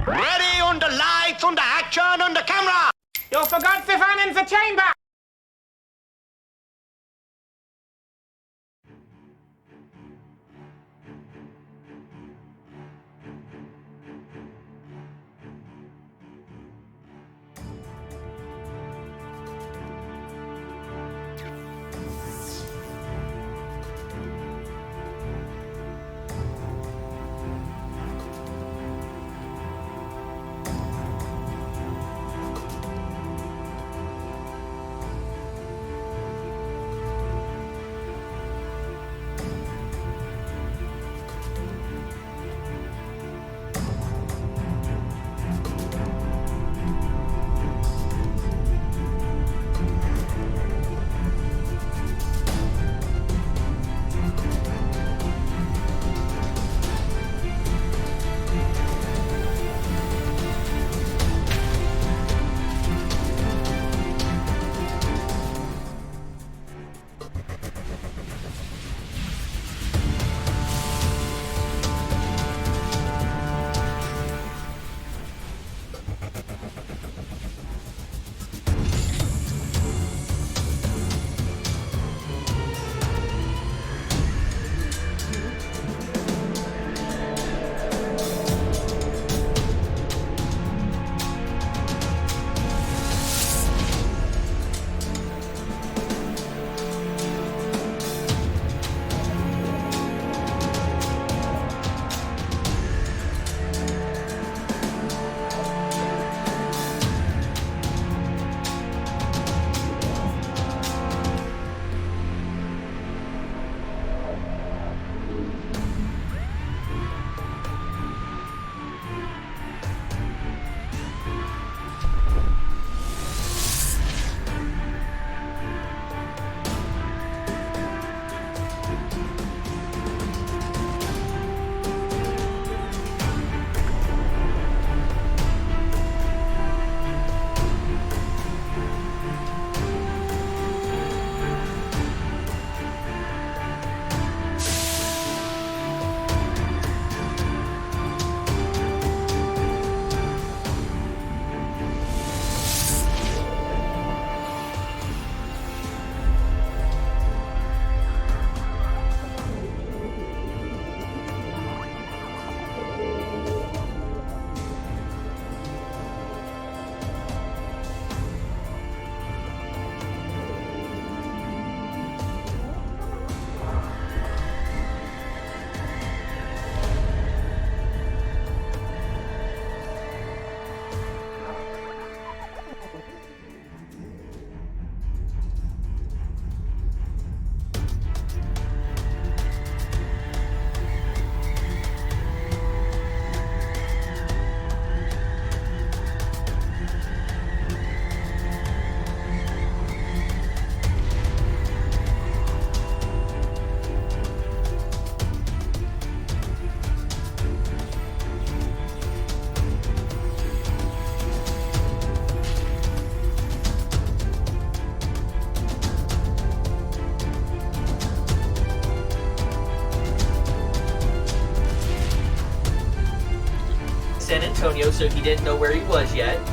Ready under lights, under action, under camera! You forgot Stefan in the chamber! San Antonio, so he didn't know where he was yet.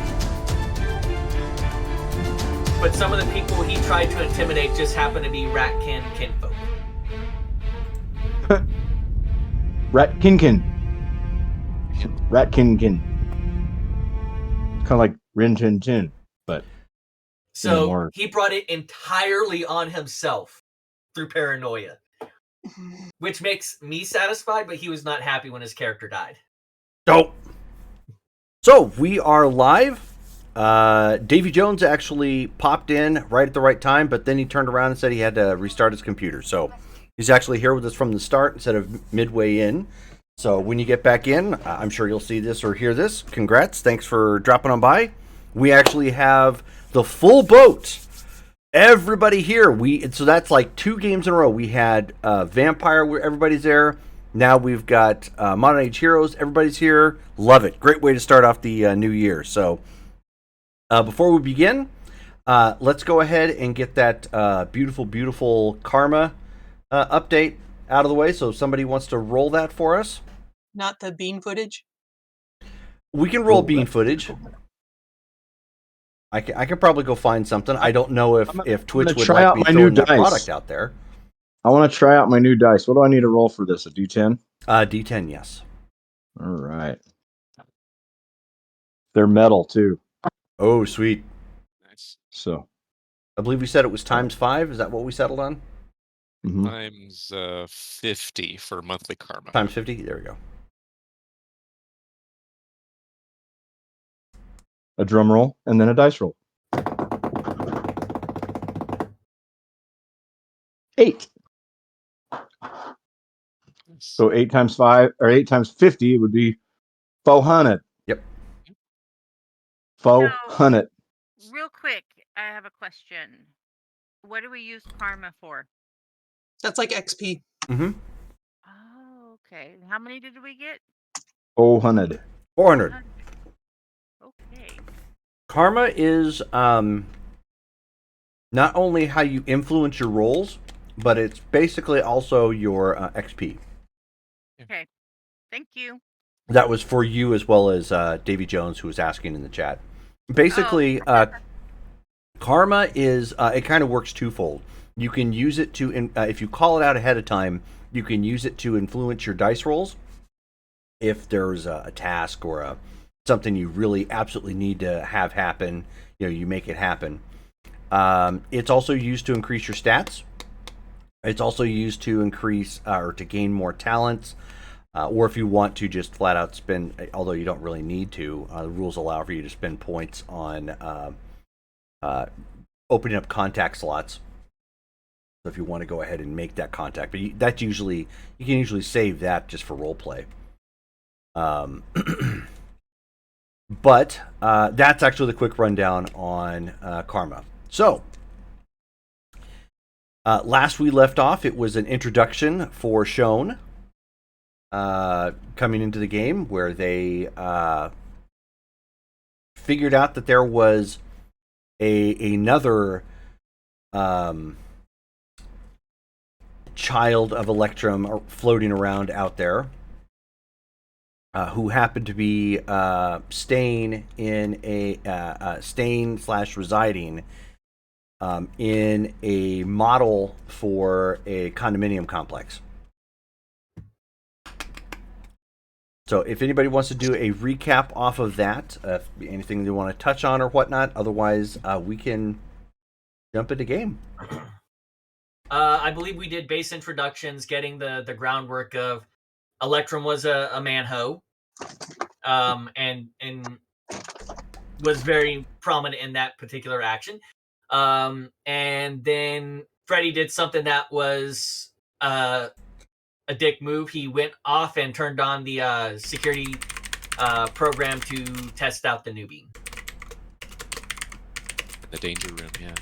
But some of the people he tried to intimidate just happened to be Ratkin kinfolk. Ratkinkin. Ratkinkin. It's kind of like Rin Tin Tin, but So more. He brought it entirely on himself through paranoia, which makes me satisfied, but he was not happy when his character died. Dope. So we are live. Davy Jones actually popped in right at the right time, but then he turned around and said he had to restart his computer. So he's actually here with us from the start instead of midway in. So when you get back in, I'm sure you'll see this or hear this. Congrats. Thanks for dropping on by. We actually have the full boat. Everybody here. So that's like 2 games in a row. We had Vampire where everybody's there. Now we've got Modern Age Heroes. Everybody's here. Love it. Great way to start off the new year. So before we begin, let's go ahead and get that beautiful, beautiful Karma update out of the way. So if somebody wants to roll that for us. Not the bean footage? We can roll Oh, bean that's footage. cool. I could probably go find something. I don't know if Twitch gonna would try like out me my new throwing that dice. product out there. I want to try out my new dice. What do I need to roll for this? A D10? D10, yes. All right. They're metal too. Oh, sweet. Nice. So I believe we said it was times 5. Is that what we settled on? mhm. Times 50 for monthly karma. Times 50? There we go. A drum roll and then a dice roll. 8. So 8 times 5 or 8 times 50 would be 400. Yep. 400. Real quick, I have a question. What do we use karma for? That's like XP. Mm-hmm. Oh, okay. How many did we get? 400. 400. Okay. Karma is not only how you influence your rolls, but it's basically also your XP. Okay. Thank you. That was for you as well as Davy Jones, who was asking in the chat. Basically, karma is it kind of works twofold. You can use it to, if you call it out ahead of time, you can use it to influence your dice rolls. If there's a task or something you really absolutely need to have happen, you make it happen. It's also used to increase your stats. It's also used to increase or to gain more talents. Or if you want to just flat out spend, although you don't really need to, the rules allow for you to spend points on opening up contact slots. So if you want to go ahead and make that contact, but that's usually, you can usually save that just for role play. But that's actually the quick rundown on karma. So last we left off, it was an introduction for Shone. Coming into the game, where they figured out that there was another child of Electrum floating around out there, who happened to be staying in residing in a model for a condominium complex. So if anybody wants to do a recap off of that, anything they want to touch on or whatnot, otherwise we can jump into game. I believe we did base introductions, getting the groundwork of Electrum was a man-ho, and was very prominent in that particular action. And then Freddy did something that was a dick move. He went off and turned on the security program to test out the newbie. The danger room, yeah.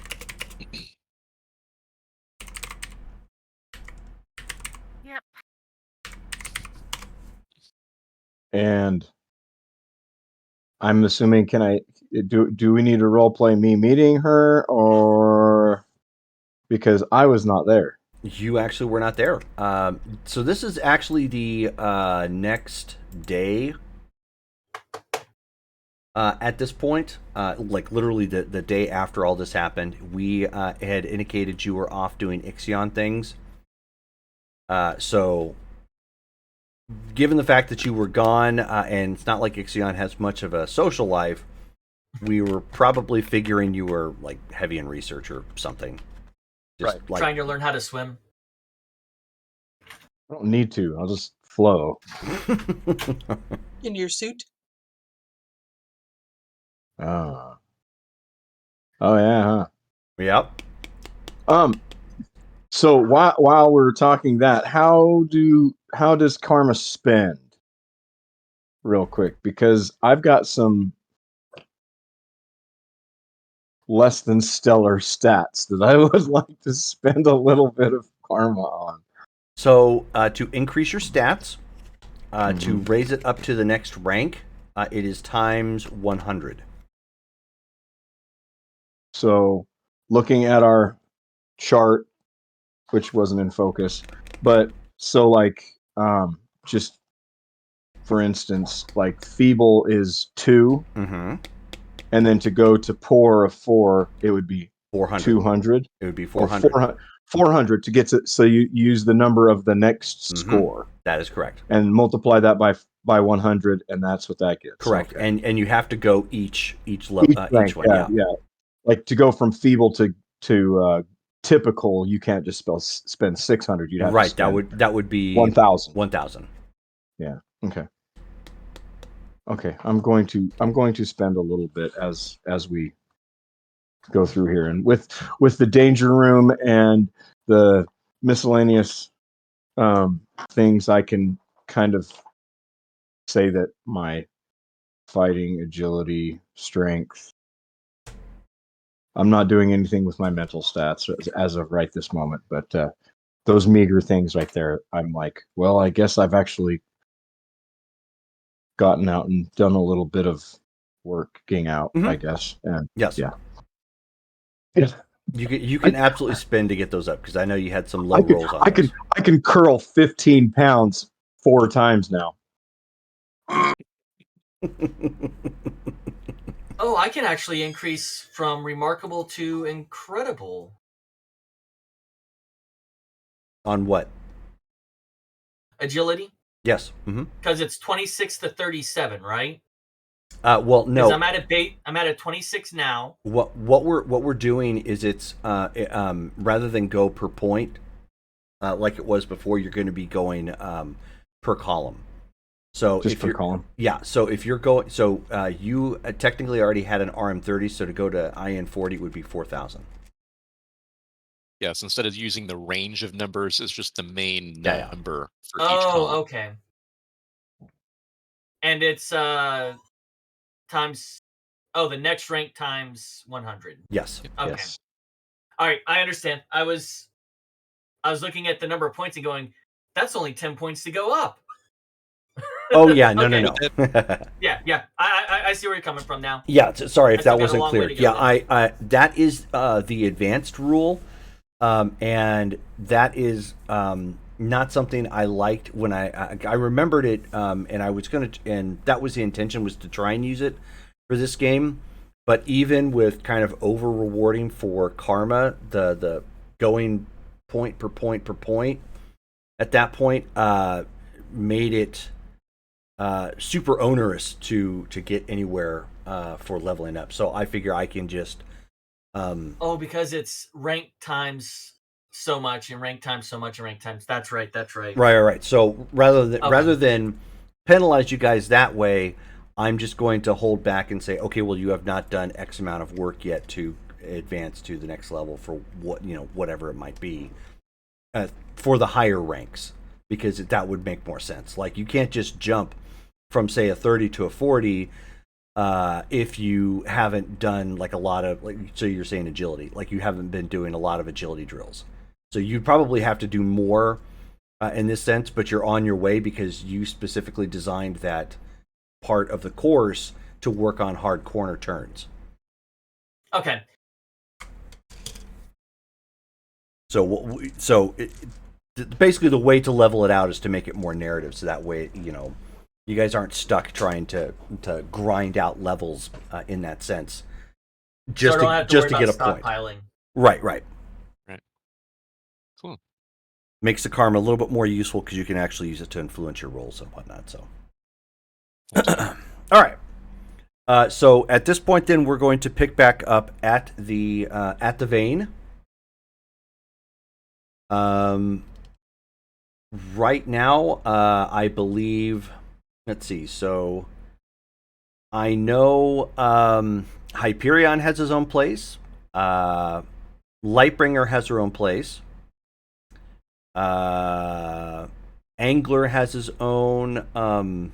Yep. And I'm assuming, can I do we need to role play me meeting her, or because I was not there? You actually were not there. So this is actually the next day. At this point, like literally the day after all this happened, we had indicated you were off doing Ixion things. So given the fact that you were gone, and it's not like Ixion has much of a social life, we were probably figuring you were like heavy in research or something. Just Right. like, Trying to learn how to swim. I don't need to. I'll just flow. In your suit? Oh yeah, huh? Yep. So while we're talking that, how does karma spend? Real quick, because I've got some less than stellar stats that I would like to spend a little bit of karma on. So to increase your stats, to raise it up to the next rank, it is times 100. So looking at our chart, which wasn't in focus, but so like just for instance, like feeble is 2, Mm-hmm. and then to go to poor of 4, it would be 400. 200. It would be Or 400. 400 to get to, so you use the number of the next Mhm. score That is correct. and multiply that by 100, and that's what that gets. Correct. Okay. And you have to go each level, rank, each one. Yeah. Like to go from feeble to typical, you can't just spend 600. You'd have to Right. spend That would be 1,000. 1,000. Yeah. Okay. Okay. I'm going to spend a little bit as we go through here, and with the danger room and the miscellaneous things, I can kind of say that my fighting, agility, strength. I'm not doing anything with my mental stats as of right this moment, but those meager things right there, I'm like, well, I guess I've actually gotten out and done a little bit of working out, Mhm. I guess. And Yes. yeah. Yeah. You can absolutely spin to get those up, because I know you had some low rolls on those. I can curl 15 pounds 4 times now. Oh, I can actually increase from remarkable to incredible. On what? Agility? Yes. Mm-hmm. Because it's 26 to 37, right? Well, no. Because I'm at a 26 now. What we're doing is it's rather than go per point, like it was before, you're going to be going per column. So Just if per you're column. Yeah. So if you're going, so you technically already had an RM30, so to go to IN40 would be 4,000. Yes, instead of using the range of numbers, it's just the main Yeah. number for each column. Oh, okay. And it's times. Oh, the next rank times 100. Yes. Okay. Yes. All right, I understand. I was looking at the number of points and going, that's only 10 points to go up. Oh yeah, no. Yeah. I see where you're coming from now. Yeah, sorry if I still that got a wasn't long clear. way to go Yeah, then. I that is the advanced rule, and that is not something I liked when I remembered it, and I was gonna, and that was the intention, was to try and use it for this game. But even with kind of over rewarding for karma, the going point per point per point, at that point made it super onerous to get anywhere for leveling up. So I figure I can just Oh, because it's rank times so much and rank times so much and rank times. That's right. right. So Okay. rather than penalize you guys that way, I'm just going to hold back and say, okay, well, you have not done X amount of work yet to advance to the next level for whatever it might be, for the higher ranks, because that would make more sense. Like, you can't just jump from, say, a 30 to a 40 if you haven't done like a lot of, like, so you're saying agility, like you haven't been doing a lot of agility drills. So you'd probably have to do more in this sense, but you're on your way because you specifically designed that part of the course to work on hard corner turns. Okay. So basically the way to level it out is to make it more narrative, so that way, you guys aren't stuck trying to grind out levels in that sense. Just so I don't have to just worry to about get a point. stockpiling. Right. Cool. Makes the karma a little bit more useful because you can actually use it to influence your rolls and whatnot. So, all right. So at this point, then we're going to pick back up at the vein. Right now, I believe. Let's see. So I know Hyperion has his own place. Lightbringer has her own place. Angler has his own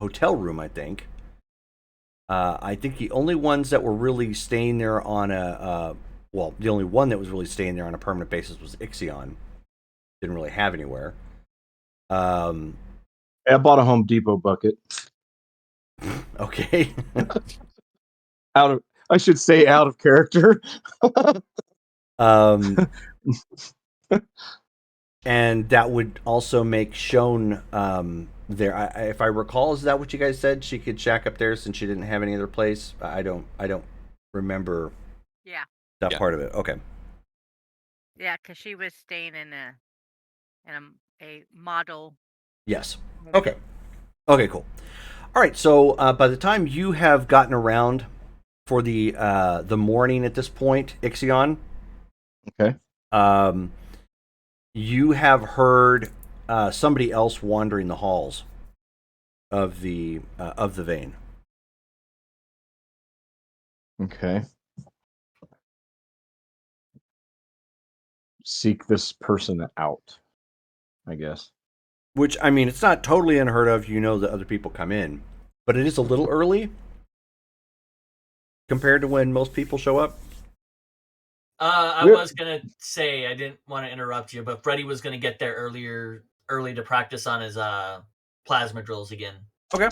hotel room, I think. I think the only ones that were really staying there on the only one that was really staying there on a permanent basis was Ixion. Didn't really have anywhere. I bought a Home Depot bucket. Okay. I should say out of character. And that would also make Shone there. If I recall, is that what you guys said? She could shack up there since she didn't have any other place. I don't remember Yeah. that Yeah. part of it. Okay. Yeah, because she was staying in a model. Yes. home. Okay. Okay. Cool. All right. So by the time you have gotten around for the morning at this point, Ixion, Okay. you have heard somebody else wandering the halls of the vein. Okay. Seek this person out, I guess. Which, I mean, it's not totally unheard of. You know that other people come in, but it is a little early compared to when most people show up. I Yep. was gonna say, I didn't want to interrupt you, but Freddy was gonna get there early to practice on his plasma drills again. Okay.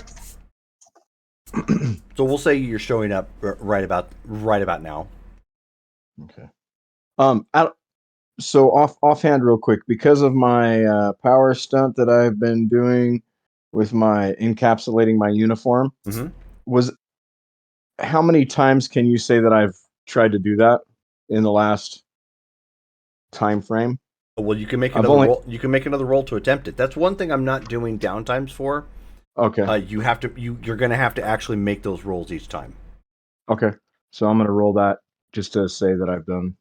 So we'll say you're showing up right about now. Okay. So offhand, real quick, because of my power stunt that I've been doing with my encapsulating my uniform, Mhm. was how many times can you say that I've tried to do that in the last time frame? Well, you can make I've another only- roll. You can make another roll to attempt it. That's one thing I'm not doing downtimes for. Okay. You have to. You're going to have to actually make those rolls each time. Okay. So I'm gonna roll that just to say that I've done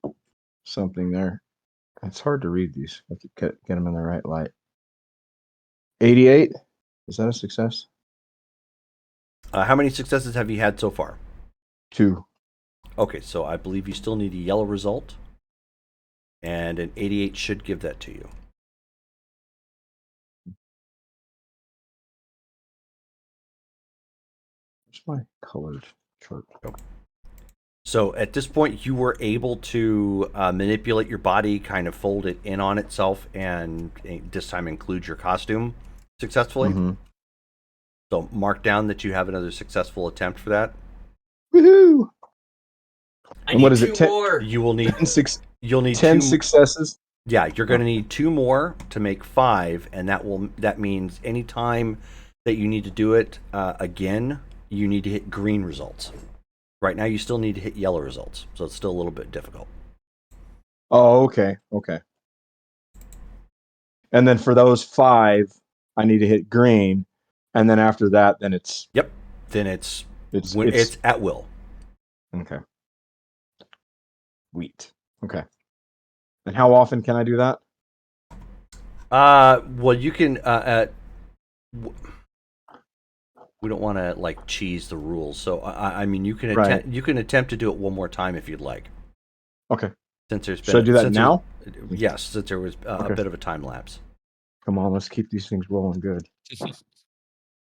something there. It's hard to read these. I have to get them in the right light. 88. Is that a success? How many successes have you had so far? 2. Okay, so I believe you still need a yellow result, and an 88 should give that to you. Where's my colored chart? So at this point, you were able to manipulate your body, kind of fold it in on itself, and this time include your costume successfully. Mhm. So mark down that you have another successful attempt for that. Woohoo! I And need what is it, two 10 more. You will need 10 10 two. successes. Yeah, you're going to need 2 more to make 5, and that means any time that you need to do it again, you need to hit green results. Right now, you still need to hit yellow results, so it's still a little bit difficult. Oh, okay. Okay. And then for those 5, I need to hit green, and then after that, then it's Yep. Then it's it's at will. okay. Wheat. Okay. And how often can I do that? Well, you can. We don't want to like cheese the rules, so I mean, you can attempt. Right. You can attempt to do it one more time if you'd like. Okay. Since there's been. Should I do that since now? Yes, since there was a Okay. bit of a time lapse. Come on, let's keep these things rolling good.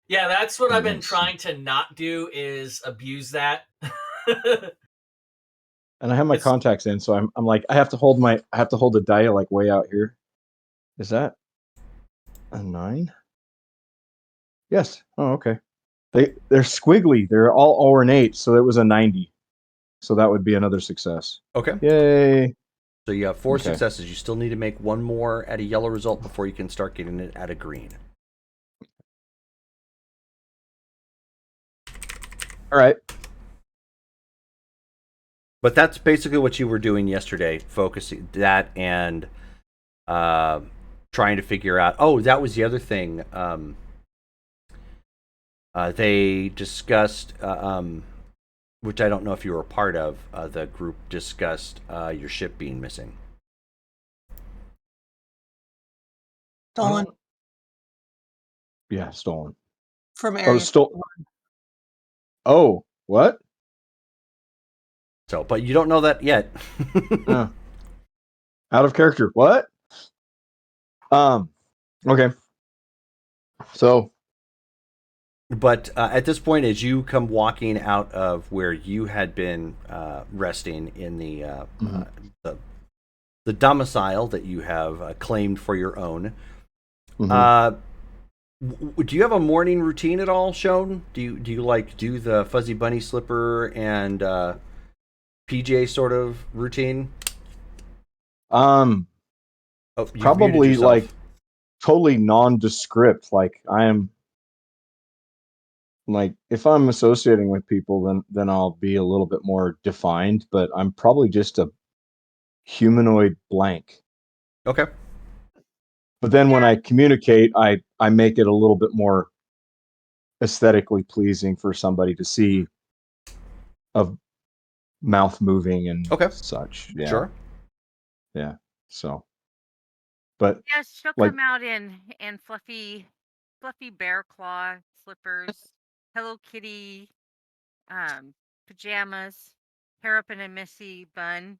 Yeah, that's what I've been Yes. trying to not do is abuse that. And I have my It's- contacts in, so I'm like I have to hold the dial like way out here. Is that a 9? Yes. Oh, okay. They're squiggly. They're all ornate, so it was a 90. So that would be another success. Okay. Yay. So you have 4 Okay. successes. You still need to make 1 more at a yellow result before you can start getting it at a green. All right. But that's basically what you were doing yesterday, focusing that and trying to figure out. Oh, that was the other thing. They discussed, which I don't know if you were a part of. The group discussed your ship being missing. Stolen Yeah, stolen. from Oh, area. Oh, what? So, but you don't know that yet. Oh. Out of character. What? Okay. So, But at this point, as you come walking out of where you had been resting in the domicile that you have claimed for your own, mhm. do you have a morning routine at all, Shone? Do you like do the fuzzy bunny slipper and PJ sort of routine? Oh, you've muted probably yourself. like totally nondescript. Like I am, like if I'm associating with people, then I'll be a little bit more defined. But I'm probably just a humanoid blank. Okay. But then when Yeah. I communicate, I make it a little bit more aesthetically pleasing for somebody to see, of mouth moving and Okay. such. Yeah. Sure. Yeah. So, but Yes, she'll like, come out in fluffy bear claw slippers, Hello Kitty pajamas, hair up in a messy bun,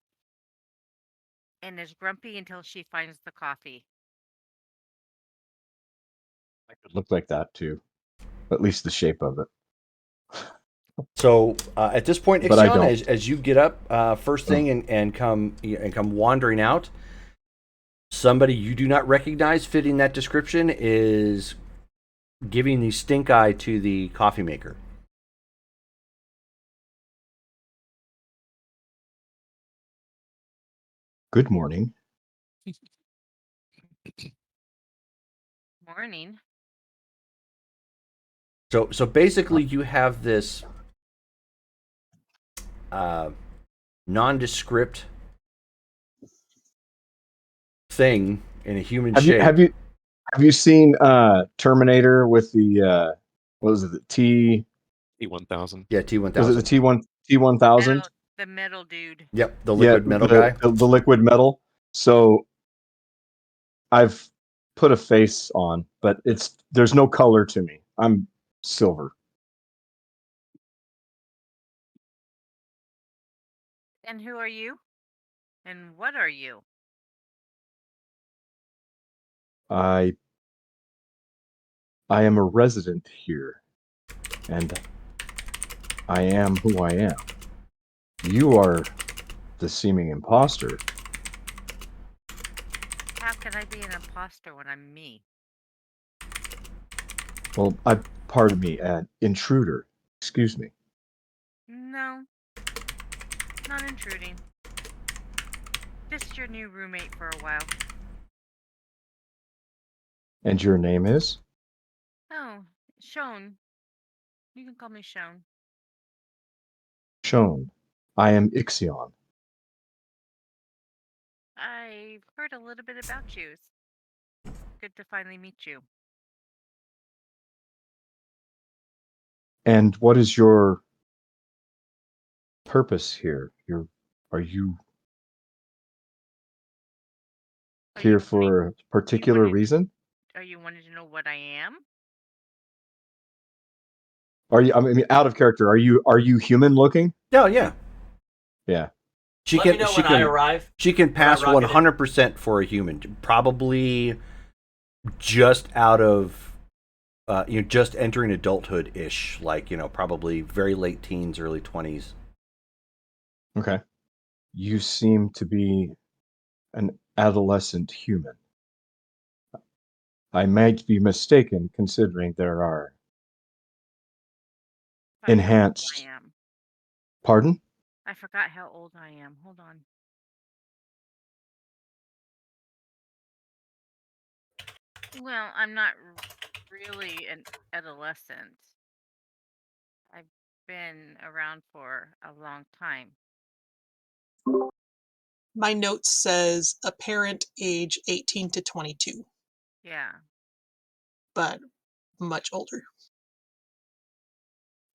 and is grumpy until she finds the coffee. I could look like that too, at least the shape of it. So at this point, But I Ixion, don't. as you get up first thing and come wandering out, somebody you do not recognize fitting that description is giving the stink eye to the coffee maker. Good morning. Morning. So basically, you have this nondescript thing in a human Have you shape. have you seen Terminator with the what was it, the T? T1000. Yeah, Was it the T1000. T1000? The metal dude. Yep, the Yeah, liquid metal guy. the liquid metal. So I've put a face on, but there's no color to me. I'm silver. And who are you? And what are you? I am a resident here, and I am who I am. You are the seeming imposter. How can I be an imposter when I'm me? Well, pardon me, intruder. Excuse me. No, not intruding. Just your new roommate for a while. And your name is? Oh, Shone. You can call me Shone. Shown. I am Ixion. I've heard a little bit about you. It's good to finally meet you. And what is your purpose here? Are you Are here you wanting, for a you particular wanted, reason? are you wanting to know what I am? Are you? I mean, out of character. Are you human looking? Oh yeah, Yeah. she Let can. me know She when I can. arrive. She can pass rocket in. 100% for a human. Probably just out of just entering adulthood ish. Like probably very late teens, early 20s. Okay. You seem to be an adolescent human. I might be mistaken, considering there are I forgot how old I enhanced. am. Pardon? I forgot how old I am. Hold on. Well, I'm not really an adolescent. I've been around for a long time. My notes says apparent age 18 to 22, Yeah. but much older.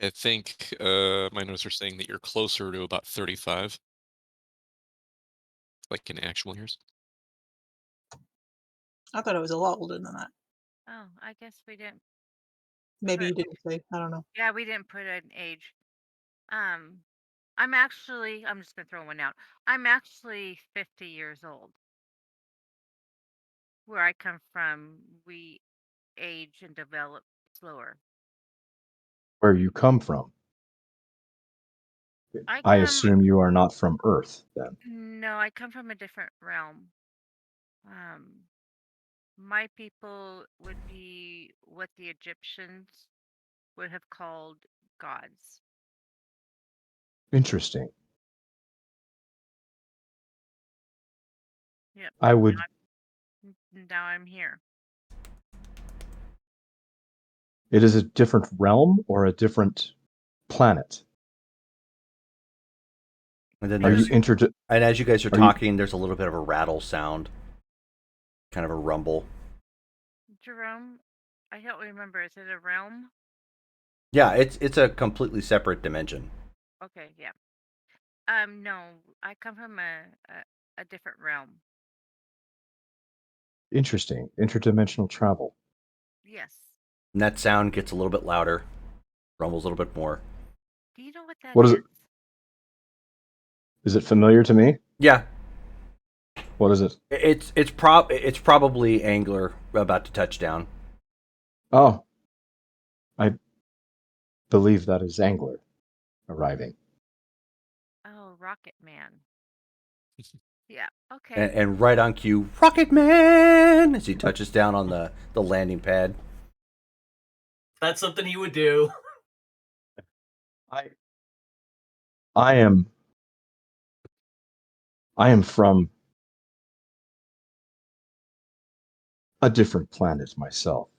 I think my notes are saying that you're closer to about 35, like in actual years. I thought I was a lot older than that. Oh, I guess we didn't. Maybe you But didn't say. I don't know. yeah, we didn't put an age. I'm just gonna throw one out. I'm actually 50 years old. Where I come from, we age and develop slower. Where you come from? I I come, assume you are not from Earth, then. no, I come from a different realm. Um, my people would be what the Egyptians would have called gods. Interesting. Yep. I would now I'm here. It is a different realm or a different planet? And then Are you there's and as you guys are are you- talking, there's a little bit of a rattle sound, kind of a rumble. Jerome, I don't remember. Is it a realm? Yeah, it's a completely separate dimension. Okay, yeah. No, I come from a different realm. interesting interdimensional travel? Yes. And that sound gets a little bit louder, rumbles a little bit more. Do you know what that What is is? it? Is it familiar to me? Yeah, What is it? it's probably Angler about to touch down. Oh, I believe that is Angler arriving. Oh, Rocket Man. Yeah. Okay. And right on cue, Rocket Man, as he touches down on the landing pad. That's something he would do. I am from a different planet myself.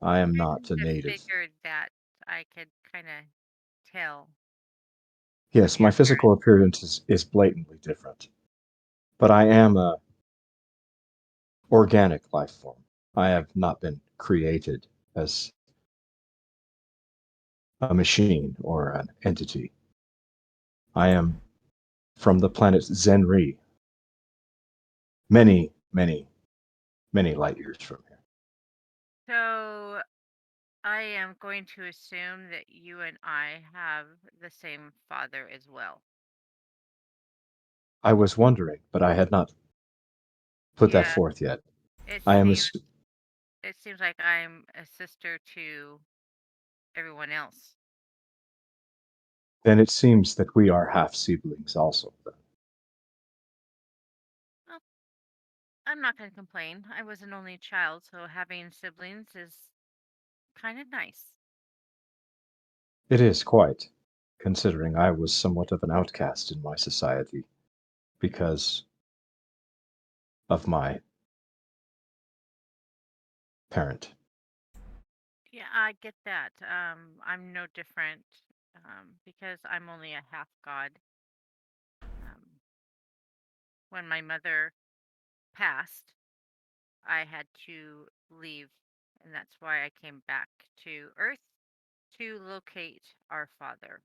I am not a Just native. figured that I could kind of tell. Yes, my physical appearance is blatantly different, but I am a organic life form. I have not been created as a machine or an entity. I am from the planet Zenri, many, many, many light years from here. So I am going to assume that you and I have the same father as well. I was wondering, but I had not put that Yeah. forth yet. It I am. seems it seems like I'm a sister to everyone else. Then it seems that we are half siblings, also. Then. Well, I'm not going to complain. I was an only child, so having siblings is kind of nice. It is quite, considering I was somewhat of an outcast in my society because of my parent. Yeah, I get that. I'm no different because I'm only a half god. When my mother passed, I had to leave, and that's why I came back to Earth to locate our father.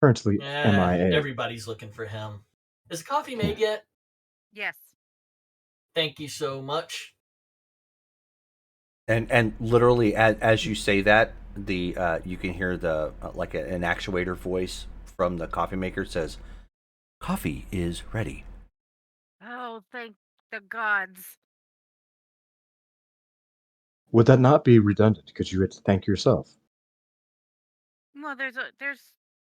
Currently MIA. Everybody's looking for him. Is the coffee made yet? Yes. Thank you so much. And literally as you say that, the you can hear the like an actuator voice from the coffee maker says, "Coffee is ready." Oh, thank the gods. Would that not be redundant? Because you had to thank yourself. Well, there's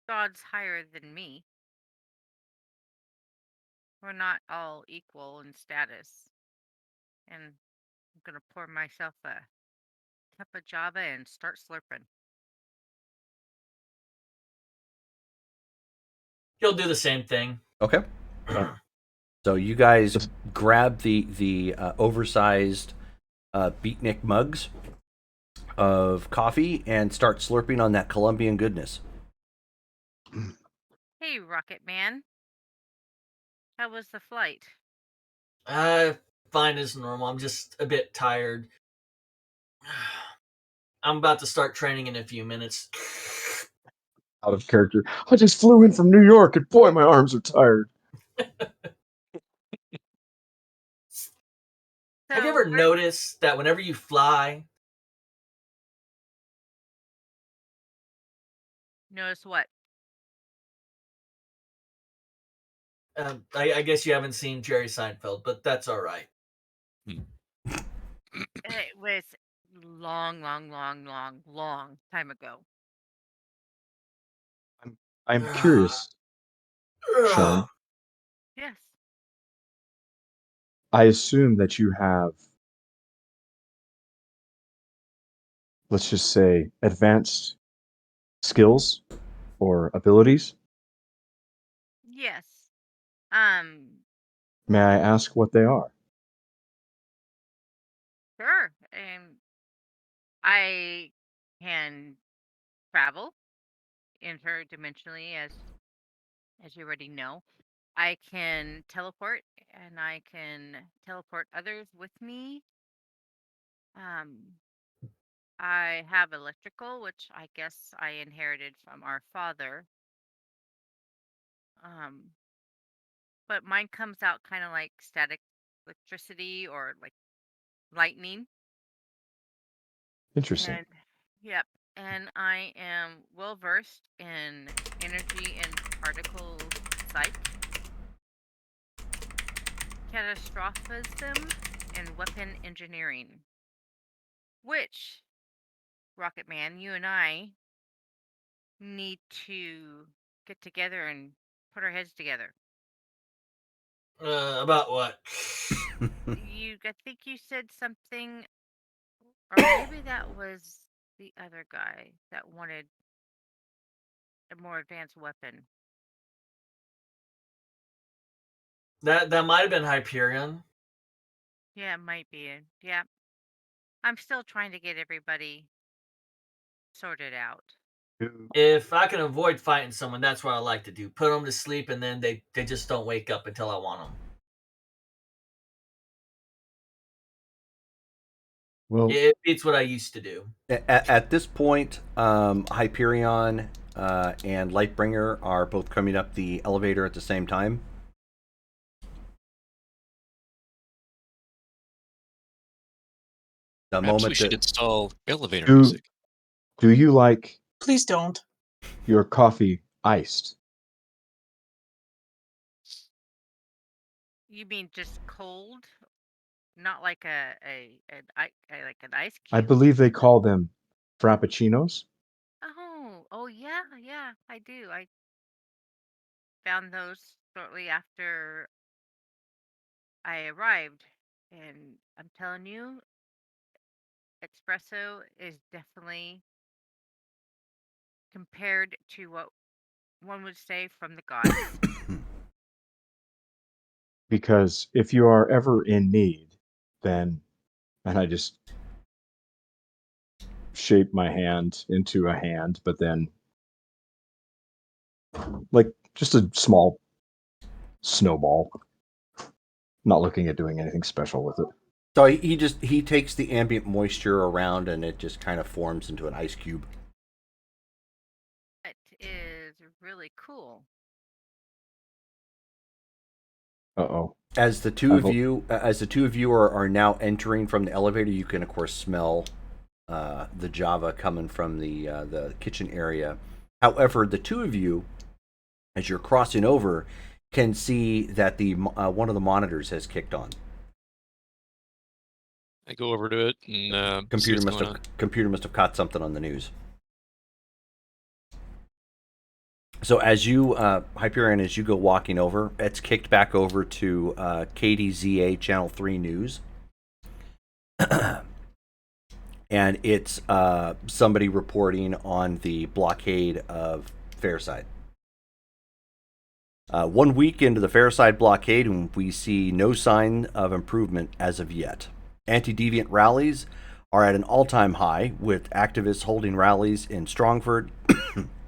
gods higher than me. We're not all equal in status. And I'm gonna pour myself a cup of Java and start slurping. He'll do the same thing. Okay. So you guys grab the oversized beatnik mugs of coffee and start slurping on that Colombian goodness. Hey, Rocket Man. How was the flight? Fine as normal. I'm just a bit tired. I'm about to start training in a few minutes. Out of character. I just flew in from New York, and boy, my arms are tired. Have you ever noticed that whenever you fly, Notice what? I guess you haven't seen Jerry Seinfeld, but that's all right. It was long, long, long, long, long time ago. I'm curious, Sean. Yes. I assume that you have, let's just say, advanced skills or abilities. Yes. Um, May I ask what they are? Sure. I can travel interdimensionally, as you already know. I can teleport, and I can teleport others with me. Um, I have electrical, which I guess I inherited from our father. Um, but mine comes out kind of like static electricity or like lightning. Interesting. And yep, and I am well versed in energy and particle psych, catastrophism, and weapon engineering. Which, Rocket Man, you and I need to get together and put our heads together. About what? I think you said something, or maybe that was the other guy that wanted a more advanced weapon. That might have been Hyperion. Yeah, it might be. Yeah, I'm still trying to get everybody sorted out. If I can avoid fighting someone, that's what I like to do. Put them to sleep, and then they just don't wake up until I want them. Well, It beats what I used to do. At this point, Hyperion and Lightbringer are both coming up the elevator at the same time. The Perhaps we moment should that install elevator do music. do you like Please don't. your coffee iced? You mean just cold, not like like an ice I cube? believe they call them frappuccinos. Oh yeah, yeah, I do. I found those shortly after I arrived, and I'm telling you, espresso is definitely compared to what one would say from the gods. Because if you are ever in need, then, and I just shape my hand into a hand, but then like just a small snowball. Not looking at doing anything special with it. so he takes the ambient moisture around and it just kind of forms into an ice cube. It is really cool. Uh-oh. As the two of you are now entering from the elevator, you can of course smell the Java coming from the kitchen area. However, the two of you, as you're crossing over, can see that the one of the monitors has kicked on. I go over to it and see what's going on. Computer must have caught something on the news. So as you Hyperion, as you go walking over, it's kicked back over to KDZA Channel 3 News. And it's somebody reporting on the blockade of Fairside. 1 week into the Fairside blockade, and we see no sign of improvement as of yet. Anti-deviant rallies are at an all-time high, with activists holding rallies in Strongford,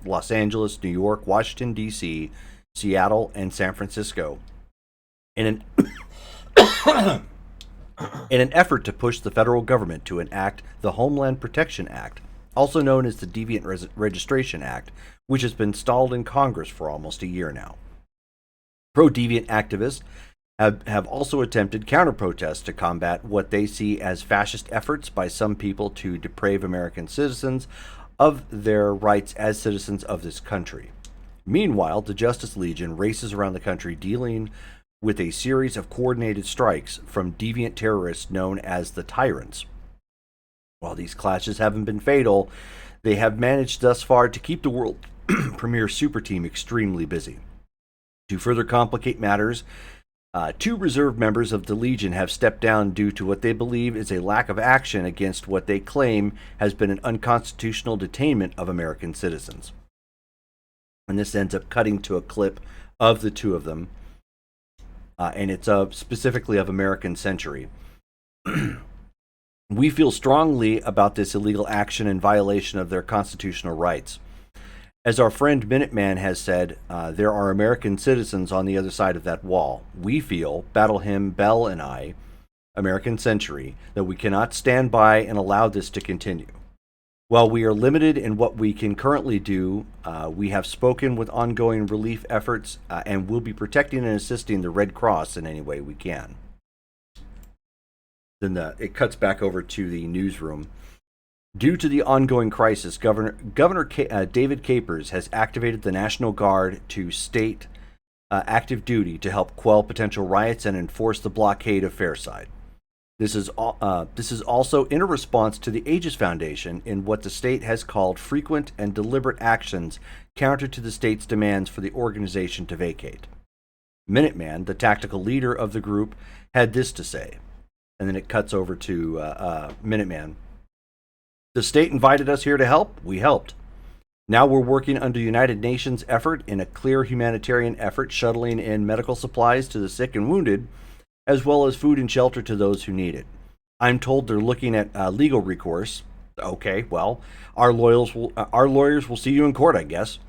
Los Angeles, New York, Washington, D.C., Seattle, and San Francisco. In an effort to push the federal government to enact the Homeland Protection Act, also known as the Deviant Registration Act, which has been stalled in Congress for almost a year now. Pro-deviant activists have also attempted counter-protests to combat what they see as fascist efforts by some people to deprave American citizens of their rights as citizens of this country. Meanwhile, the Justice Legion races around the country dealing with a series of coordinated strikes from deviant terrorists known as the Tyrants. While these clashes haven't been fatal, they have managed thus far to keep the world premier super team extremely busy. To further complicate matters, 2 reserve members of the Legion have stepped down due to what they believe is a lack of action against what they claim has been an unconstitutional detainment of American citizens. And this ends up cutting to a clip of the 2 of them. and it's specifically of American Century. We feel strongly about this illegal action in violation of their constitutional rights. As our friend Minuteman has said, there are American citizens on the other side of that wall. We feel, Battle Hymn, Bell, and I, American Century, that we cannot stand by and allow this to continue. While we are limited in what we can currently do, we have spoken with ongoing relief efforts and will be protecting and assisting the Red Cross in any way we can. Then it cuts back over to the newsroom. Due to the ongoing crisis, Governor David Capers has activated the National Guard to state active duty to help quell potential riots and enforce the blockade of Fairside. This is also in a response to the Aegis Foundation in what the state has called frequent and deliberate actions counter to the state's demands for the organization to vacate. Minuteman, the tactical leader of the group, had this to say, and then it cuts over to Minuteman. The state invited us here to help. We helped. Now we're working under the United Nations effort in a clear humanitarian effort, shuttling in medical supplies to the sick and wounded, as well as food and shelter to those who need it. I'm told they're looking at legal recourse. Okay, well, our lawyers will see you in court, I guess.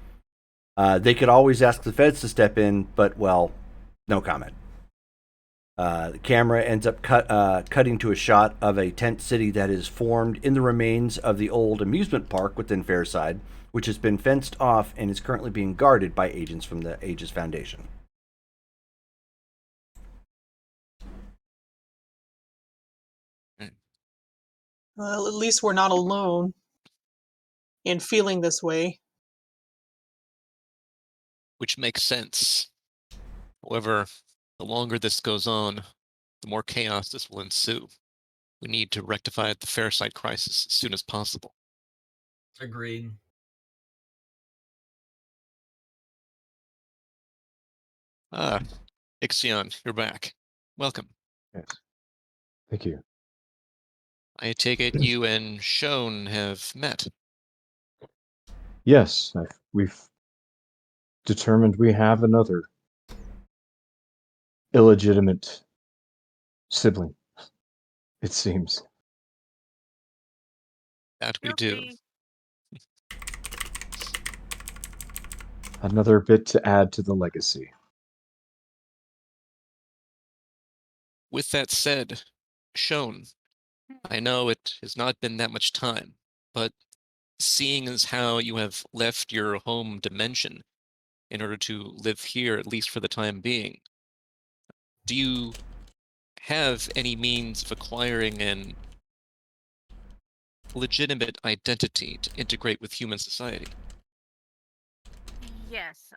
They could always ask the feds to step in, but, well, no comment. The camera ends up cutting to a shot of a tent city that is formed in the remains of the old amusement park within Fairside, which has been fenced off and is currently being guarded by agents from the Aegis Foundation. Well, at least we're not alone in feeling this way. Which makes sense. However, the longer this goes on, the more chaos this will ensue. We need to rectify the Fairside crisis as soon as possible. Agreed. Ixion, you're back. Welcome. Yes. Thank you. I take it you and Shone have met. Yes, we've determined we have another illegitimate sibling, it seems. That we do. Another bit to add to the legacy. With that said, Shone, I know it has not been that much time, but seeing as how you have left your home dimension in order to live here, at least for the time being, do you have any means of acquiring an legitimate identity to integrate with human society? Yes.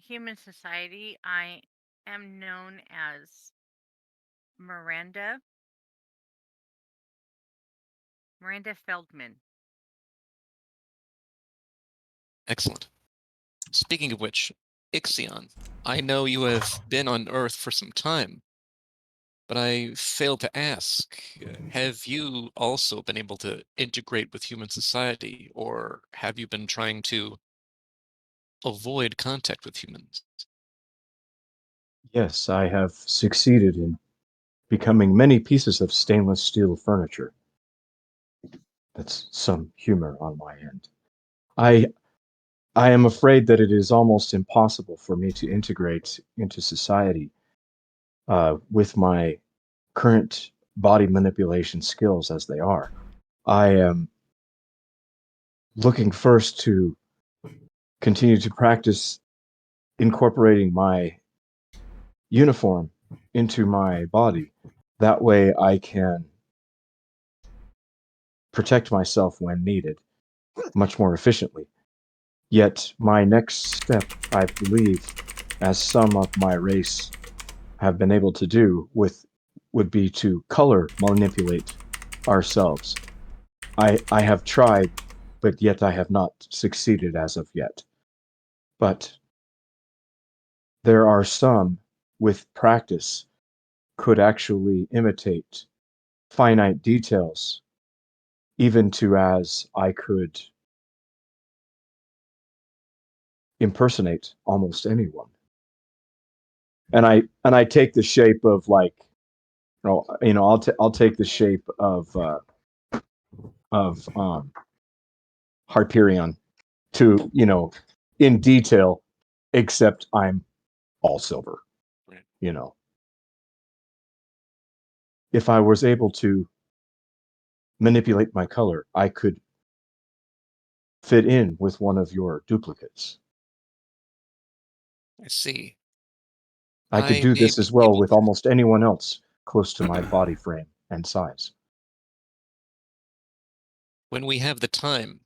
Human society. I am known as Miranda Feldman. Excellent. Speaking of which, Ixion, I know you have been on Earth for some time, but I failed to ask, have you also been able to integrate with human society, or have you been trying to avoid contact with humans? Yes, I have succeeded in becoming many pieces of stainless steel furniture. That's some humor on my end. I am afraid that it is almost impossible for me to integrate into society with my current body manipulation skills as they are. I am looking first to continue to practice incorporating my uniform into my body. That way I can protect myself when needed much more efficiently. Yet my next step, I believe, as some of my race have been able to do would be to color manipulate ourselves. I have tried, but yet I have not succeeded as of yet. But there are some with practice could actually imitate finite details, even to as I could impersonate almost anyone. and I take the shape of like, I'll take the shape of Harperion to, in detail, except I'm all silver. Right. If I was able to manipulate my color, I could fit in with one of your duplicates. I see. I could I do may this be as well able with almost anyone else close to my body frame and size. when we have the time,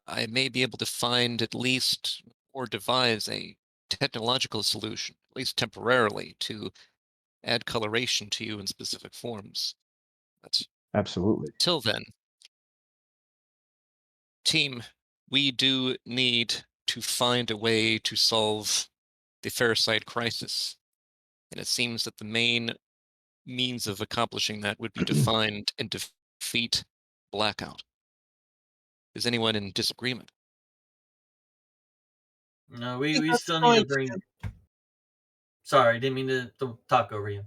I may be able to find at least or devise a technological solution, at least temporarily, to add coloration to you in specific forms. But Absolutely. till then, team, we do need to find a way to solve the Farsight crisis. And it seems that the main means of accomplishing that would be to find and defeat Blackout. Is anyone in disagreement? No, I think we that's still need to going bring. to. Sorry, didn't mean to talk over you.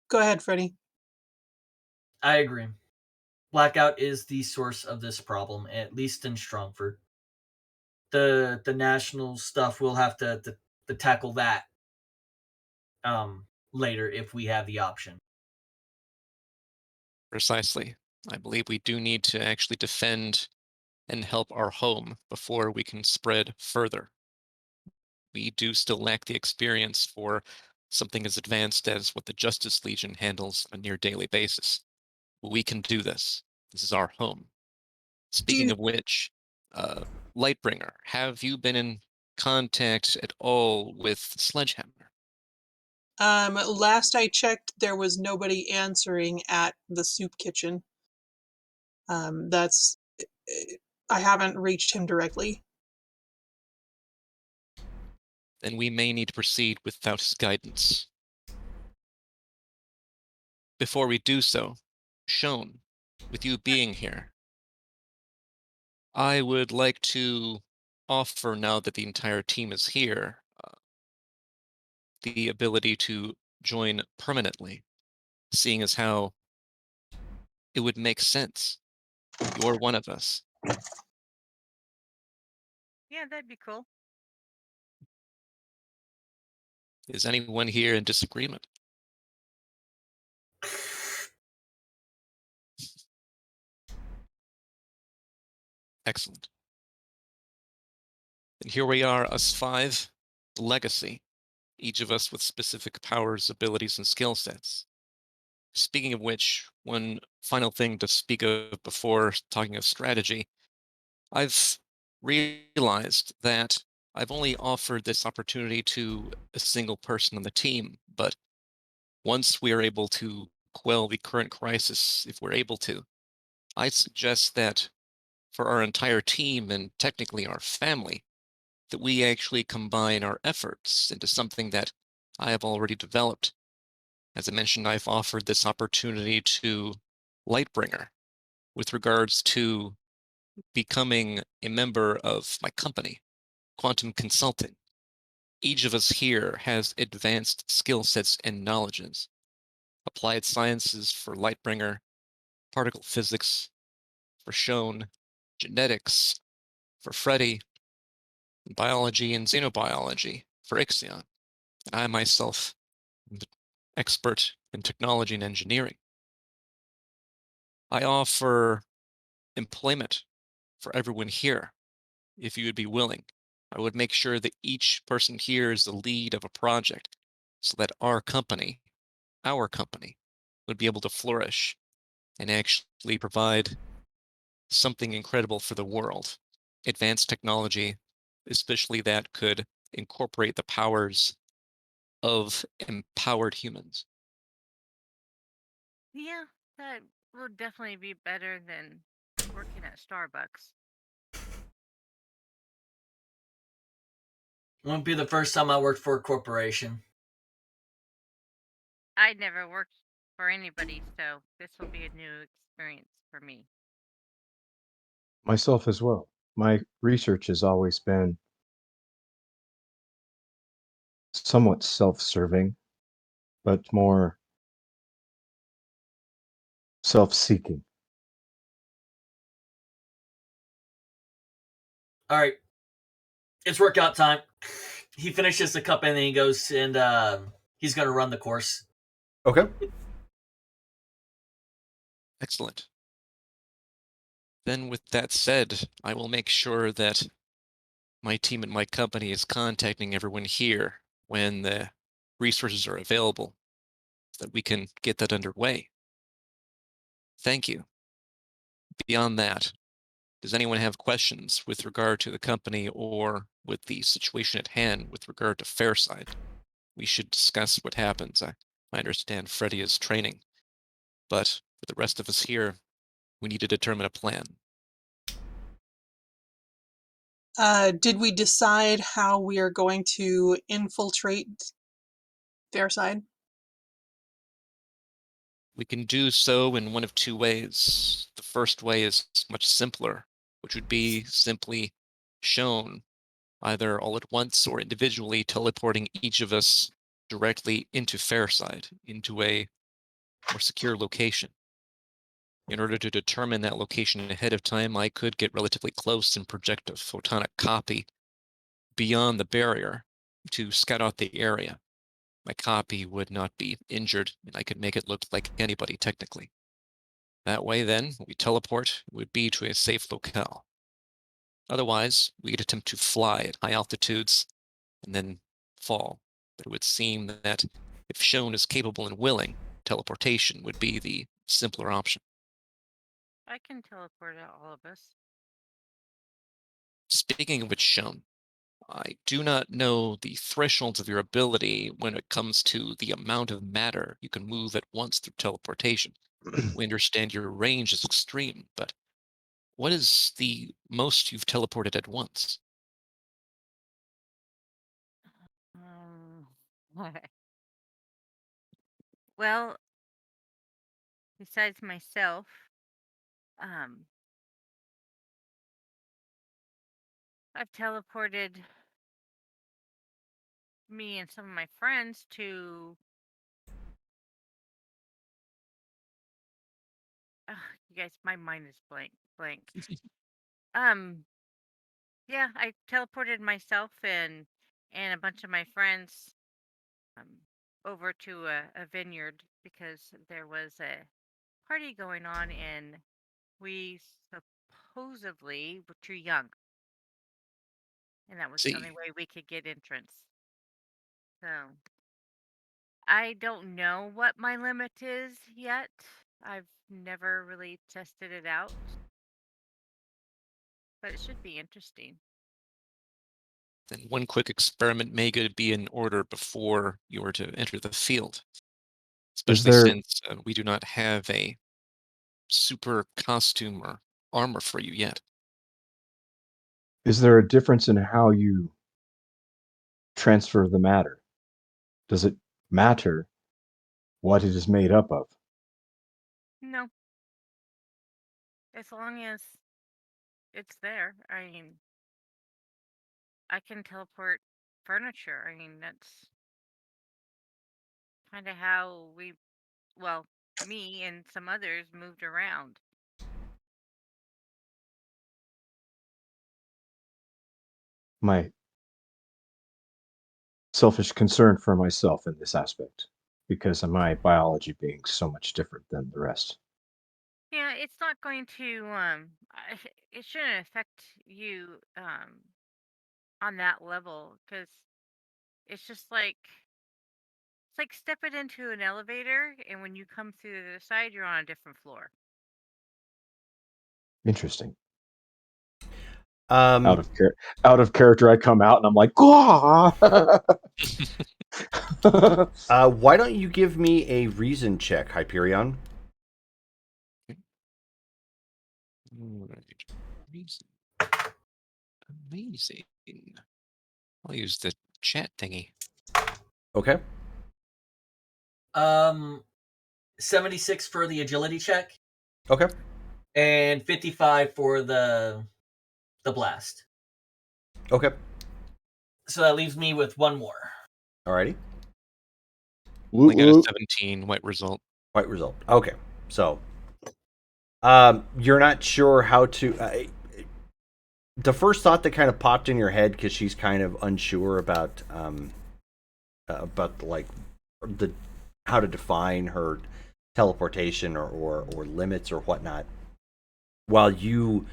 Go ahead, Freddie. I agree. Blackout is the source of this problem, at least in Strongford. The national stuff we'll have to tackle that later if we have the option. Precisely. I believe we do need to actually defend and help our home before we can spread further. We do still lack the experience for something as advanced as what the Justice Legion handles on a near daily basis. We can do this. This is our home. Do Speaking you of which, Lightbringer, have you been in contact at all with Sledgehammer? last I checked there was nobody answering at the soup kitchen. That's I haven't reached him directly. Then we may need to proceed without his guidance. Before we do so, Shone, with you being here, I would like to offer, now that the entire team is here, the ability to join permanently, seeing as how it would make sense. You're one of us. Yeah, that'd be cool. Is anyone here in disagreement? Excellent. And here we are, us five, the legacy, each of us with specific powers, abilities, and skill sets. Speaking of which, one final thing to speak of before talking of strategy, I've realized that I've only offered this opportunity to a single person on the team, but once we are able to quell the current crisis, if we're able to, I suggest that for our entire team and technically our family, that we actually combine our efforts into something that I have already developed. As I mentioned, I've offered this opportunity to Lightbringer with regards to becoming a member of my company, Quantum Consulting. Each of us here has advanced skill sets and knowledges. Applied sciences for Lightbringer, particle physics for Shone, genetics for Freddy, biology and xenobiology for Ixion. And I myself am the expert in technology and engineering. I offer employment for everyone here, if you would be willing. I would make sure that each person here is the lead of a project so that our company, would be able to flourish and actually provide something incredible for the world. Advanced technology, especially that could incorporate the powers of empowered humans. Yeah, that would definitely be better than working at Starbucks. Won't be the first time I worked for a corporation. I never worked for anybody, so this will be a new experience for me. Myself as well. My research has always been somewhat self-serving, but more self-seeking. All right, it's workout time. He finishes the cup and then he goes and he's going to run the course. Okay. Excellent. Then with that said, I will make sure that my team and my company is contacting everyone here when the resources are available so that we can get that underway. Thank you. Beyond that, does anyone have questions with regard to the company or with the situation at hand with regard to Fairside? We should discuss what happens. I understand Freddy is training, but for the rest of us here, we need to determine a plan. Did we decide how we are going to infiltrate Fairside? We can do so in one of two ways. The first way is much simpler, which would be simply shown either all at once or individually teleporting each of us directly into Fairside, into a more secure location. In order to determine that location ahead of time, I could get relatively close and project a photonic copy beyond the barrier to scout out the area. My copy would not be injured, and I could make it look like anybody technically. That way, then, when we teleport, it would be to a safe locale. Otherwise, we could attempt to fly at high altitudes and then fall. But it would seem that if shown as capable and willing, teleportation would be the simpler option. I can teleport all of us. Speaking of which, shown, I do not know the thresholds of your ability when it comes to the amount of matter you can move at once through teleportation. We understand your range is extreme, but what is the most you've teleported at once? Um, well, besides myself, um, I've teleported me and some of my friends to. You guys, my mind is blank. Um, yeah, I teleported myself and a bunch of my friends um, over to a vineyard because there was a party going on and we supposedly were too young, and that was the only See, way we could get entrance. So I don't know what my limit is yet. I've never really tested it out, but it should be interesting. then one quick experiment may be in order before you were to enter the field, Is especially there since we do not have a super costume or armor for you yet. is there a difference in how you transfer the matter? Does it matter what it is made up of? No, as long as it's there. I mean, I can teleport furniture. I mean, that's kind of how well, me and some others moved around. My selfish concern for myself in this aspect, because of my biology being so much different than the rest. Yeah, it's not going to it shouldn't affect you on that level because it's just like it's like stepping into an elevator and when you come through the side you're on a different floor. Interesting. Um, Out of character, I come out and I'm like, "Gah!" why don't you give me a reason check, Hyperion? Alright. Amazing. Amazing. I'll use the chat thingy. Okay. 76 for the agility check Okay. and 55 for the blast. Okay. So that leaves me with one more. Alrighty. I got a 17 white result. White result. Okay. So, you're not sure how to. The first thought that kind of popped in your head, because she's kind of unsure about like the how to define her teleportation or limits or whatnot. While you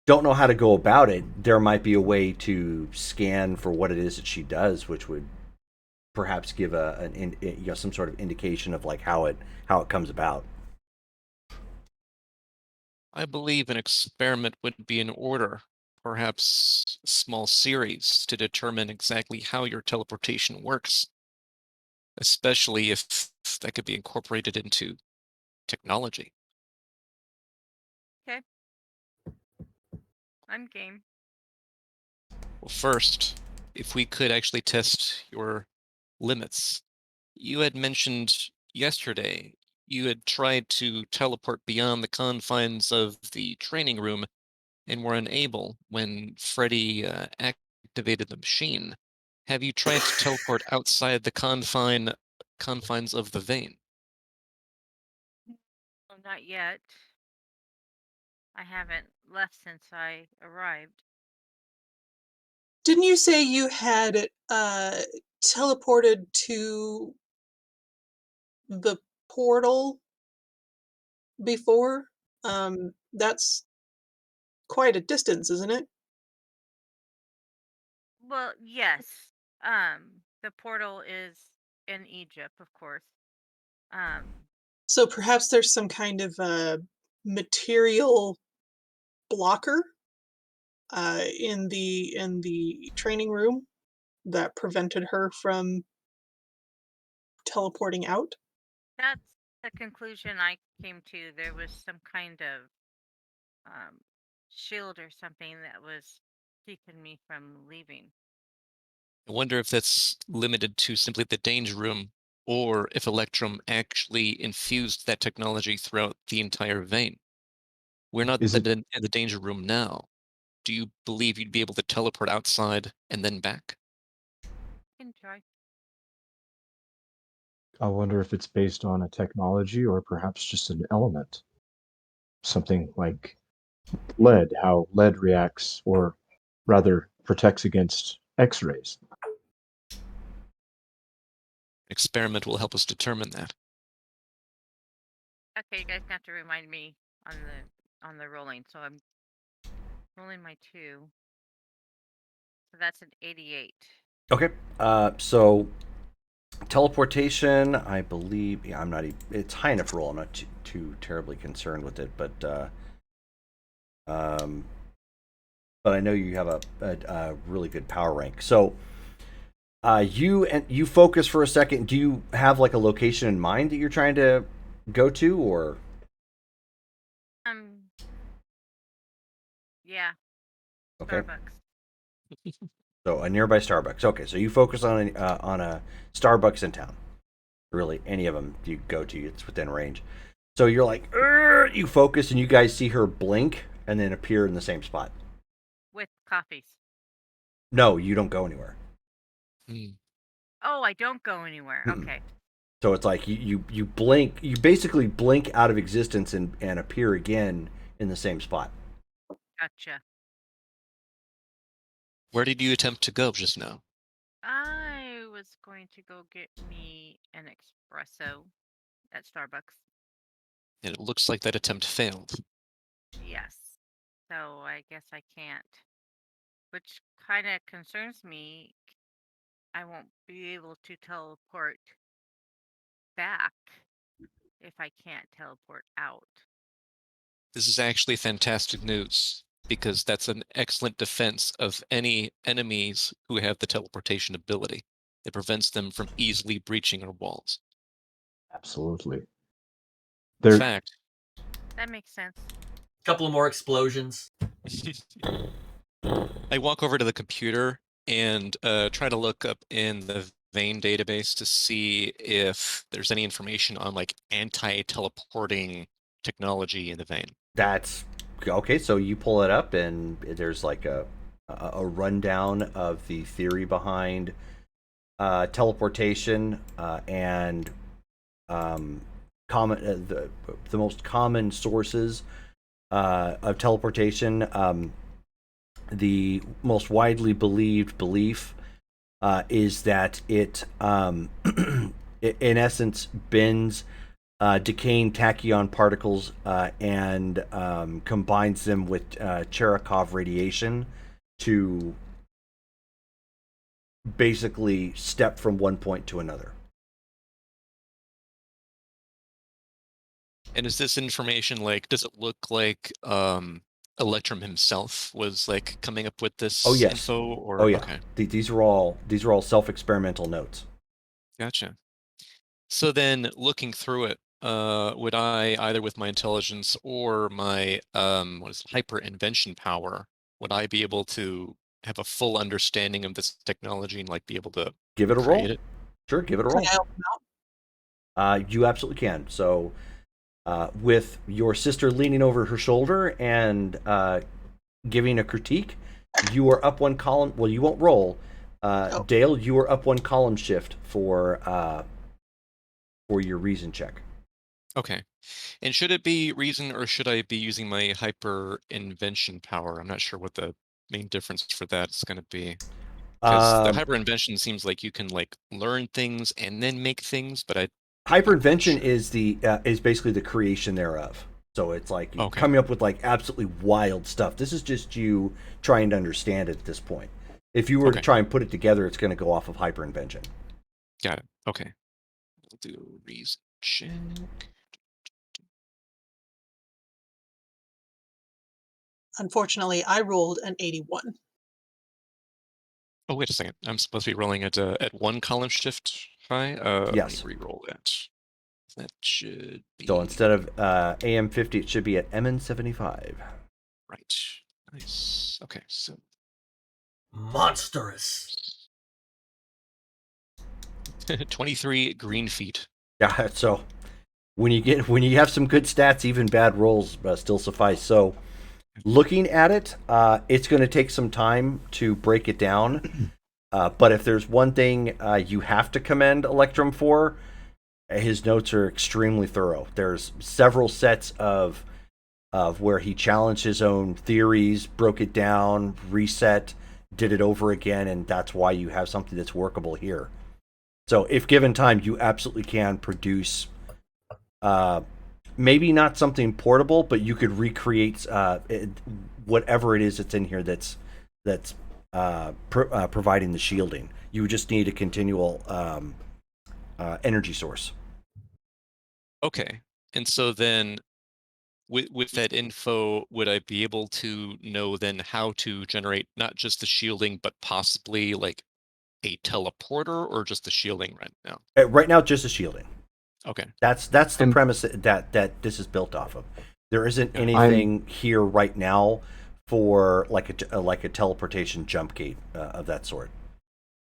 don't know how to go about it, there might be a way to scan for what it is that she does, which would perhaps give some sort of indication of like how it comes about. I believe an experiment would be in order, perhaps a small series to determine exactly how your teleportation works, especially if that could be incorporated into technology. Okay. I'm game. Well, first, if we could actually test your limits. You had mentioned yesterday you had tried to teleport beyond the confines of the training room and were unable when Freddy activated the machine. Have you tried to teleport outside the confines of the vein? Oh, not yet. I haven't left since I arrived. Didn't you say you had teleported to the portal before? That's quite a distance, isn't it? Well, yes. The portal is in Egypt, of course. So perhaps there's some kind of material blocker in the training room that prevented her from teleporting out. That's the conclusion I came to. There was some kind of um, shield or something that was keeping me from leaving. I wonder if that's limited to simply the danger room, or if Electrum actually infused that technology throughout the entire vein. We're not Is it? in the danger room now. Do you believe you'd be able to teleport outside and then back? Can try. I wonder if it's based on a technology or perhaps just an element. Something like lead, how lead reacts, or rather protects against X-rays. Experiment will help us determine that. Okay, you guys have to remind me on the rolling. So I'm rolling my 2. So that's an 88. Okay. So teleportation, I believe. Yeah, I'm not. It's high enough roll. I'm not too terribly concerned with it, um, but I know you have a really good power rank. So, you focus for a second. Do you have like a location in mind that you're trying to go to, or? Yeah, Okay. Starbucks. So a nearby Starbucks. Okay, so you focus on a Starbucks in town. Really, any of them you go to, it's within range. So you're like, you focus, and you guys see her blink and then appear in the same spot. With coffees. No, you don't go anywhere. Hmm. Oh, I don't go anywhere. Mm-mm. Okay. So it's like you blink, you basically blink out of existence and appear again in the same spot. Gotcha. Where did you attempt to go just now? I was going to go get me an espresso at Starbucks. And it looks like that attempt failed. Yes. So I guess I can't. Which kind of concerns me. I won't be able to teleport back if I can't teleport out. This is actually fantastic news, because that's an excellent defense of any enemies who have the teleportation ability. It prevents them from easily breaching our walls. Absolutely. In There, fact, That makes sense. Couple of more explosions. I walk over to the computer and try to look up in the vein database to see if there's any information on like anti-teleporting technology in the vein. That's okay. So you pull it up, and there's like a rundown of the theory behind teleportation, and common the most common sources of teleportation. The most widely believed belief is that it, in essence, bends decaying tachyon particles and combines them with Cherenkov radiation to basically step from one point to another. And is this information like? Does it look like Electrum himself was like coming up with this Oh yes. info? Or Oh yeah. okay, These are all self-experimental notes. gotcha. So then, looking through it, would I, either with my intelligence or my hyper invention power, would I be able to have a full understanding of this technology and like be able to Give it a roll. create it? Sure, give it a Can roll. I help him out? You absolutely can. So, with your sister leaning over her shoulder and giving a critique, you are up one column. Well, you won't roll. Dale, you are up one column shift for your reason check. Okay. And should it be reason or should I be using my hyper invention power? I'm not sure what the main difference for that is going to be. Because the hyper invention seems like you can like learn things and then make things, but hyper invention is basically the creation thereof. So it's like coming up with like absolutely wild stuff. This is just you trying to understand it at this point. If you were to try and put it together, it's going to go off of hyper invention. Got it. Okay. We'll do reason check. Unfortunately, I rolled an 81. Oh, wait a second. I'm supposed to be rolling at one column shift high? Yes. Let me re-roll that. That should be... So instead of AM50, it should be at MN75. Right. Nice. Okay, so... Monstrous. 23 green feet. Yeah, so when you have some good stats, even bad rolls still suffice. So looking at it, it's going to take some time to break it down. But if there's one thing you have to commend Electrum for, his notes are extremely thorough. There's several sets of where he challenged his own theories, broke it down, reset, did it over again, and that's why you have something that's workable here. So if given time, you absolutely can produce maybe not something portable, but you could recreate whatever it is that's in here that's providing the shielding. You just need a continual energy source. Okay. And so then with that info, would I be able to know then how to generate not just the shielding, but possibly like a teleporter, or just the shielding right now? Right now, just the shielding. Okay. That's the premise that this is built off of. There isn't anything here right now for like a teleportation jump gate of that sort.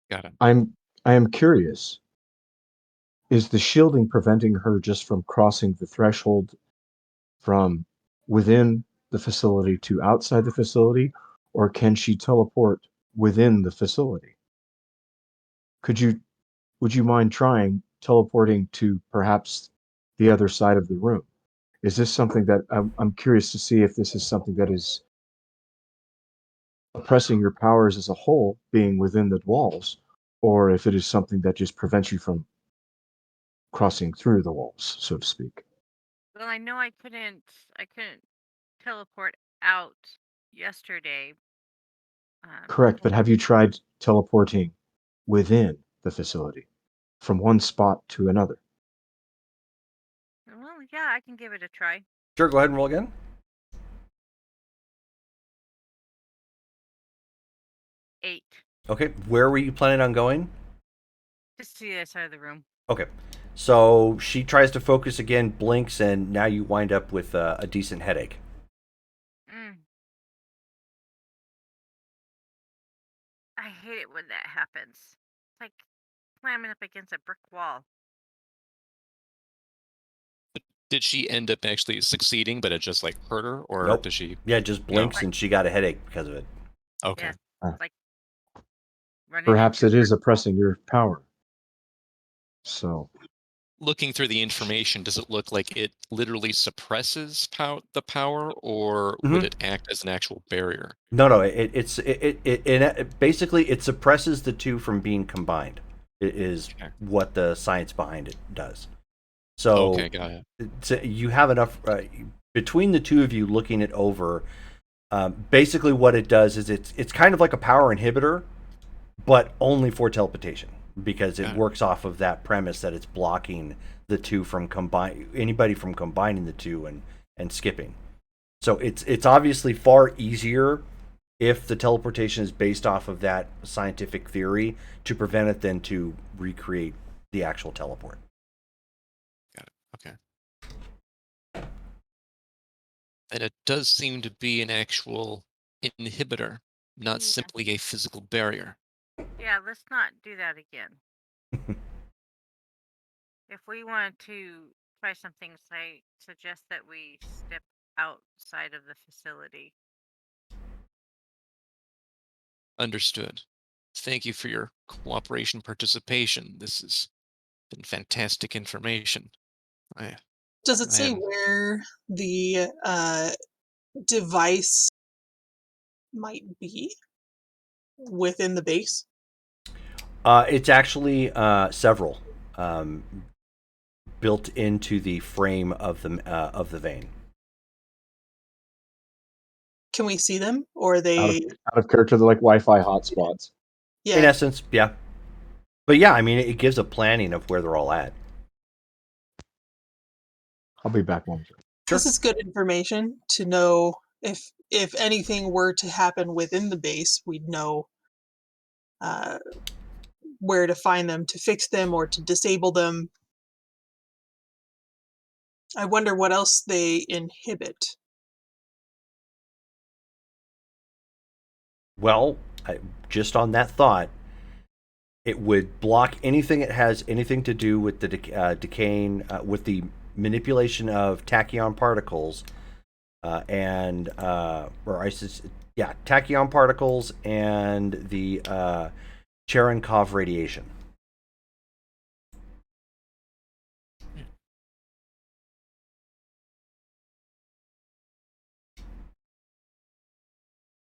Got it. I am curious. Is the shielding preventing her just from crossing the threshold from within the facility to outside the facility, or can she teleport within the facility? Would you mind trying teleporting to perhaps the other side of the room? Is this something that I'm curious to see if this is something that is oppressing your powers as a whole, being within the walls, or if it is something that just prevents you from crossing through the walls, so to speak. Well, I know I couldn't teleport out yesterday. Correct, but have you tried teleporting within the facility from one spot to another? Well, yeah, I can give it a try. Sure, go ahead and roll again. 8. Okay, where were you planning on going? Just to the other side of the room. Okay, so she tries to focus again, blinks, and now you wind up with a decent headache. I hate it when that happens. It's like slamming up against a brick wall. Did she end up actually succeeding, but it just like hurt her, or Nope. does she? Yeah, just blinks and she got a headache because of it. Okay. Yeah, like running Perhaps into it is brick wall. oppressing your power. So Looking through the information, does it look like it literally suppresses the power, or would Mhm. it act as an actual barrier? No. It basically it suppresses the two from being combined. It is Okay. what the science behind it does. So Okay, got it. you have enough between the two of you looking it over. Basically, what it does is it's kind of like a power inhibitor, but only for teleportation because it Got it. works off of that premise that it's blocking the two from anybody from combining the two and skipping. So it's obviously far easier if the teleportation is based off of that scientific theory to prevent it than to recreate the actual teleport. Got it. Okay. And it does seem to be an actual inhibitor, not Yeah. simply a physical barrier. Yeah, let's not do that again. If we want to try something, I suggest that we step outside of the facility. Understood. Thank you for your cooperation participation. This has been fantastic information. I Does it I say am where the device might be within the base? It's actually several built into the frame of the vein. Can we see them, or are out they? of character, they're like Wi-Fi hotspots. In Yeah, essence, yeah. But yeah, I mean, it gives a planning of where they're all at. I'll be back one. this is good information to know. If anything were to happen within the base, we'd know uh, where to find them to fix them or to disable them. I wonder what else they inhibit. Well, just on that thought, it would block anything that has anything to do with the decaying, with the manipulation of tachyon particles, tachyon particles and the Cherenkov radiation.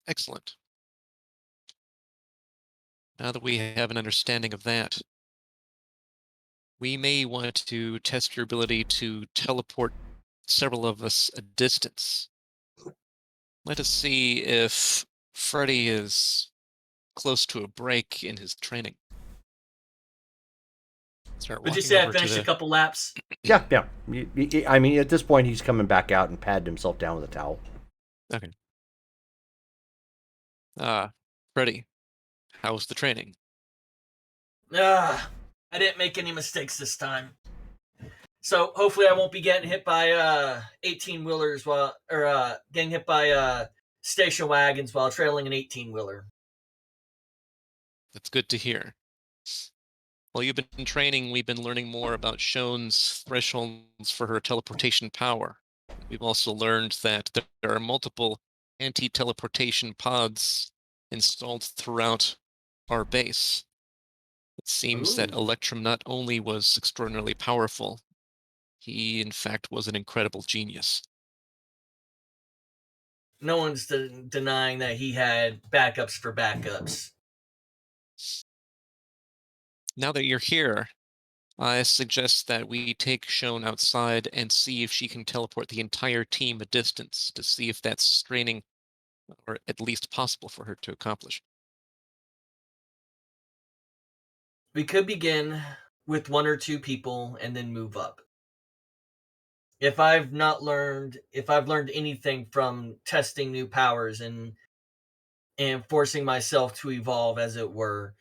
excellent. Now that we have an understanding of that, we may want to test your ability to teleport several of us a distance. Let us see if Freddy is close to a break in his training. Start Would you walking say I over to finished a the. couple laps? Yeah. I mean, at this point, he's coming back out and patted himself down with a towel. Okay. Freddy, how's the training? Ah, I didn't make any mistakes this time. So hopefully I won't be getting hit by 18 wheelers getting hit by station wagons while trailing an 18 wheeler. That's good to hear. While you've been training, we've been learning more about Shon's thresholds for her teleportation power. We've also learned that there are multiple anti-teleportation pods installed throughout our base. It seems that Ooh. Electrum not only was extraordinarily powerful, he in fact was an incredible genius. No one's denying that he had backups for backups. Now that you're here, I suggest that we take Shone outside and see if she can teleport the entire team a distance to see if that's straining or at least possible for her to accomplish. We could begin with one or two people and then move up. If I've learned anything from testing new powers and forcing myself to evolve, as it were,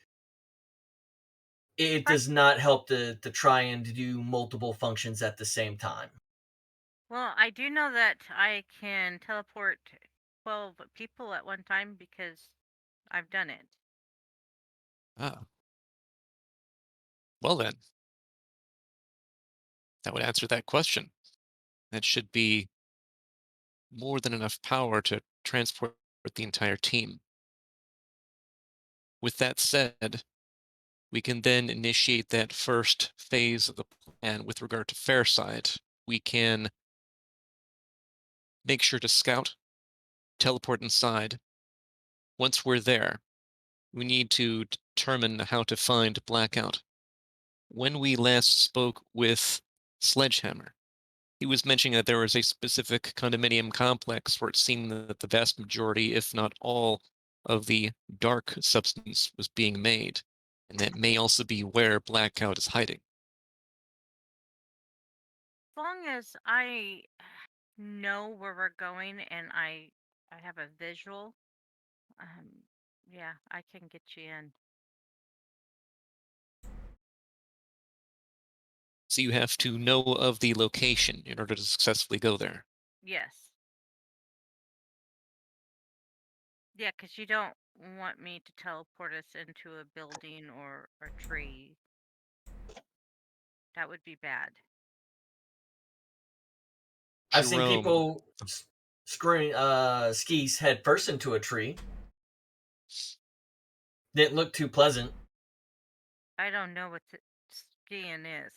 it does not help to try and do multiple functions at the same time. Well, I do know that I can teleport 12 people at one time because I've done it. Ah, well then, that would answer that question. That should be more than enough power to transport the entire team. With that said, we can then initiate that first phase of the plan with regard to Fairside. We can make sure to scout, teleport inside. Once we're there, we need to determine how to find Blackout. When we last spoke with Sledgehammer, he was mentioning that there was a specific condominium complex where it seemed that the vast majority, if not all, of the dark substance was being made, and that may also be where Blackout is hiding. As long as I know where we're going and I have a visual, um, yeah, I can get you in. So you have to know of the location in order to successfully go there. Yes. Yeah, because you don't want me to teleport us into a building or a tree. That would be bad. I've seen Jerome, people screwing skis head first into a tree. Didn't look too pleasant. I don't know what skiing is.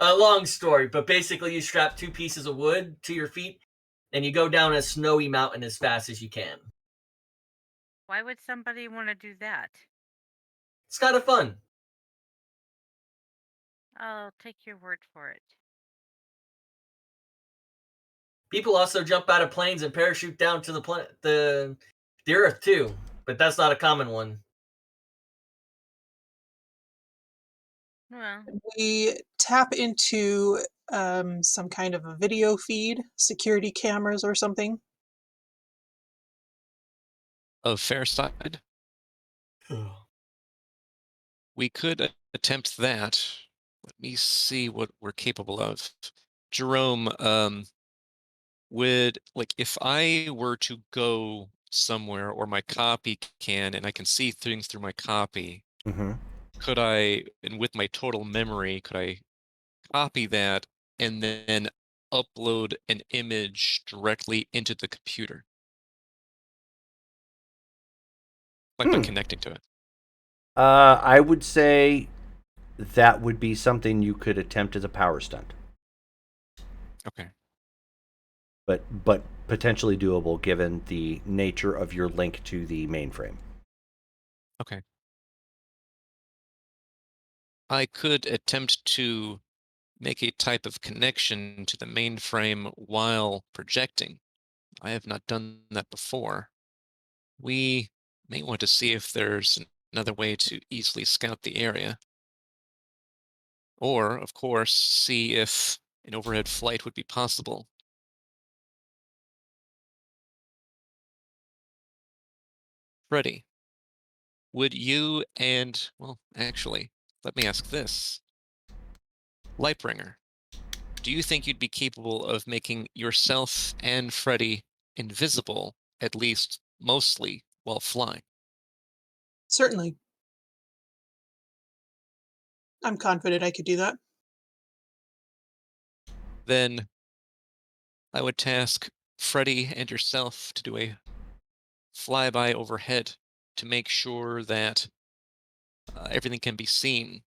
A long story, but basically you strap 2 pieces of wood to your feet and you go down a snowy mountain as fast as you can. Why would somebody want to do that? It's kind of fun. I'll take your word for it. People also jump out of planes and parachute down to the earth too, but that's not a common one. Well, We tap into some kind of a video feed, security cameras or something. of Fairside, we could attempt that. Let me see what we're capable of. Jerome, would, like, if I were to go somewhere or my copy can and I can see things through my copy, Mm-hmm. could I, and with my total memory, could I copy that and then upload an image directly into the computer? Like by Hmm. connecting to it. I would say that would be something you could attempt as a power stunt, Okay. but potentially doable given the nature of your link to the mainframe. Okay. I could attempt to make a type of connection to the mainframe while projecting. I have not done that before. We may want to see if there's another way to easily scout the area. Or, of course, see if an overhead flight would be possible. Freddy, would you and, well, actually, let me ask this. Lightbringer, do you think you'd be capable of making yourself and Freddy invisible, at least mostly, while flying? Certainly. I'm confident I could do that. Then I would task Freddy and yourself to do a flyby overhead to make sure that everything can be seen.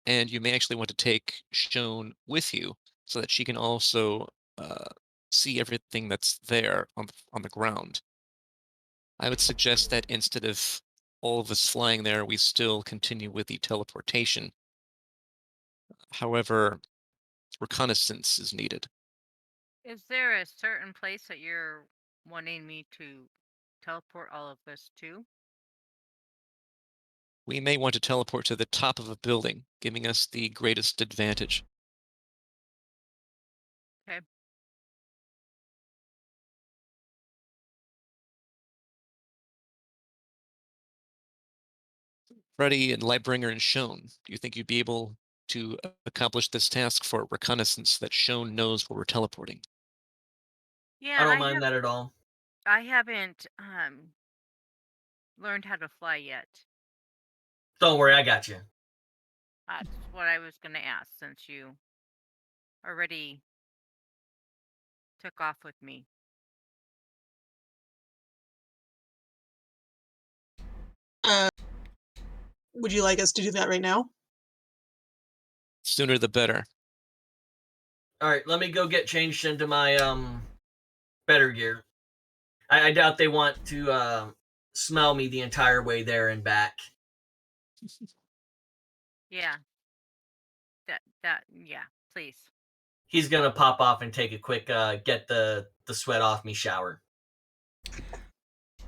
And you may actually want to take Shone with you so that she can also uh, see everything that's there on the ground. I would suggest that instead of all of us flying there, we still continue with the teleportation. However, reconnaissance is needed. is there a certain place that you're wanting me to teleport all of us to? We may want to teleport to the top of a building, giving us the greatest advantage. Okay. Freddy and Lightbringer and Shone, do you think you'd be able to accomplish this task for reconnaissance that Shone knows where we're teleporting? I Yeah, don't mind that at all. I haven't learned how to fly yet. Don't worry, I got you. That's what I was gonna ask since you already took off with me. Would you like us to do that right now? Sooner the better. All right, let me go get changed into my better gear. I doubt they want to smell me the entire way there and back. Yeah. Yeah, please. He's gonna pop off and take a quick get the sweat off me shower.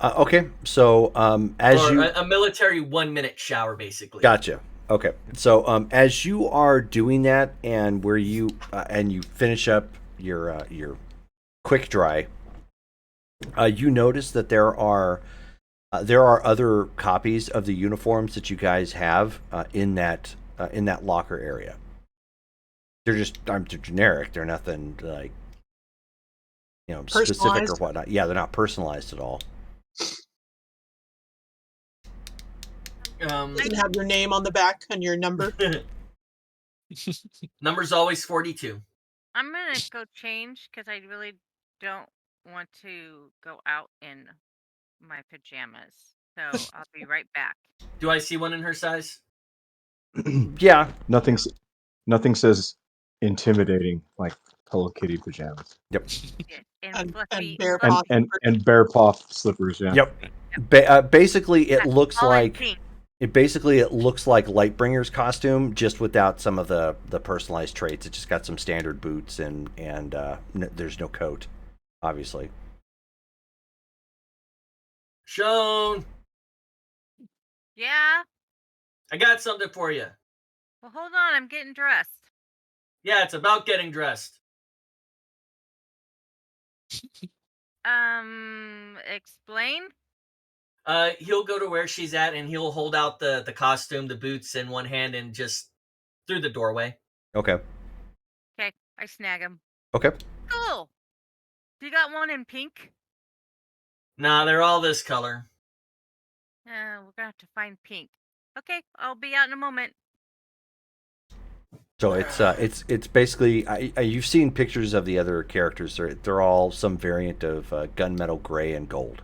Okay, so as or you a military 1 minute shower, basically. Gotcha. Okay, so as you are doing that, and where you finish up your quick dry, you notice that there are other copies of the uniforms that you guys have in that locker area. They're just they're generic. They're nothing like specific or Personalized. whatnot. Yeah, they're not personalized at all. You can have your name on the back and your number. Number's always 42. I'm gonna go change because I really don't want to go out in my pajamas. So I'll be right back. Do I see one in her size? Yeah. Nothing says intimidating like Hello Kitty pajamas. Yep. Yeah, and And fluffy, bear fluffy paw slippers. And bear paw slippers. Yeah. Yep. Basically, it looks all in like pink. it looks like Lightbringer's costume, just without some of the personalized traits. It just got some standard boots and there's no coat, obviously. Sean, Yeah. I got something for you. Well, hold on. I'm getting dressed. Yeah, it's about getting dressed. Explain. He'll go to where she's at and he'll hold out the costume, the boots in one hand, and just through the doorway. Okay. Okay, I snag him. Okay. Cool. You got one in pink? Nah, they're all this color. We're gonna have to find pink. Okay, I'll be out in a moment. So it's basically you've seen pictures of the other characters. They're all some variant of gunmetal gray and gold.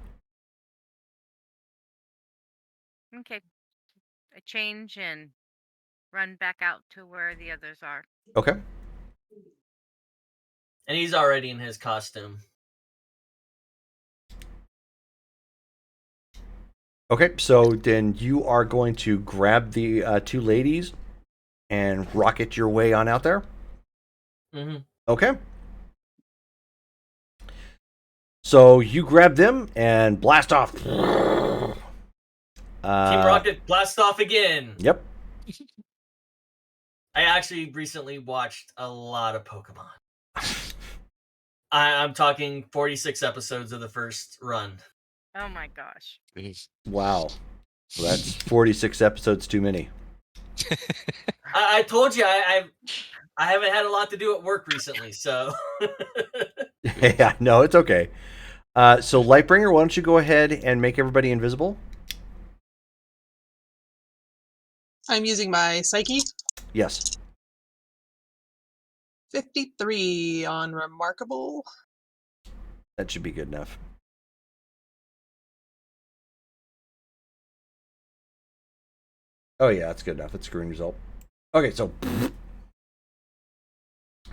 Okay. I change and run back out to where the others are. Okay. And he's already in his costume. Okay, so then you are going to grab the two ladies and rocket your way on out there? Mm-hmm. Okay. So you grab them and blast off. Team Rocket, blast off again. Yep. I actually recently watched a lot of Pokemon. I'm talking 46 episodes of the first run. Oh my gosh. Wow. Well, that's 46 episodes too many. I told you I haven't had a lot to do at work recently, so. Yeah, no, it's okay. So Lightbringer, why don't you go ahead and make everybody invisible? I'm using my Psyche. Yes. 53 on Remarkable. That should be good enough. Oh yeah, that's good enough. That's a green result. Okay, so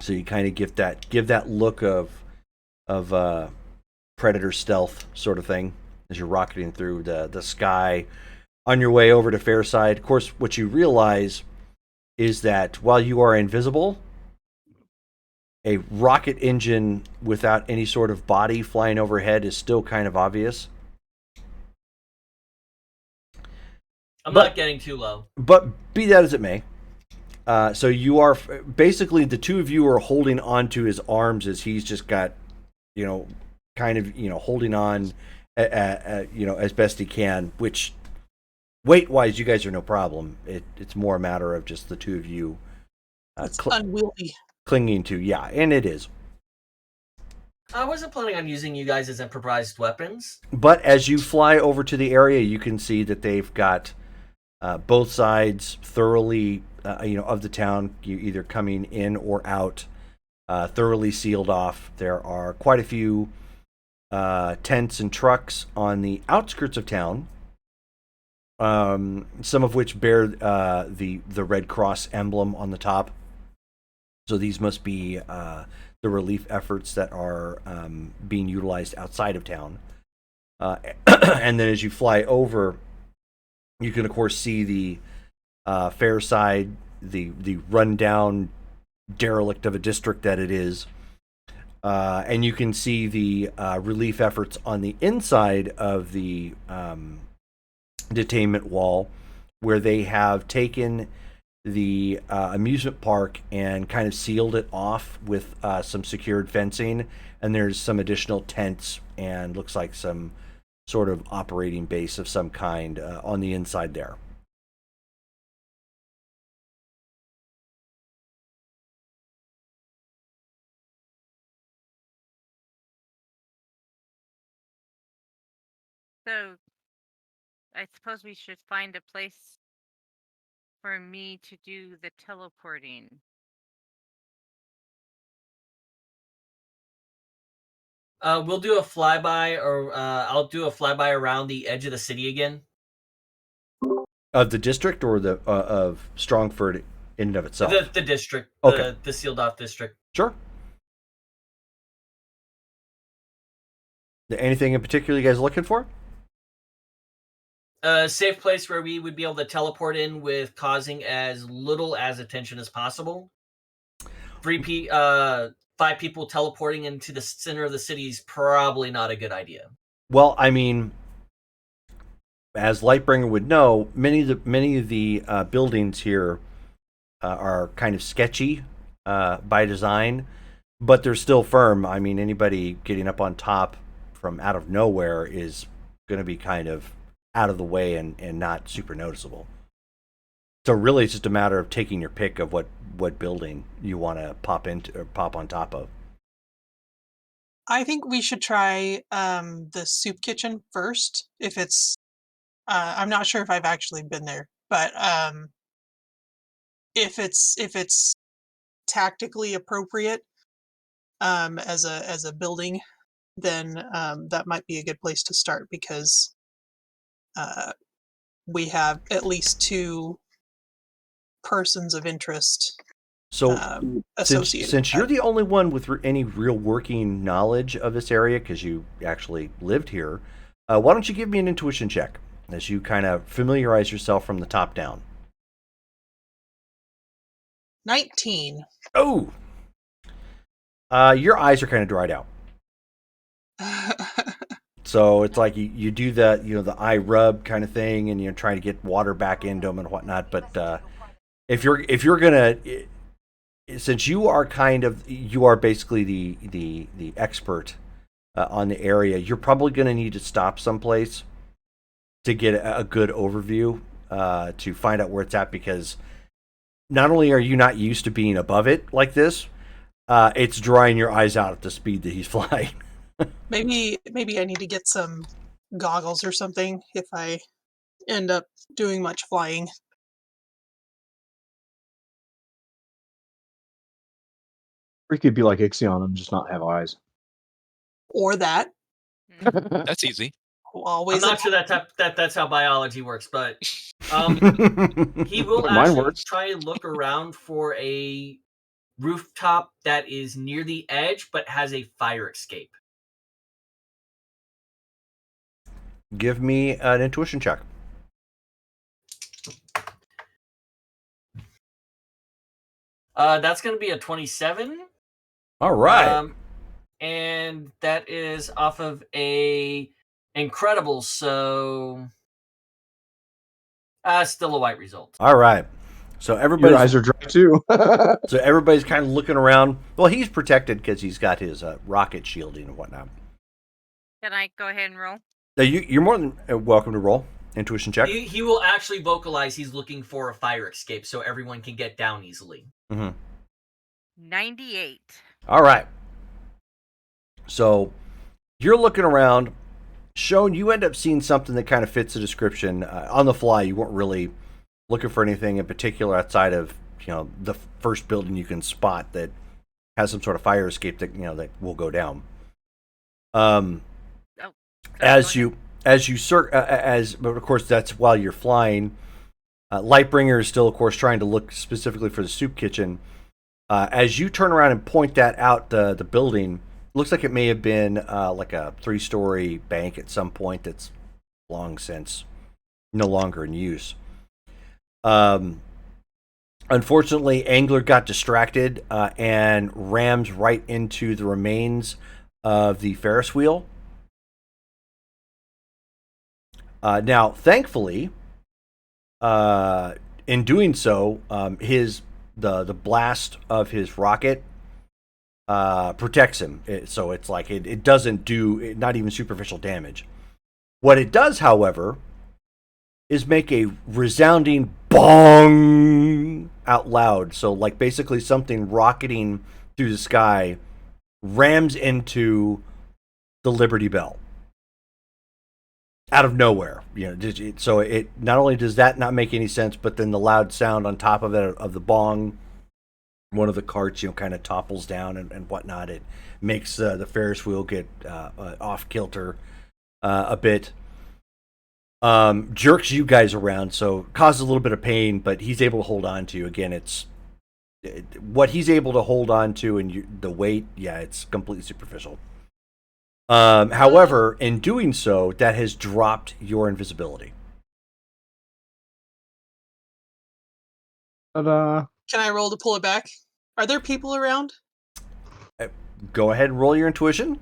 you kind of give that look of predator stealth sort of thing as you're rocketing through the sky on your way over to Fairside. Of course, what you realize is that while you are invisible, a rocket engine without any sort of body flying overhead is still kind of obvious. I'm not getting too low. But be that as it may, so you are basically the two of you are holding onto his arms as he's just got, kind of holding on, as best he can. Which weight wise, you guys are no problem. It's more a matter of just the two of you It's unwieldy. clinging to. Yeah, and it is. I wasn't planning on using you guys as improvised weapons. But as you fly over to the area, you can see that they've got both sides thoroughly, of the town, you either coming in or out, thoroughly sealed off. There are quite a few tents and trucks on the outskirts of town, some of which bear the Red Cross emblem on the top. So these must be the relief efforts that are being utilized outside of town. And then as you fly over, you can of course see the fair side, the rundown derelict of a district that it is. And you can see the relief efforts on the inside of the detainment wall, where they have taken the amusement park and kind of sealed it off with some secured fencing. And there's some additional tents and looks like some sort of operating base of some kind on the inside there. So I suppose we should find a place for me to do the teleporting. We'll do a flyby, or I'll do a flyby around the edge of the city again. Of the district or the of Strongford in and of itself? The district. Okay. The sealed off district. Sure. Anything in particular you guys are looking for? A safe place where we would be able to teleport in with causing as little as attention as possible. 5 people teleporting into the center of the city is probably not a good idea. Well, I mean, as Lightbringer would know, many of the buildings here are kind of sketchy by design, but they're still firm. I mean, anybody getting up on top from out of nowhere is going to be kind of out of the way and not super noticeable. So really, it's just a matter of taking your pick of what building you want to pop into or pop on top of. I think we should try the soup kitchen first. If it's, I'm not sure if I've actually been there, but if it's tactically appropriate as a building, then that might be a good place to start, because we have at least 2 persons of interest So associated. since you're the only one with any real working knowledge of this area, because you actually lived here, why don't you give me an intuition check as you kind of familiarize yourself from the top down? 19. Oh, your eyes are kind of dried out. So it's like you do the the eye rub kind of thing, and you're trying to get water back into them and whatnot. But if you're gonna, since you are basically the expert on the area, you're probably gonna need to stop someplace to get a good overview to find out where it's at, because not only are you not used to being above it like this, it's drying your eyes out at the speed that he's flying. Maybe I need to get some goggles or something if I end up doing much flying. Or you could be like Ixion and just not have eyes. Or that. That's easy. Always. I'm not sure that's how biology works, but he will Mine actually works. try and look around for a rooftop that is near the edge but has a fire escape. Give me an intuition check. That's going to be a 27. All right. And that is off of a incredible, so still a white result. All right. So Your everybody's eyes are dry too. so everybody's kind of looking around. Well, he's protected because he's got his rocket shielding and whatnot. Can I go ahead and roll? You're more than welcome to roll intuition check. He will actually vocalize he's looking for a fire escape so everyone can get down easily. Mm-hmm. 98. All right. So you're looking around. Shone, you end up seeing something that kind of fits the description. On the fly, you weren't really looking for anything in particular outside of the first building you can spot that has some sort of fire escape that that will go down. As you as you but of course that's while you're flying. Lightbringer is still, of course, trying to look specifically for the soup kitchen. As you turn around and point that out, the building looks like it may have been like a 3-story bank at some point that's long since no longer in use. Unfortunately, Angler got distracted and rams right into the remains of the Ferris wheel. Now, thankfully, in doing so, the blast of his rocket protects him. So it's like it doesn't do not even superficial damage. What it does, however, is make a resounding bong out loud. So like basically something rocketing through the sky rams into the Liberty Bell out of nowhere. So it not only does that not make any sense, but then the loud sound on top of it of the bong, one of the carts kind of topples down and whatnot. It makes the Ferris wheel get off kilter a bit. Jerks you guys around, so causes a little bit of pain, but he's able to hold on to you. Again, it's what he's able to hold on to, and the weight, it's completely superficial. However, in doing so, that has dropped your invisibility. Ta-da. Can I roll to pull it back? Are there people around? Go ahead and roll your intuition.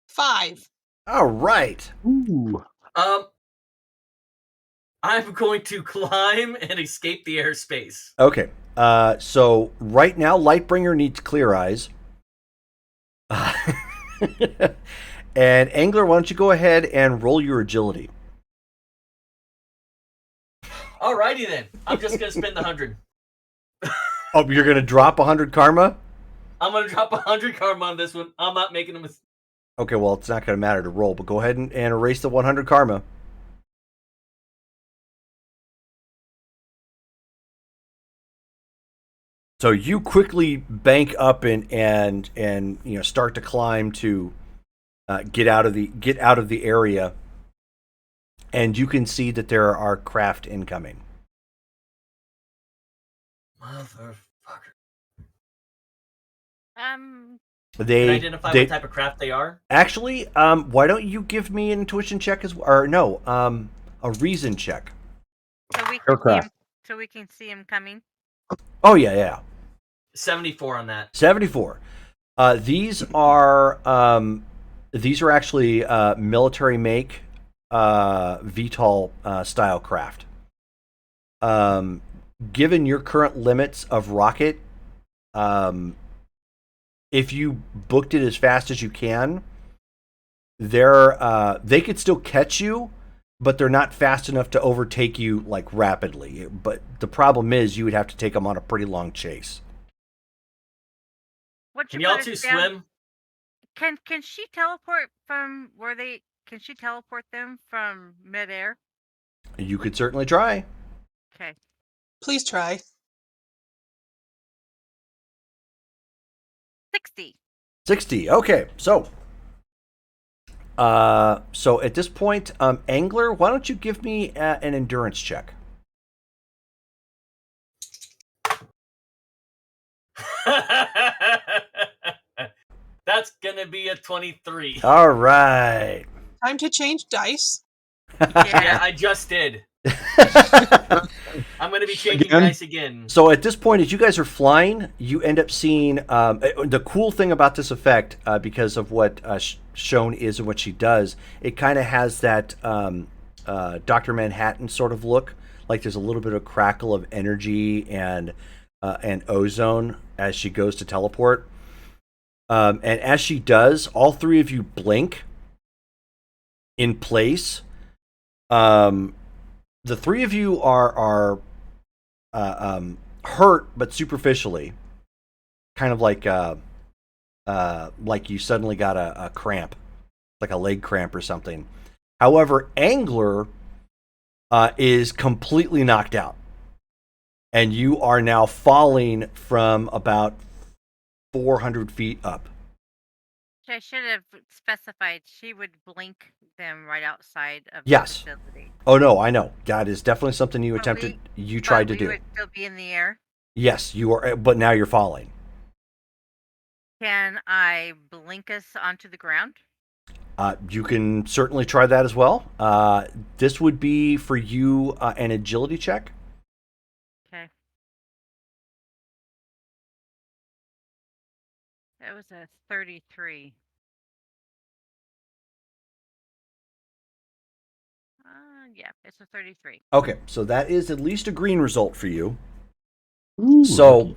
5. All right. Ooh. I'm going to climb and escape the airspace. Okay. So right now, Lightbringer needs clear eyes. And Angler, why don't you go ahead and roll your agility? Alrighty then. I'm just gonna spend the 100. Oh, you're gonna drop 100 karma? I'm gonna drop 100 karma on this one. I'm not making a mistake. Okay, well, it's not gonna matter to roll, but go ahead and erase the 100 karma. So you quickly bank up and start to climb to get out of the area, and you can see that there are craft incoming. Motherfucker. Um, Can I They identify what type of craft they are? actually. Why don't you give me an intuition check or no? A reason check. so we can see Aircraft. him. So we can see him coming. Oh yeah. 74 on that. 74. These are actually military make VTOL style craft. Given your current limits of rocket, if you booked it as fast as you can, they could still catch you, but they're not fast enough to overtake you like rapidly. But the problem is you would have to take them on a pretty long chase. Once Can you y'all put two us down- swim? Can she teleport from where they? Can she teleport them from midair? You could certainly try. Okay. Please try. 60. 60. Okay, so at this point, Angler, why don't you give me an endurance check? That's gonna be a 23. All right. Time to change dice. Yeah, I just did. I'm gonna be changing Again? dice again. So at this point, as you guys are flying, you end up seeing the cool thing about this effect, because of what Shone is and what she does. It kind of has that Dr. Manhattan sort of look. Like there's a little bit of crackle of energy and ozone as she goes to teleport. And as she does, all three of you blink in place. The three of you are hurt, but superficially, kind of like you suddenly got a cramp, like a leg cramp or something. However, Angler is completely knocked out, and you are now falling from about 400 feet up. I should have specified she would blink them right outside of the Yes. facility. Oh no, I know. That is definitely something you But attempted. You But tried to we do. would still be in the air. Yes, you are. But now you're falling. Can I blink us onto the ground? You can certainly try that as well. This would be for you an agility check. Okay. That was a 33. Yeah, it's a 33. Okay, so that is at least a green result for you. Ooh, So,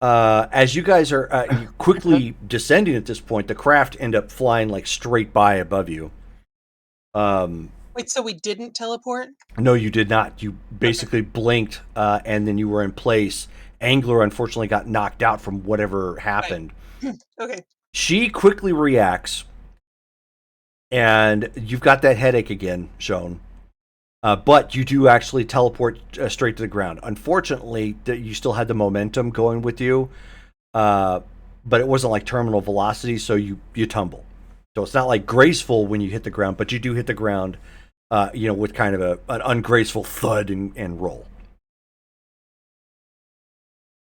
lucky. as you guys are you quickly descending at this point, the craft end up flying like straight by above you. Wait, so we didn't teleport? No, you did not. You basically blinked, and then you were in place. Angler unfortunately got knocked out from whatever happened. Okay. She quickly reacts, and you've got that headache again, Shown. But you do actually teleport straight to the ground. Unfortunately, you still had the momentum going with you, but it wasn't like terminal velocity, so you tumble. So it's not like graceful when you hit the ground, but you do hit the ground, with kind of an ungraceful thud and roll.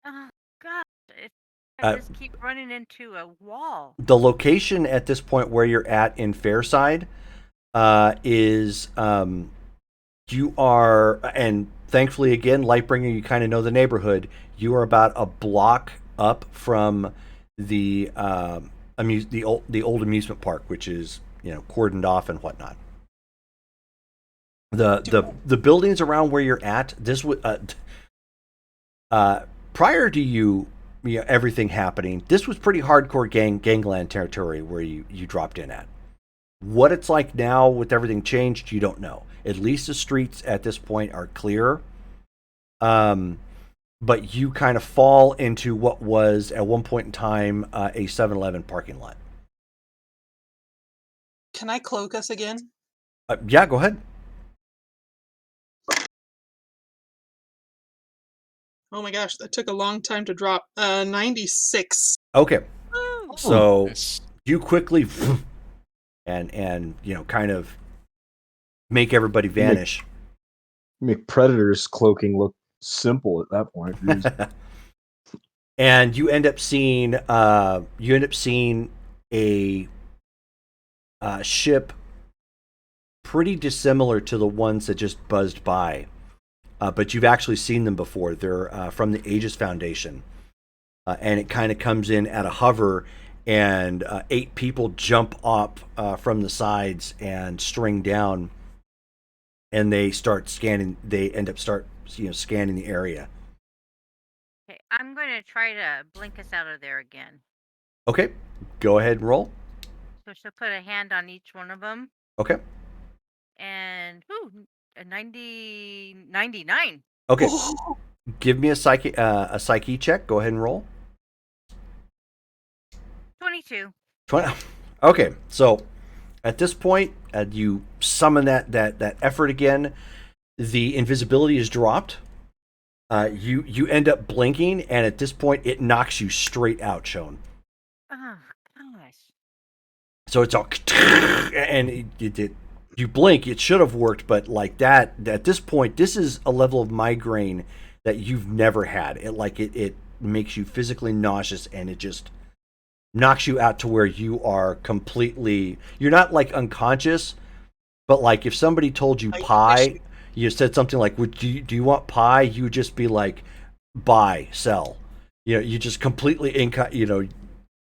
Oh, God. I Uh, just keep running into a wall. The location at this point where you're at in Fairside is you are, and thankfully again, Lightbringer, you kind of know the neighborhood. You are about a block up from the the old amusement park, which is cordoned off and whatnot. The buildings around where you're at, this would prior to everything happening, this was pretty hardcore gangland territory where you dropped in at. What it's like now with everything changed, you don't know. At least the streets at this point are clear. But you kind of fall into what was at one point in time a 7-Eleven parking lot. Can I cloak us again? Yeah, go ahead. Oh my gosh, that took a long time to drop. 96. Okay, Woo! so Nice. you quickly and kind of make everybody vanish. Make Predator's cloaking look simple at that point. Jeez. And you end up seeing a ship pretty dissimilar to the ones that just buzzed by, but you've actually seen them before. They're from the Aegis Foundation, and it kind of comes in at a hover, and 8 people jump up from the sides and string down, and they start scanning. They end up scanning the area. Okay, I'm going to try to blink us out of there again. Okay, go ahead and roll. So she'll put a hand on each one of them. Okay. And, a 99. Okay. Oh, Give me a psyche check. Go ahead and roll. 22. 20. Okay, so at this point, you summon that effort again. The invisibility is dropped. You end up blinking, and at this point, it knocks you straight out, Shown. Oh, gosh. So it's all, and you blink. It should have worked, but like that, at this point, this is a level of migraine that you've never had. It makes you physically nauseous, and it just knocks you out to where you are completely. You're not like unconscious, but like if somebody told you pie, you said something like, do you want pie? You would just be like, buy, sell. You just completely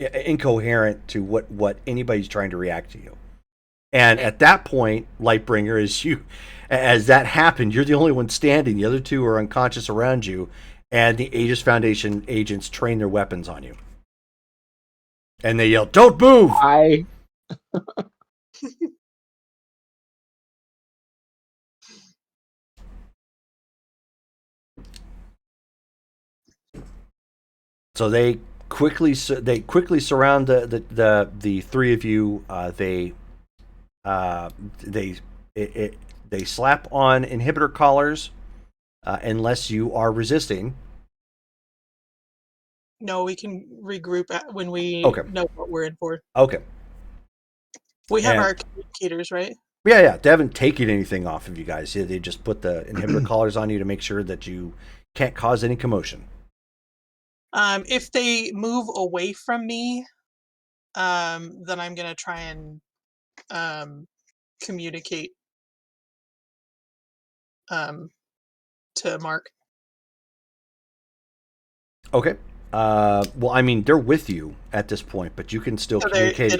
incoherent to what anybody's trying to react to you. And at that point, Lightbringer, as that happened, you're the only one standing. The other 2 are unconscious around you, and the Aegis Foundation agents train their weapons on you. And they yell, "Don't move!" So they quickly surround the 3 of you. They slap on inhibitor collars unless you are resisting. No, we can regroup when we Okay. know what we're in for. Okay. We have And- our communicators, right? Yeah. They haven't taken anything off of you guys. They just put the inhibitor collars on you to make sure that you can't cause any commotion. If they move away from me, then I'm gonna try and communicate to Mark. Okay. Well, I mean, they're with you at this point, but you can still So communicate. they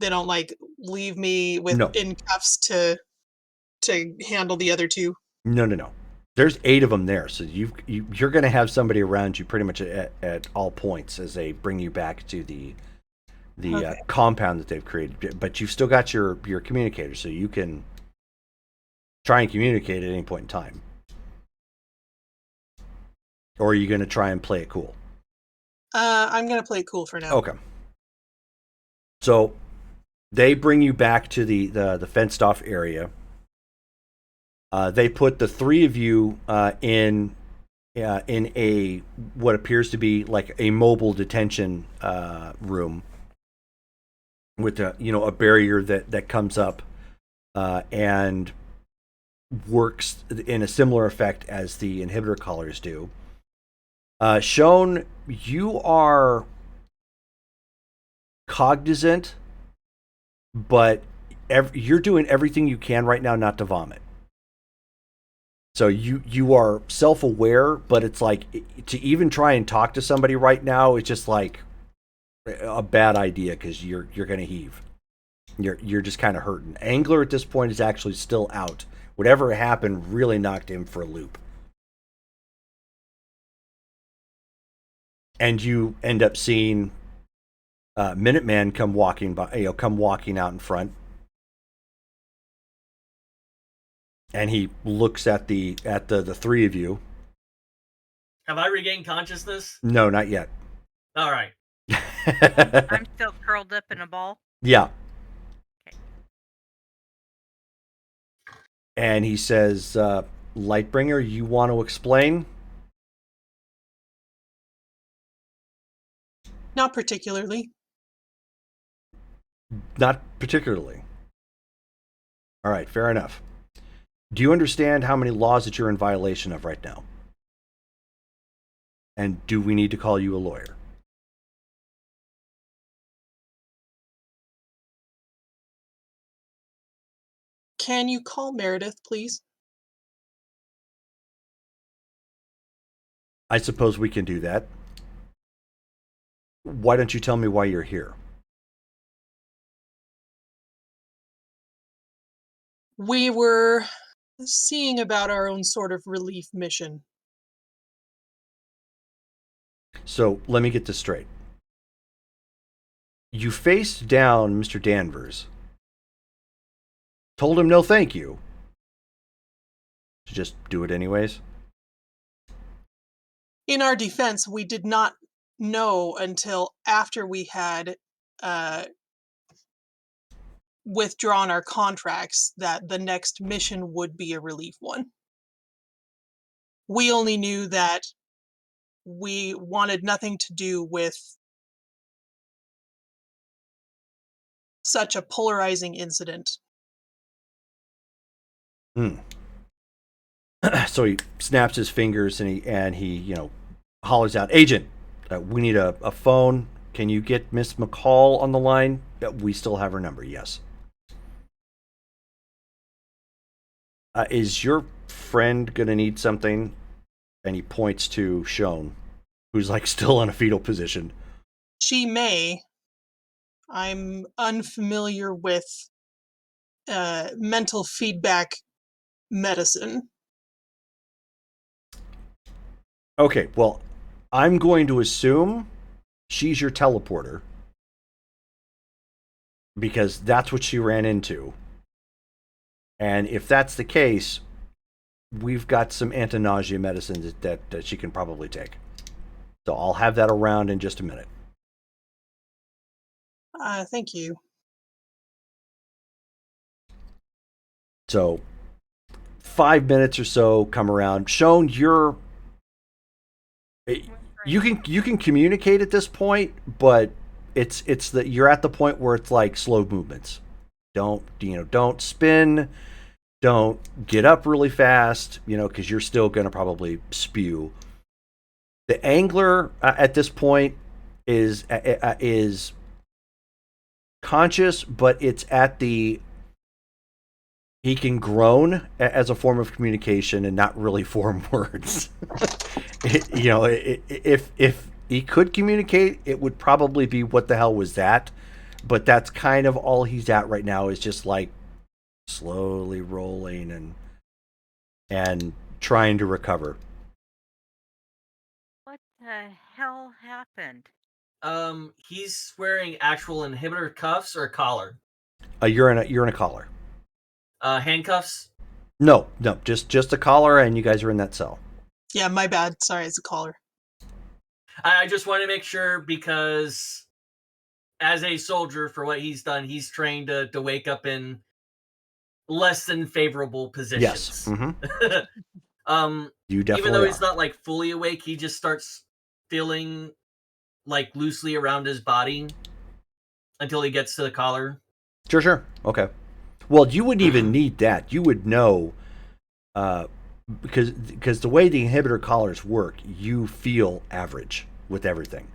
don't like leave me with No. in cuffs to handle the other two. No. There's 8 of them there, so you're going to have somebody around you pretty much at all points as they bring you back to the Okay. compound that they've created. But you've still got your communicator, so you can try and communicate at any point in time. Or are you going to try and play it cool? I'm gonna play it cool for now. Okay. So they bring you back to the fenced off area. They put the 3 of you in a what appears to be like a mobile detention room with a barrier that comes up and works in a similar effect as the inhibitor collars do. Shone, you are cognizant, but you're doing everything you can right now not to vomit. So you are self-aware, but it's like to even try and talk to somebody right now, it's just like a bad idea because you're gonna heave. You're just kind of hurting. Angler at this point is actually still out. Whatever happened really knocked him for a loop. And you end up seeing Minuteman come walking out in front, and he looks at the 3 of you. Have I regained consciousness? No, not yet. All right. I'm still curled up in a ball. Yeah. Okay. And he says, Lightbringer, you want to explain? Not particularly. Not particularly. All right, fair enough. Do you understand how many laws that you're in violation of right now? And do we need to call you a lawyer? Can you call Meredith, please? I suppose we can do that. Why don't you tell me why you're here? We were seeing about our own sort of relief mission. So let me get this straight. You faced down Mr. Danvers, told him no thank you, to just do it anyways? In our defense, we did not know until after we had withdrawn our contracts that the next mission would be a relief one. We only knew that we wanted nothing to do with such a polarizing incident. So he snaps his fingers and he hollers out, "Agent, we need a phone. Can you get Miss McCall on the line?" We still have her number, yes. Is your friend gonna need something? And he points to Shone, who's like still in a fetal position. She may. I'm unfamiliar with mental feedback medicine. Okay, well, I'm going to assume she's your teleporter because that's what she ran into. And if that's the case, we've got some anti-nausea medicines that she can probably take. So I'll have that around in just a minute. Thank you. So 5 minutes or so come around. Shone, you can communicate at this point, but it's that you're at the point where it's like slow movements. Don't spin, don't get up really fast, because you're still going to probably spew. The angler at this point is conscious, but it's at the he can groan as a form of communication and not really form words. If he could communicate, it would probably be what the hell was that? But that's kind of all he's at right now, is just like slowly rolling and trying to recover. What the hell happened? He's wearing actual inhibitor cuffs or a collar. You're in a collar. Handcuffs. No, just a collar, and you guys are in that cell. Yeah, my bad. Sorry, it's a caller. I just want to make sure, because as a soldier, for what he's done, he's trained to wake up in less than favorable positions. Yes. Mm-hmm. You definitely even though he's are. not like fully awake, he just starts feeling like loosely around his body until he gets to the collar. Sure. Okay. Well, you wouldn't even need that. You would know, because the way the inhibitor collars work, you feel average with everything.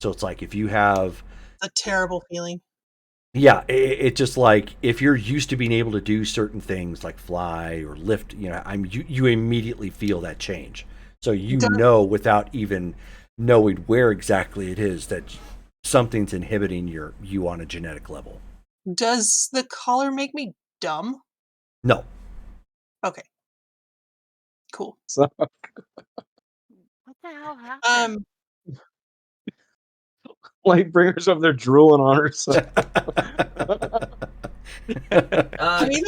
So it's like if you have A terrible feeling. Yeah, it's just like if you're used to being able to do certain things like fly or lift, you immediately feel that change. So know without even knowing where exactly it is that something's inhibiting you on a genetic level. Does the collar make me dumb? No. Okay. Cool. So, What the hell happened? Lightbringer's over there drooling on herself. I mean,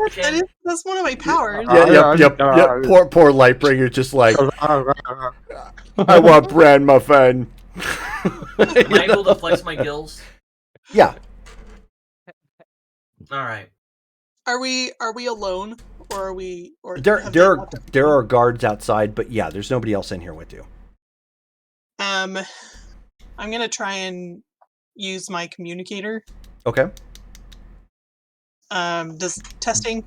that's one of my powers. Yep. Poor Lightbringer, just like, I want bran muffin. Am I able to flex my gills? Yeah. All right. Are we alone, or are we? Or There are guards outside, but yeah, there's nobody else in here with you. I'm gonna try and use my communicator. Okay. Does testing?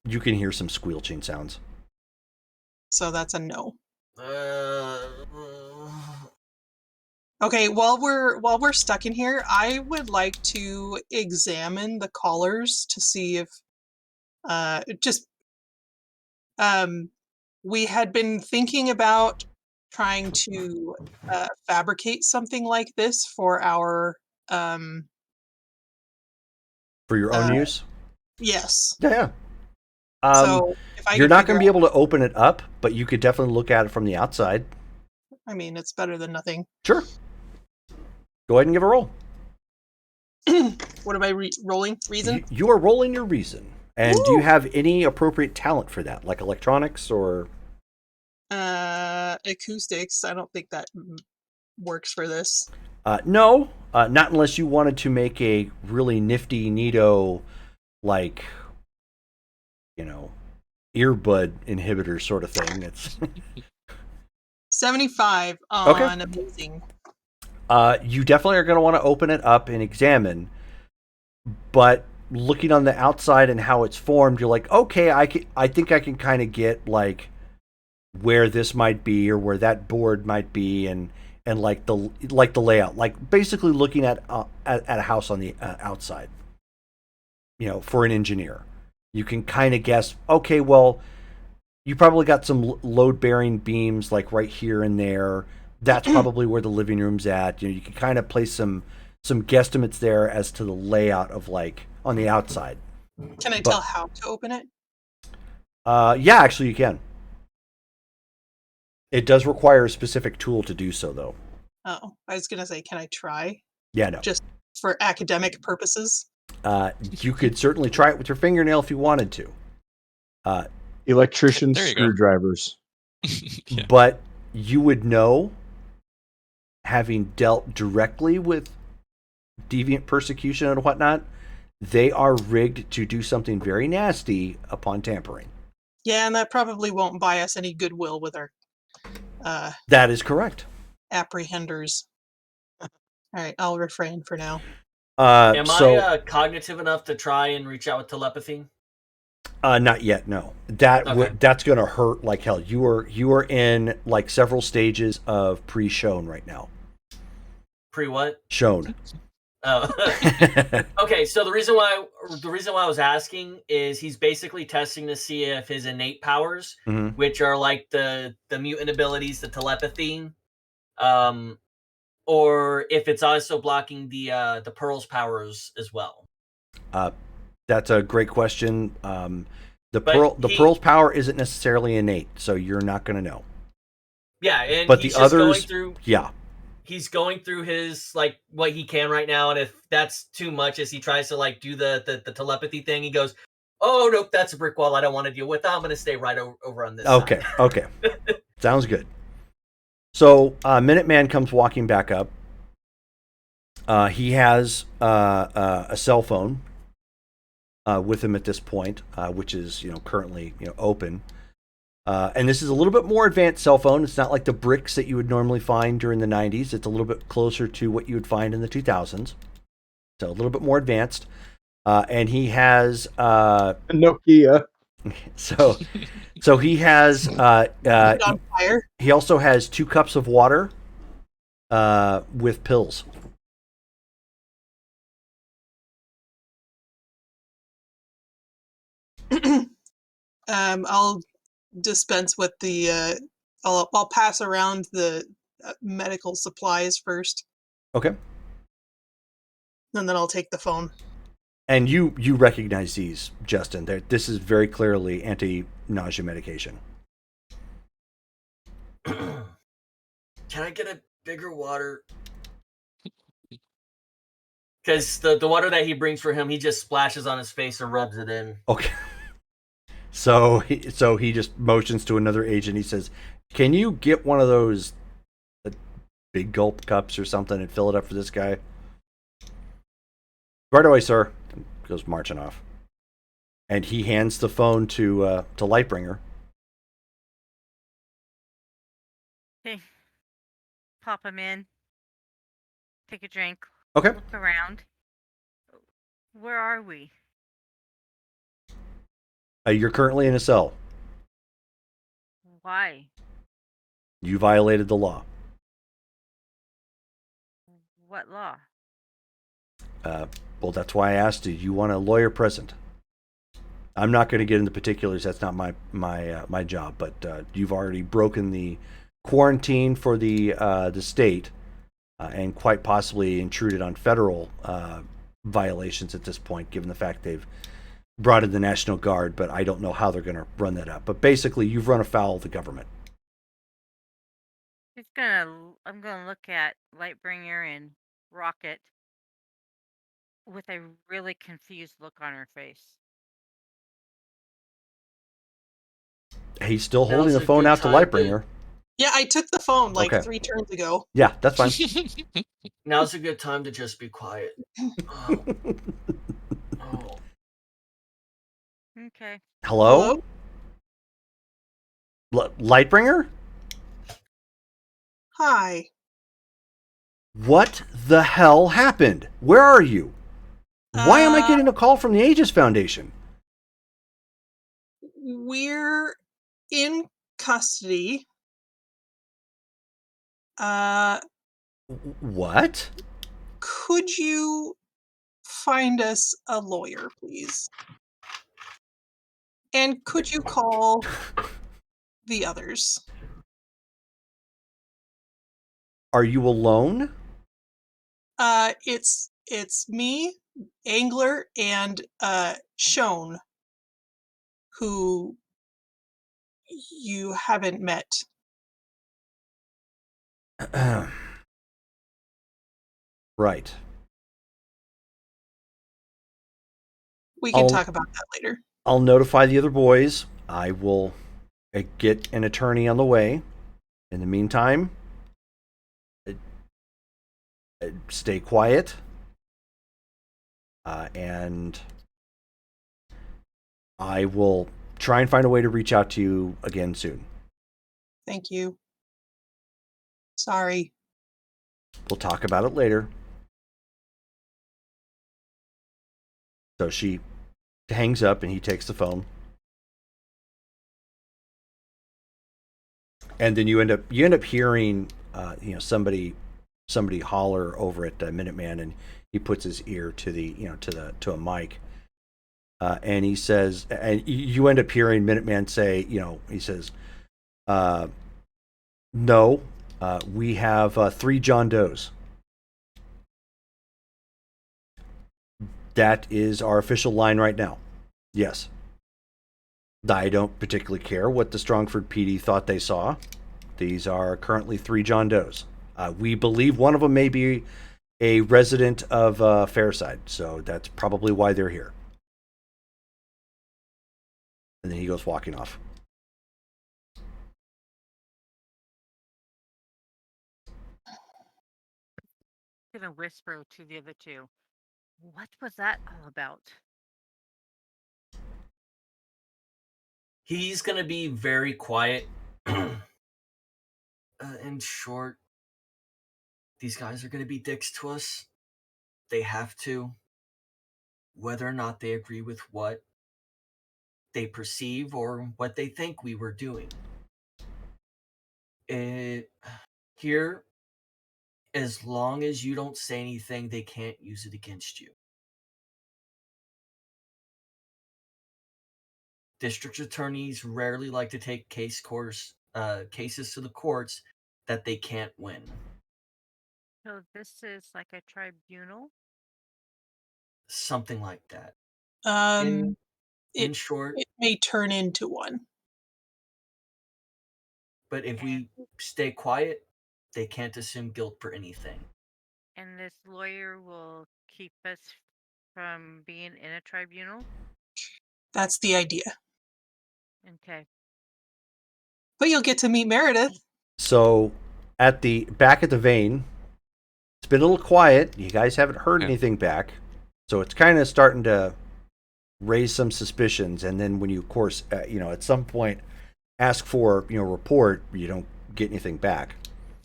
You can hear some squelching sounds. So that's a no. Okay, while we're stuck in here, I would like to examine the collars to see if we had been thinking about trying to fabricate something like this for our For your own use? yes. Yeah. So if I you're could not going to be figure able to open it up, but you could definitely look at it from the outside. I mean, it's better than nothing. Sure. Go ahead and give a roll. What am I rolling? Reason? You are rolling your reason. And Woo! do you have any appropriate talent for that, like electronics or? Acoustics. I don't think that works for this. No, not unless you wanted to make a really nifty, neato, like, earbud inhibitor sort of thing. It's 75 on amazing. You definitely are going to want to open it up and examine, but looking on the outside and how it's formed, you're like, okay, I think I can kind of get like where this might be or where that board might be, and like the layout, like basically looking at a house on the outside. For an engineer, you can kind of guess. Okay, well, you probably got some load-bearing beams like right here and there. That's probably where the living room's at. You can kind of place some guesstimates there as to the layout of like on the outside. Can I tell how to open it? Yeah, actually you can. It does require a specific tool to do so, though. Oh, I was gonna say, can I try? Yeah, no. Just for academic purposes. You could certainly try it with your fingernail if you wanted to. Electrician There you go. screwdrivers. Yeah. But you would know, having dealt directly with deviant persecution and whatnot, they are rigged to do something very nasty upon tampering. Yeah, and that probably won't buy us any goodwill with our That is correct. apprehenders. All right, I'll refrain for now. Am So I cognitive enough to try and reach out with telepathy? not yet. No, that Okay. that's gonna hurt like hell. You are in like several stages of pre-shown right now. Pre what? Shown. Oh. Okay, so the reason why I was asking is he's basically testing to see if his innate powers, Mhm. which are like the mutant abilities, the telepathy, or if it's also blocking the Pearl's powers as well. That's a great question. The But Pearl's power isn't necessarily innate, so you're not gonna know. yeah, and But he's the just going others, through. yeah. He's going through his like what he can right now, and if that's too much, as he tries to like do the telepathy thing, he goes, "Oh nope, that's a brick wall. I don't want to deal with. I'm going to stay right over on this Okay, side." okay. Sounds good. So Minuteman comes walking back up. He has a cell phone with him at this point, which is currently open. And this is a little bit more advanced cell phone. It's not like the bricks that you would normally find during the 90s. It's a little bit closer to what you would find in the 2000s. So a little bit more advanced. And he has Nokia. so he has On fire. he also has 2 cups of water with pills. I'll dispense with the. I'll pass around the medical supplies first, Okay. and then I'll take the phone. And you recognize these, Justin. This is very clearly anti-nausea medication. Can I get a bigger water? Because the water that he brings for him, he just splashes on his face and rubs it in. Okay. So he just motions to another agent. He says, "Can you get one of those big gulp cups or something and fill it up for this guy?" "Right away, sir." Goes marching off, and he hands the phone to Lightbringer. Okay. Pop him in. Take a drink. Okay. Look around. Where are we? You're currently in a cell. Why? You violated the law. What law? Well, that's why I asked you. You want a lawyer present? I'm not going to get into particulars. That's not my job. But you've already broken the quarantine for the state, and quite possibly intruded on federal violations at this point, given the fact they've brought in the National Guard. But I don't know how they're going to run that up. But basically, you've run afoul of the government. I'm gonna look at Lightbringer and Rocket with a really confused look on her face. He's still Now's holding the a phone good out to time to- Lightbringer. Yeah, I took the phone like Okay. 3 turns ago. Yeah, that's fine. Now's a good time to just be quiet. Oh. Oh. Okay. Hello? Lightbringer? Hi. What the hell happened? Where are you? Why am I getting a call from the Aegis Foundation? We're in custody. What? Could you find us a lawyer, please? And could you call the others? Are you alone? It's me, Angler, and Shone, who you haven't met. Right. We can I'll- talk about that later. I'll notify the other boys. I will get an attorney on the way. In the meantime, stay quiet. And I will try and find a way to reach out to you again soon. Thank you. Sorry. We'll talk about it later. So she hangs up and he takes the phone. And then you end up hearing somebody holler over at Minuteman, and he puts his ear to a mic. And he says, and you end up hearing Minuteman say, he says, no, we have 3 John Does. That is our official line right now. Yes. I don't particularly care what the Strongford PD thought they saw. These are currently 3 John Does. We believe one of them may be a resident of Fairside, so that's probably why they're here. And then he goes walking off. I'm gonna whisper to the other two. What was that all about? He's gonna be very quiet. In short, these guys are gonna be dicks to us. They have to. Whether or not they agree with what they perceive or what they think we were doing. Here, as long as you don't say anything, they can't use it against you. District attorneys rarely like to take cases to the courts that they can't win. So this is like a tribunal? Something like that. Um, In short, it may turn into one. but if we stay quiet, they can't assume guilt for anything. And this lawyer will keep us from being in a tribunal? That's the idea. Okay. But you'll get to meet Meredith. So back at the vein, it's been a little quiet. You guys haven't heard anything back. So it's kind of starting to raise some suspicions. And then when you, of course, at some point ask for, report, you don't get anything back.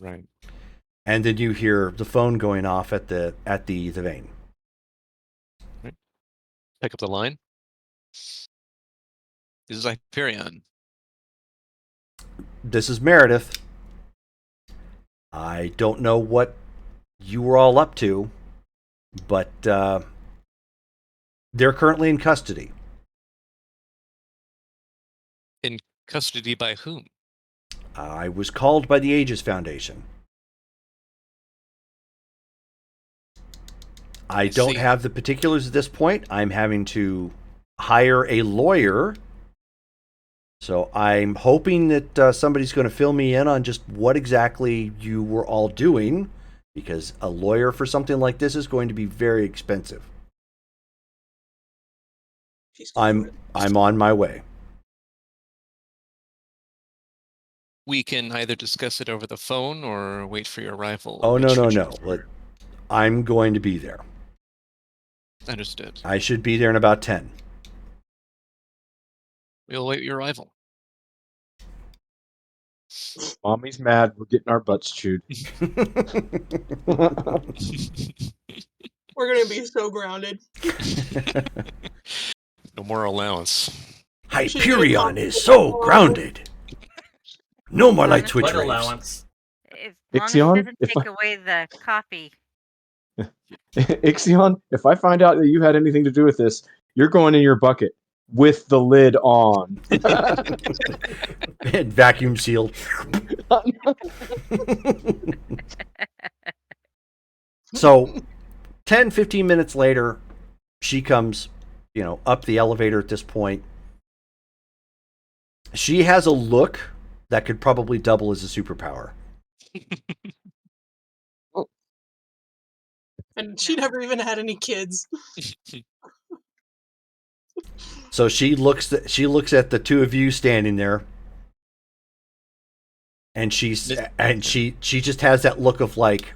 Right. And then you hear the phone going off at the vein. Right. Pick up the line. This is Hyperion. This is Meredith. I don't know what you were all up to, but they're currently in custody. In custody by whom? I was called by the Aegis Foundation. I don't have the particulars at this point. I'm having to hire a lawyer. So I'm hoping that somebody's going to fill me in on just what exactly you were all doing, because a lawyer for something like this is going to be very expensive. I'm on my way. We can either discuss it over the phone or wait for your arrival. Oh, no. I'm going to be there. Understood. I should be there in about 10. We'll wait your arrival. Mommy's mad. We're getting our butts chewed. We're going to be so grounded. No more allowance. Hyperion is so grounded. No more light switch What raves. allowance? As long as Ixion, it doesn't take away the coffee. Ixion, if I find out that you had anything to do with this, you're going in your bucket with the lid on. And vacuum sealed. So 10, 15 minutes later, she comes, up the elevator at this point. She has a look that could probably double as a superpower. And she never even had any kids. So she looks at the two of you standing there. And she just has that look of like,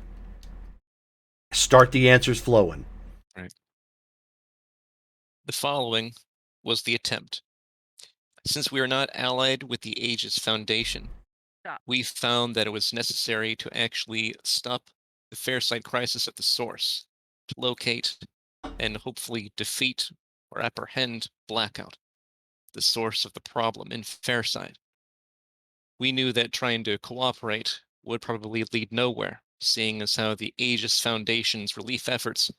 start the answers flowing. Right. The following was the attempt. Since we are not allied with the Aegis Foundation, we found that it was necessary to actually stop the Fairside crisis at the source, to locate and hopefully defeat or apprehend Blackout, the source of the problem in Fairside. We knew that trying to cooperate would probably lead nowhere, seeing as how the Aegis Foundation's relief efforts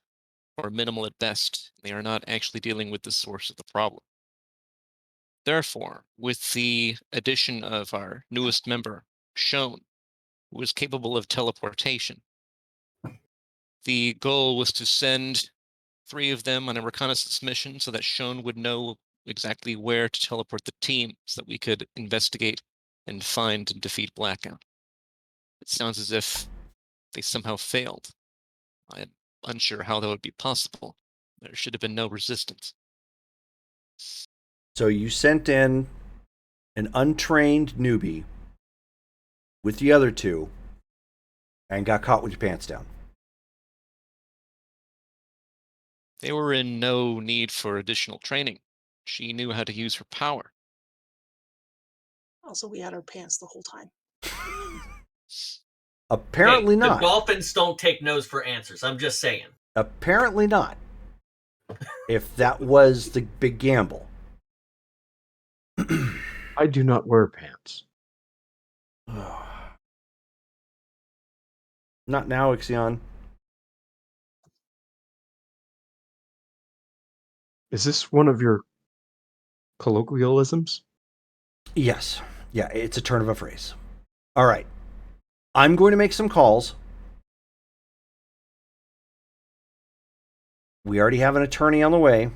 are minimal at best. They are not actually dealing with the source of the problem. Therefore, with the addition of our newest member, Shone, who is capable of teleportation, the goal was to send 3 of them on a reconnaissance mission so that Shone would know exactly where to teleport the team so that we could investigate and find and defeat Blackout. It sounds as if they somehow failed. I'm unsure how that would be possible. There should have been no resistance. So you sent in an untrained newbie with the other 2 and got caught with your pants down. They were in no need for additional training. She knew how to use her power. Also, we had our pants the whole time. Apparently Hey, not. The dolphins don't take no's for answers. I'm just saying. Apparently not. If that was the big gamble. I do not wear pants. Not now, Ixion. Is this one of your colloquialisms? Yes. Yeah, it's a turn of a phrase. All right. I'm going to make some calls. We already have an attorney on the way.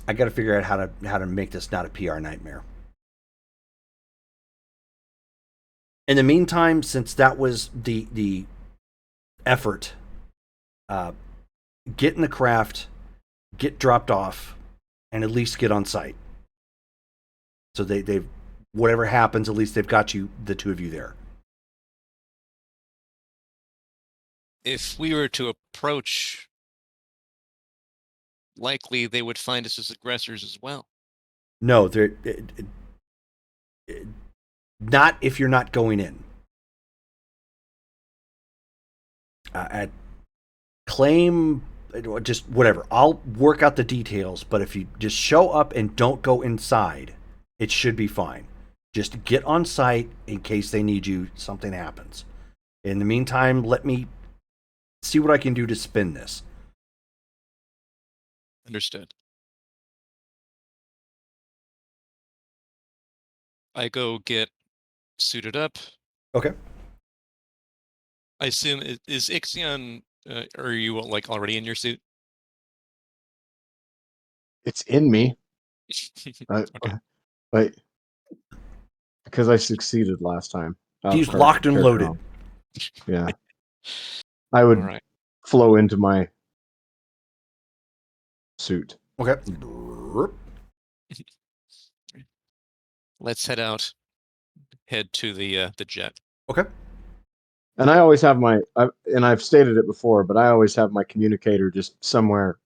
I got to figure out how to make this not a PR nightmare. In the meantime, since that was the effort, get in the craft, get dropped off, and at least get on site. So they've whatever happens, at least they've got you, the 2 of you there. If we were to approach, likely they would find us as aggressors as well. No, they're not if you're not going in. At claim, just whatever. I'll work out the details, but if you just show up and don't go inside, it should be fine. Just get on site in case they need you, something happens. In the meantime, let me see what I can do to spin this. Understood. I go get suited up. Okay. I assume, is Ixion, are you like already in your suit? It's in me. Okay. Because I succeeded last time. He's locked and loaded. Yeah. I would All right. flow into my suit. Okay. Let's head out. Head to the jet. Okay. And I always have and I've stated it before, but I always have my communicator just somewhere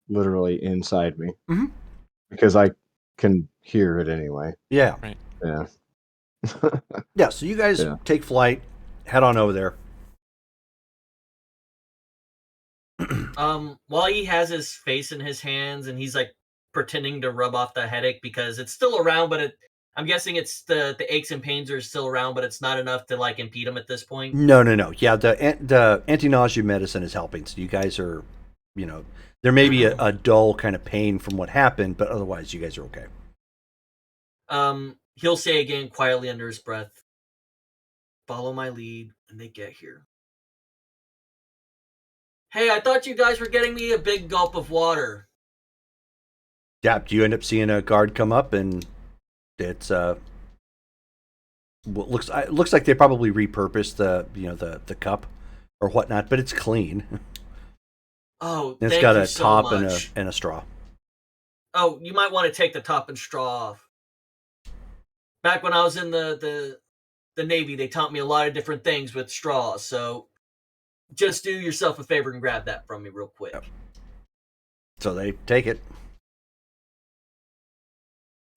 literally inside me. Mm-hmm. Because I can hear it anyway. Yeah. Right. Yeah. Yeah, so you guys take flight, head on over there. While he has his face in his hands and he's like pretending to rub off the headache because it's still around, but I'm guessing it's the aches and pains are still around, but it's not enough to like impede him at this point. No. Yeah, the anti-nausea medicine is helping. So you guys are, there may be a dull kind of pain from what happened, but otherwise you guys are okay. He'll say again quietly under his breath, "Follow my lead," and they get here. Hey, I thought you guys were getting me a big gulp of water. Yeah, do you end up seeing a guard come up and it's looks like they probably repurposed the cup or whatnot, but it's clean. Oh, and it's thank got you a so top much. and a straw. Oh, you might want to take the top and straw off. Back when I was in the Navy, they taught me a lot of different things with straws, so just do yourself a favor and grab that from me real quick. So they take it.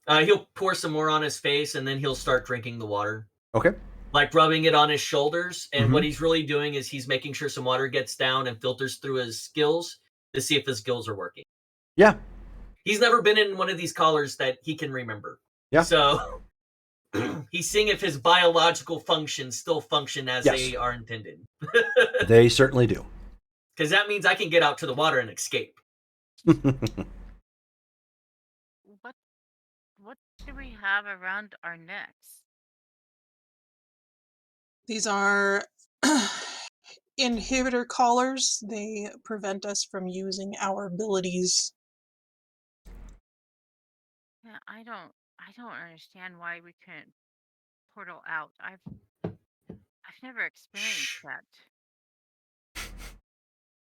He'll pour some more on his face, and then he'll start drinking the water. Okay. Like rubbing it on his shoulders. And Mhm. what he's really doing is he's making sure some water gets down and filters through his skills to see if his skills are working. Yeah. He's never been in one of these collars that he can remember. Yeah. So he's seeing if his biological functions still function as Yes. they are intended. They certainly do. Because that means I can get out to the water and escape. What do we have around our necks? These are inhibitor collars. They prevent us from using our abilities. Yeah, I don't understand why we couldn't portal out. I've never experienced that.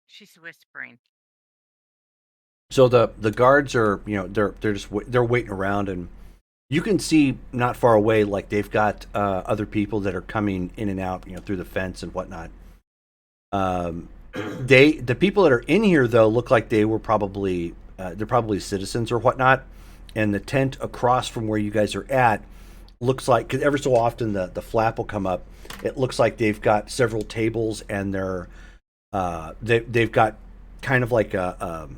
She's whispering. So the guards are, they're just they're waiting around, and you can see not far away, like they've got other people that are coming in and out, through the fence and whatnot. The people that are in here though look like they were probably they're probably citizens or whatnot, and the tent across from where you guys are at looks like, because ever so often the flap will come up. It looks like they've got several tables, and they've got kind of like a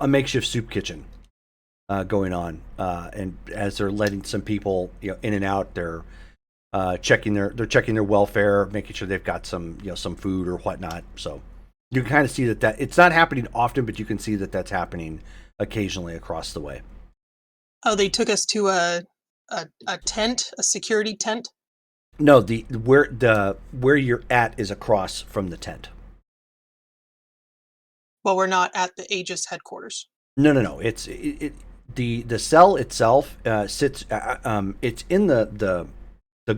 makeshift soup kitchen going on, and as they're letting some people in and out, they're checking their welfare, making sure they've got some some food or whatnot. So you can kind of see that it's not happening often, but you can see that that's happening occasionally across the way. Oh, they took us to a tent, a security tent. No, where you're at is across from the tent. Well, we're not at the Aegis headquarters. No. It's the cell itself sits. It's in the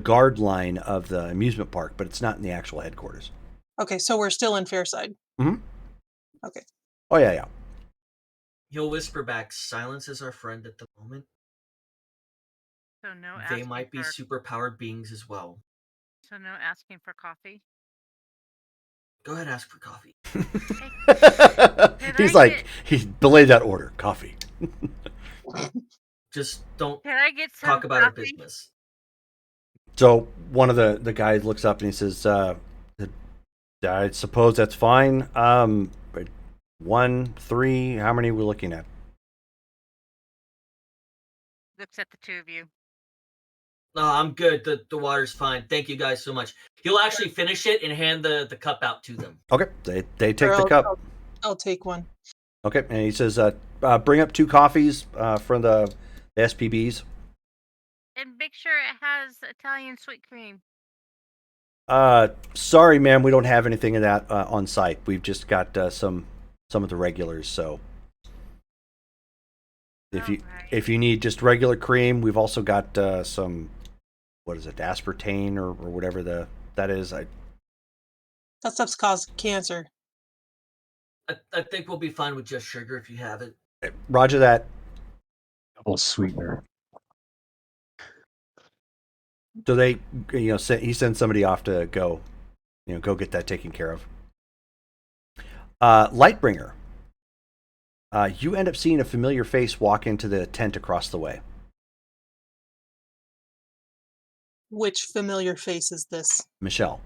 guard line of the amusement park, but it's not in the actual headquarters. Okay, so we're still in Fairside. Mm-hmm. Okay. Oh yeah. He'll whisper back, "Silence is our friend at the moment. So no They asking might be for, superpowered beings as well. So no asking for coffee. Go ahead, ask for coffee." He's like, he belayed that order. Coffee. Just don't Can I get some talk about our coffee? business. So one of the guys looks up and he says, I suppose that's fine. 1, 3, how many are we looking at? Looks at the two of you. No, I'm good. The water's fine. Thank you guys so much. He'll actually finish it and hand the cup out to them. Okay, they take Or the cup. I'll take one. Okay, and he says, bring up 2 coffees from the SPBs. And make sure it has Italian sweet cream. Sorry, ma'am, we don't have anything of that on site. We've just got some of the regulars. So if you need just regular cream, we've also got some, what is it, aspartame or whatever that is. That stuff's caused cancer. I think we'll be fine with just sugar if you have it. Roger that. Double sweetener. So they, he sends somebody off to go get that taken care of. Lightbringer. You end up seeing a familiar face walk into the tent across the way. Which familiar face is this? Michelle.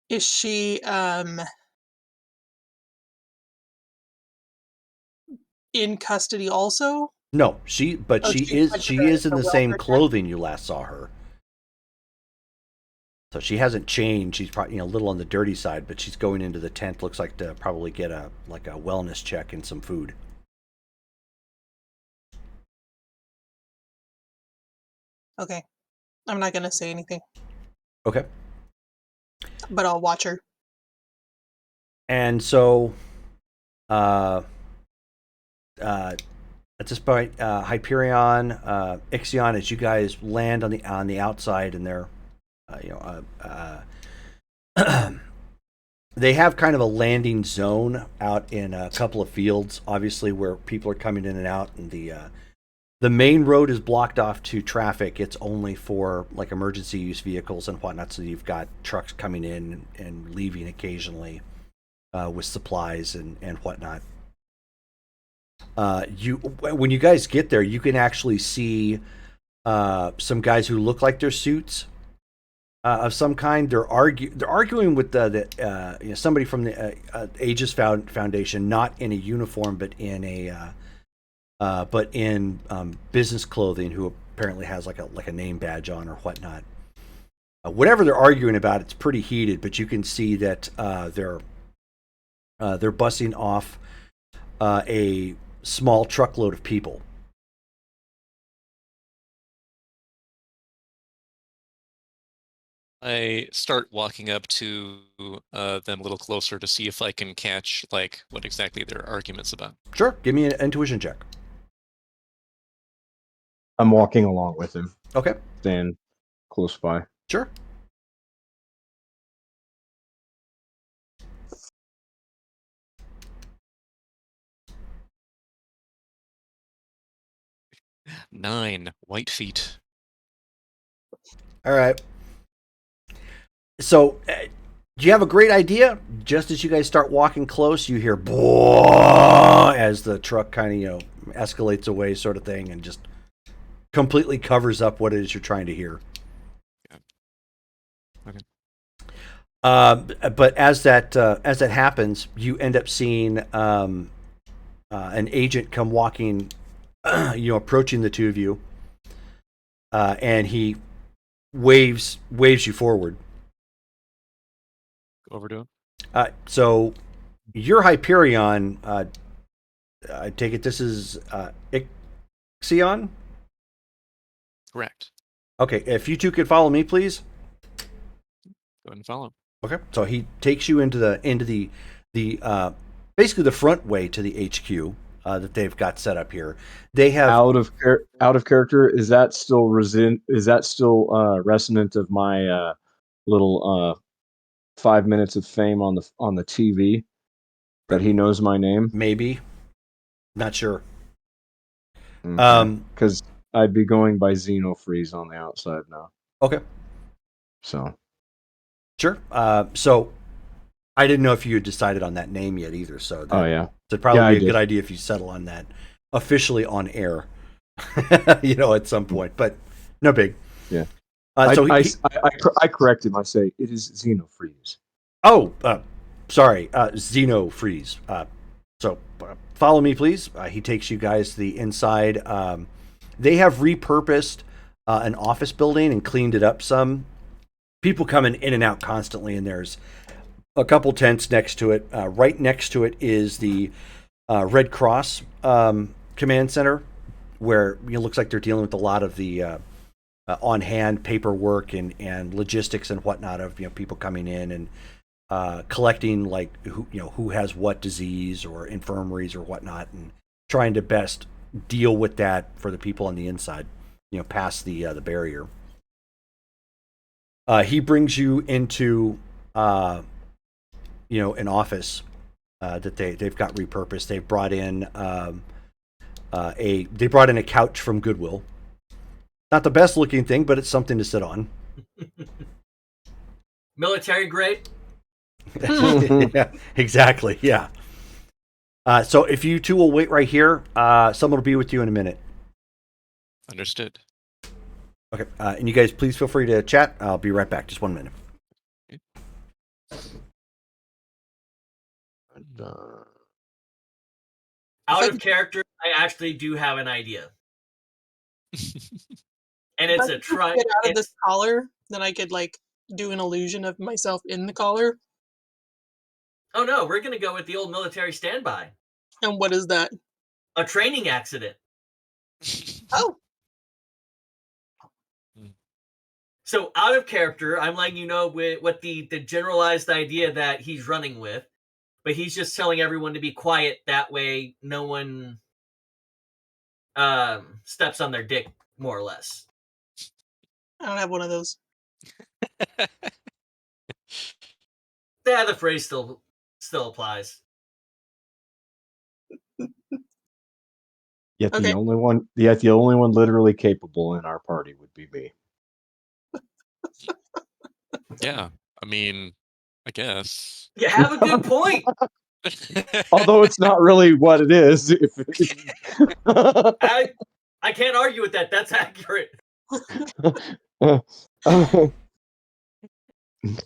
Is she in custody also? No, she is in the same clothing you last saw her. So she hasn't changed. She's probably a little on the dirty side, but she's going into the tent. Looks like to probably get a wellness check and some food. Okay, I'm not gonna say anything, Okay. but I'll watch her. And so, at this point, Hyperion, Ixion, as you guys land on the outside, and they're, they have kind of a landing zone out in a couple of fields, obviously, where people are coming in and out, and the The main road is blocked off to traffic. It's only for like emergency use vehicles and whatnot. So you've got trucks coming in and leaving occasionally with supplies and whatnot. When you guys get there, you can actually see some guys who look like they're suits of some kind. They're arguing with somebody from the Aegis Foundation, not in a uniform, but in business clothing, who apparently has like a name badge on or whatnot. Whatever they're arguing about, it's pretty heated, but you can see that they're busing off a small truckload of people. I start walking up to them a little closer to see if I can catch like what exactly their argument's about. Sure, give me an intuition check. I'm walking along with him, Okay, staying close by. sure. Nine white feet. All right. So, do you have a great idea? Just as you guys start walking close, you hear "boah" as the truck kind of escalates away, sort of thing, and just completely covers up what it is you're trying to hear. Yeah. Okay. But as that happens, you end up seeing an agent come walking, approaching the two of you, and he waves you forward. Go over to him. So you're Hyperion. I take it this is Ixion? Correct. Okay, if you two could follow me, please. Go ahead and follow him. Okay. So he takes you into the basically the front way to the HQ that they've got set up here. They have out of character. Is that still resonant of my little 5 minutes of fame on the TV that he knows my name? maybe, not sure. Because I'd be going by Xenofreeze on the outside now. Okay. So Sure. So I didn't know if you had decided on that name yet either. So yeah. it'd probably be a did. good idea if you settle on that officially on air, at some point. But no big. Yeah. So I correct him. I say it is Xenofreeze. Sorry, Xenofreeze. So follow me, please. He takes you guys to the inside. They have repurposed an office building and cleaned it up some. People coming in and out constantly, and there's a couple tents next to it. Right next to it is the Red Cross command center, where it looks like they're dealing with a lot of the on-hand paperwork and logistics and whatnot of people coming in and collecting like who has what disease or infirmaries or whatnot, and trying to best deal with that for the people on the inside, past the barrier. He brings you into an office that they've got repurposed. They've brought in a couch from Goodwill. Not the best looking thing, but it's something to sit on. Military grade. Yeah, exactly. Yeah. So if you two will wait right here, someone will be with you in a minute. Understood. Okay. And you guys, please feel free to chat. I'll be right back. Just 1 minute. Out of character, I actually do have an idea. And it's a try. Get out of this collar, then I could do an illusion of myself in the collar. Oh no, we're gonna go with the old military standby. And what is that? A training accident. Oh. So out of character, I'm letting you know what the generalized idea that he's running with, but he's just telling everyone to be quiet. That way, no one steps on their dick, more or less. I don't have one of those. Yeah, the phrase still applies. Yet Okay. the only one literally capable in our party would be me. Yeah, I mean, I guess. You have a good point. Although it's not really what it is. I can't argue with that. That's accurate.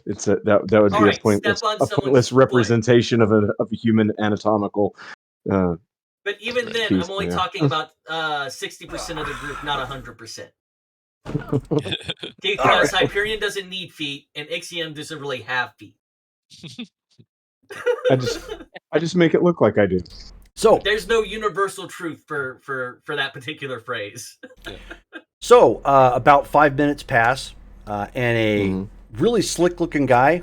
It's that would All be right, step on a someone's pointless foot. representation of a human anatomical. But even Right. then, Piece, I'm only yeah. talking about 60% of the group, not 100%. Because Hyperion doesn't need feet, and Ixion doesn't really have feet. I just make it look like I do. So There's no universal truth for that particular phrase. So about 5 minutes pass, and a Mhm. really slick-looking guy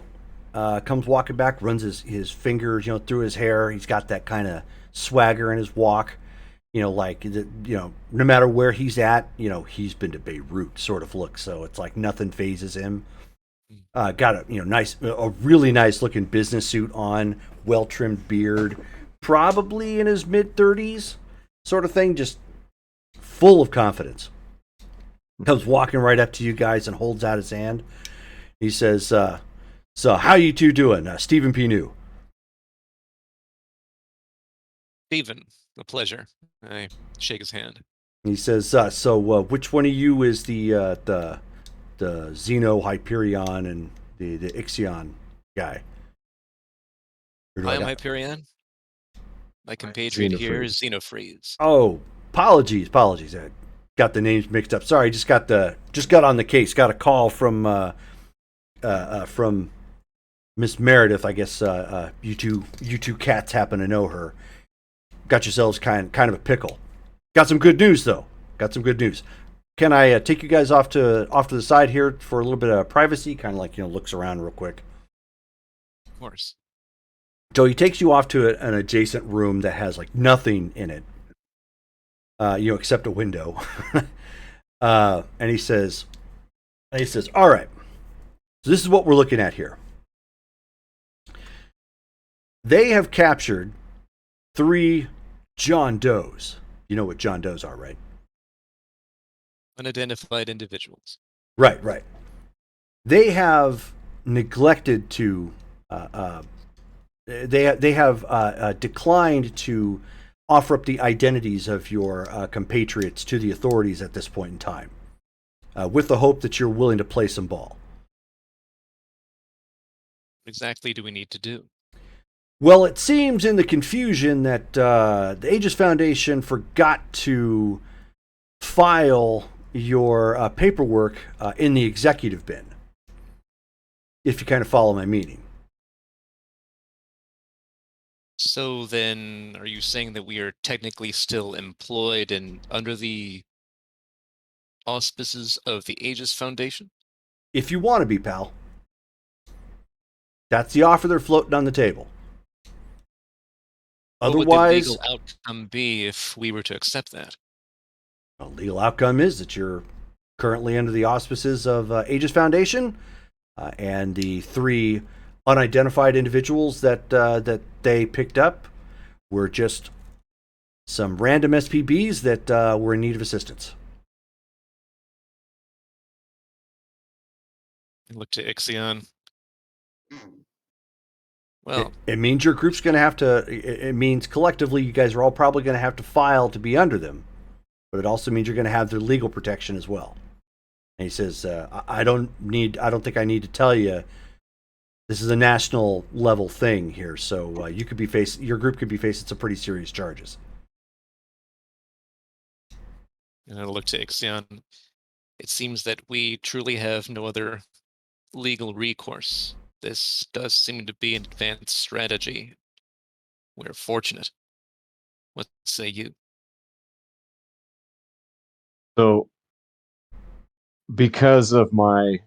comes walking back, runs his fingers, through his hair. He's got that kind of swagger in his walk, like no matter where he's at, he's been to Beirut sort of look. So it's like nothing phases him. Got a really nice looking business suit on, well trimmed beard, probably in his mid-30s, sort of thing, just full of confidence. Comes walking right up to you guys and holds out his hand. He says, so how you two doing? Stephen P. New. Stephen, a pleasure. I shake his hand. He says, so which one of you is the Xeno Hyperion and the Ixion guy? Or do I am got- Hyperion. My compatriot here is Xenofreeze. Oh, apologies. I got the names mixed up. Sorry, just got on the case. Got a call from Miss Meredith. I guess you two cats happen to know her. Got yourselves kind of a pickle. Got some good news though. Can I take you guys off to the side here for a little bit of privacy? Kind of like looks around real quick. Of course. So he takes you off to an adjacent room that has like nothing in it, except a window. And he says, all right, so this is what we're looking at here. They have captured 3 John Does. You know what John Does are, right? Unidentified individuals. Right. They have neglected to, they have declined to offer up the identities of your compatriots to the authorities at this point in time, with the hope that you're willing to play some ball. What exactly do we need to do? Well, it seems in the confusion that the Aegis Foundation forgot to file your paperwork in the executive bin, if you kind of follow my meaning. So then, are you saying that we are technically still employed and under the auspices of the Aegis Foundation? If you want to be, pal. That's the offer they're floating on the table. Otherwise, what would the legal outcome be if we were to accept that? the legal outcome is that you're currently under the auspices of Aegis Foundation and the 3 unidentified individuals that they picked up were just some random SPBs that were in need of assistance. I look to Ixion. Well, It means your group's going to have to, it means collectively you guys are all probably going to have to file to be under them, but it also means you're going to have their legal protection as well. And he says, I don't think I need to tell you, this is a national level thing here, so your group could be facing some pretty serious charges. and I look to Ixion. It seems that we truly have no other legal recourse. This does seem to be an advanced strategy. We're fortunate. What say you? So, because of my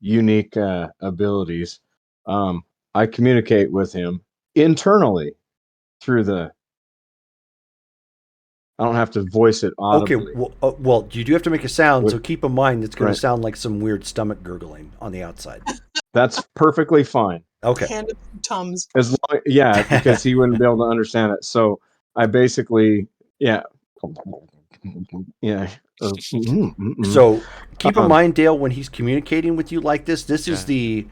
unique abilities, I communicate with him internally through the. I don't have to voice it Okay, audibly. well, you do have to make a sound, so With- keep in mind it's going Right. to sound like some weird stomach gurgling on the outside. That's perfectly fine. Okay. Hand it to Tums. As long, yeah, because he wouldn't be able to understand it. So I basically Yeah. Yeah. So keep in Um, mind, Dale, when he's communicating with you like this is Yeah. the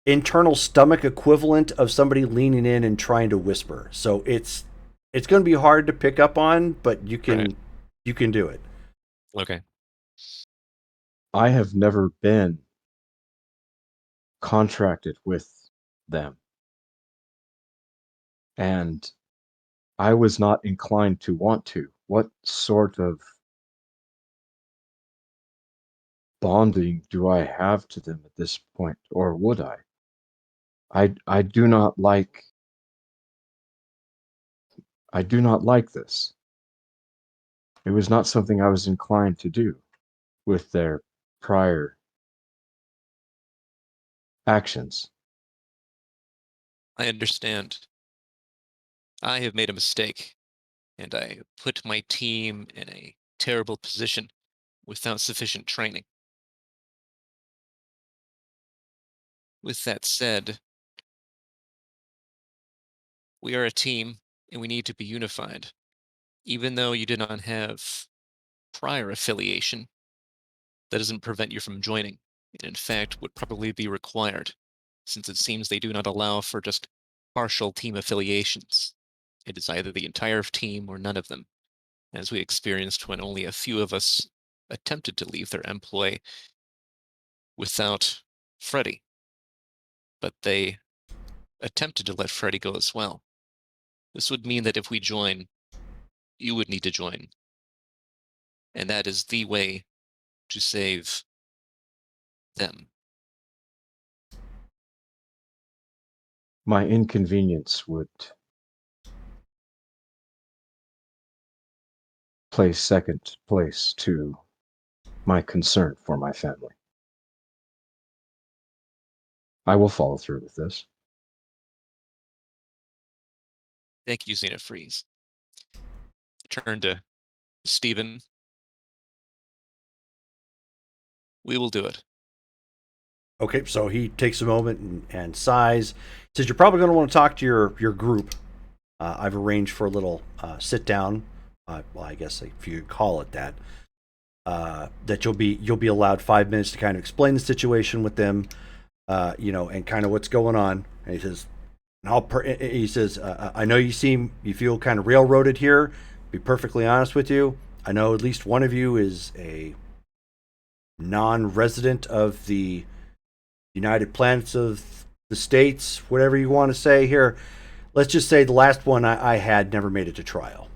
internal stomach equivalent of somebody leaning in and trying to whisper. So it's going to be hard to pick up on, but you can do it. Okay. I have never been contracted with them, and I was not inclined to want to. What sort of bonding do I have to them at this point, or would I? I do not like this. It was not something I was inclined to do with their prior actions. I understand. I have made a mistake, and I put my team in a terrible position without sufficient training. With that said, we are a team, and we need to be unified. Even though you did not have prior affiliation, that doesn't prevent you from joining. And in fact, would probably be required, since it seems they do not allow for just partial team affiliations. It is either the entire team or none of them, as we experienced when only a few of us attempted to leave their employ without Freddy. But they attempted to let Freddy go as well. This would mean that if we join, you would need to join. And that is the way to save them. My inconvenience would place second place to my concern for my family. I will follow through with this. Thank you, Xenofreeze. Turn to Stephen. We will do it. Okay, so he takes a moment and sighs. Says you're probably going to want to talk to your group. I've arranged for a little sit down. Well, I guess if you could call it that. That you'll be allowed 5 minutes to kind of explain the situation with them, and kind of what's going on. And he says, I know you feel kind of railroaded here. Be perfectly honest with you. I know at least one of you is a non-resident of the United Planets of the States, whatever you want to say here. Let's just say the last one I had never made it to trial.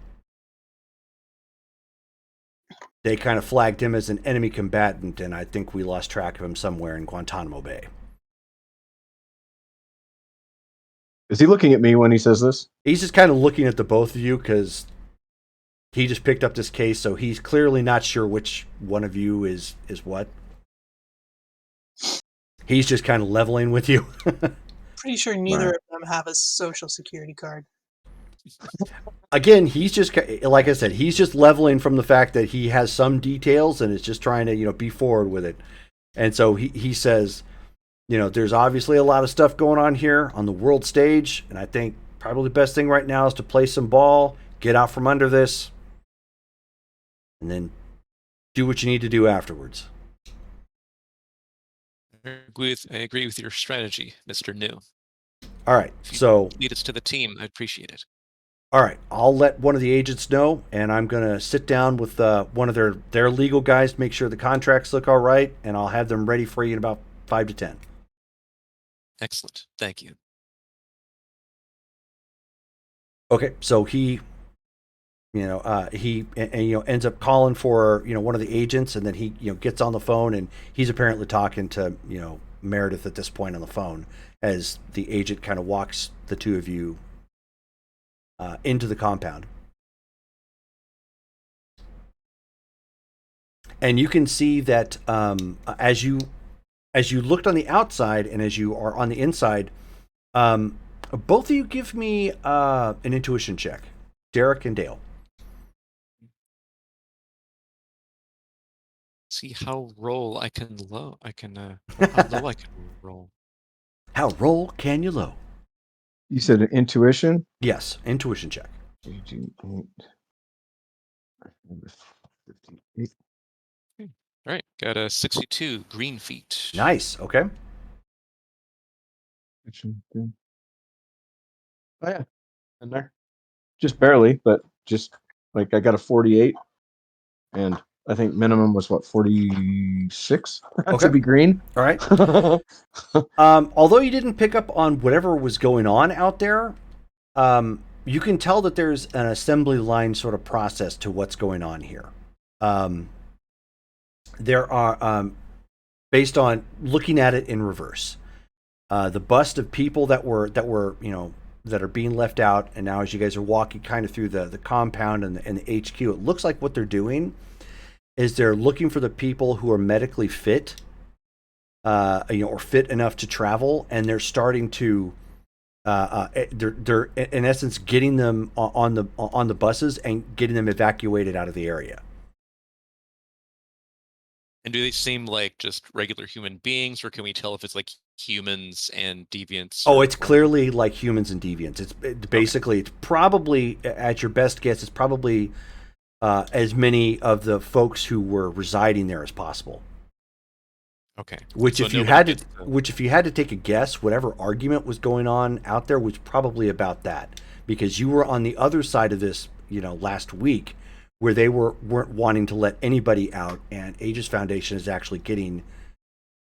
They kind of flagged him as an enemy combatant, and I think we lost track of him somewhere in Guantanamo Bay. Is he looking at me when he says this? He's just kind of looking at the both of you because he just picked up this case, so he's clearly not sure which one of you is what. He's just kind of leveling with you. Pretty sure neither of them have a social security card. Again, he's just, like I said, he's just leveling from the fact that he has some details and is just trying to, be forward with it. And so he says, there's obviously a lot of stuff going on here on the world stage, and I think probably the best thing right now is to play some ball, get out from under this, and then do what you need to do afterwards. I agree with your strategy, Mr. New. All right, If you so lead us to the team, I'd appreciate it. all right, I'll let one of the agents know, and I'm gonna sit down with one of their legal guys to make sure the contracts look all right, and I'll have them ready for you in about 5 to 10. Excellent. Thank you. Okay, so he ends up calling for one of the agents, and then he gets on the phone, and he's apparently talking to Meredith at this point on the phone as the agent kind of walks the two of you into the compound. And you can see that as you looked on the outside and as you are on the inside, both of you give me an intuition check, Derek and Dale. See how low I can roll. How roll can you low? You said an intuition? Yes, intuition check. 58. All right, got a 62 green feet. Nice. Okay. Action, good. Oh yeah, in there. Just barely, but just like I got a 48, and I think minimum was what 46 Okay. to be green. All right. Although you didn't pick up on whatever was going on out there, you can tell that there's an assembly line sort of process to what's going on here. There are, based on looking at it in reverse, the bust of people that were that are being left out, and now as you guys are walking kind of through the compound and the HQ, it looks like what they're doing is they're looking for the people who are medically fit, or fit enough to travel, and they're starting to, they're in essence getting them on the buses and getting them evacuated out of the area. And do they seem like just regular human beings, or can we tell if it's like humans and deviants? Oh, it's clearly like humans and deviants. It's basically, it's probably, at your best guess, it's probably as many of the folks who were residing there as possible. Okay. Which, So if you nobody had to, gets to- which if you had to take a guess, whatever argument was going on out there was probably about that, because you were on the other side of this, last week, where they weren't wanting to let anybody out, and Aegis Foundation is actually getting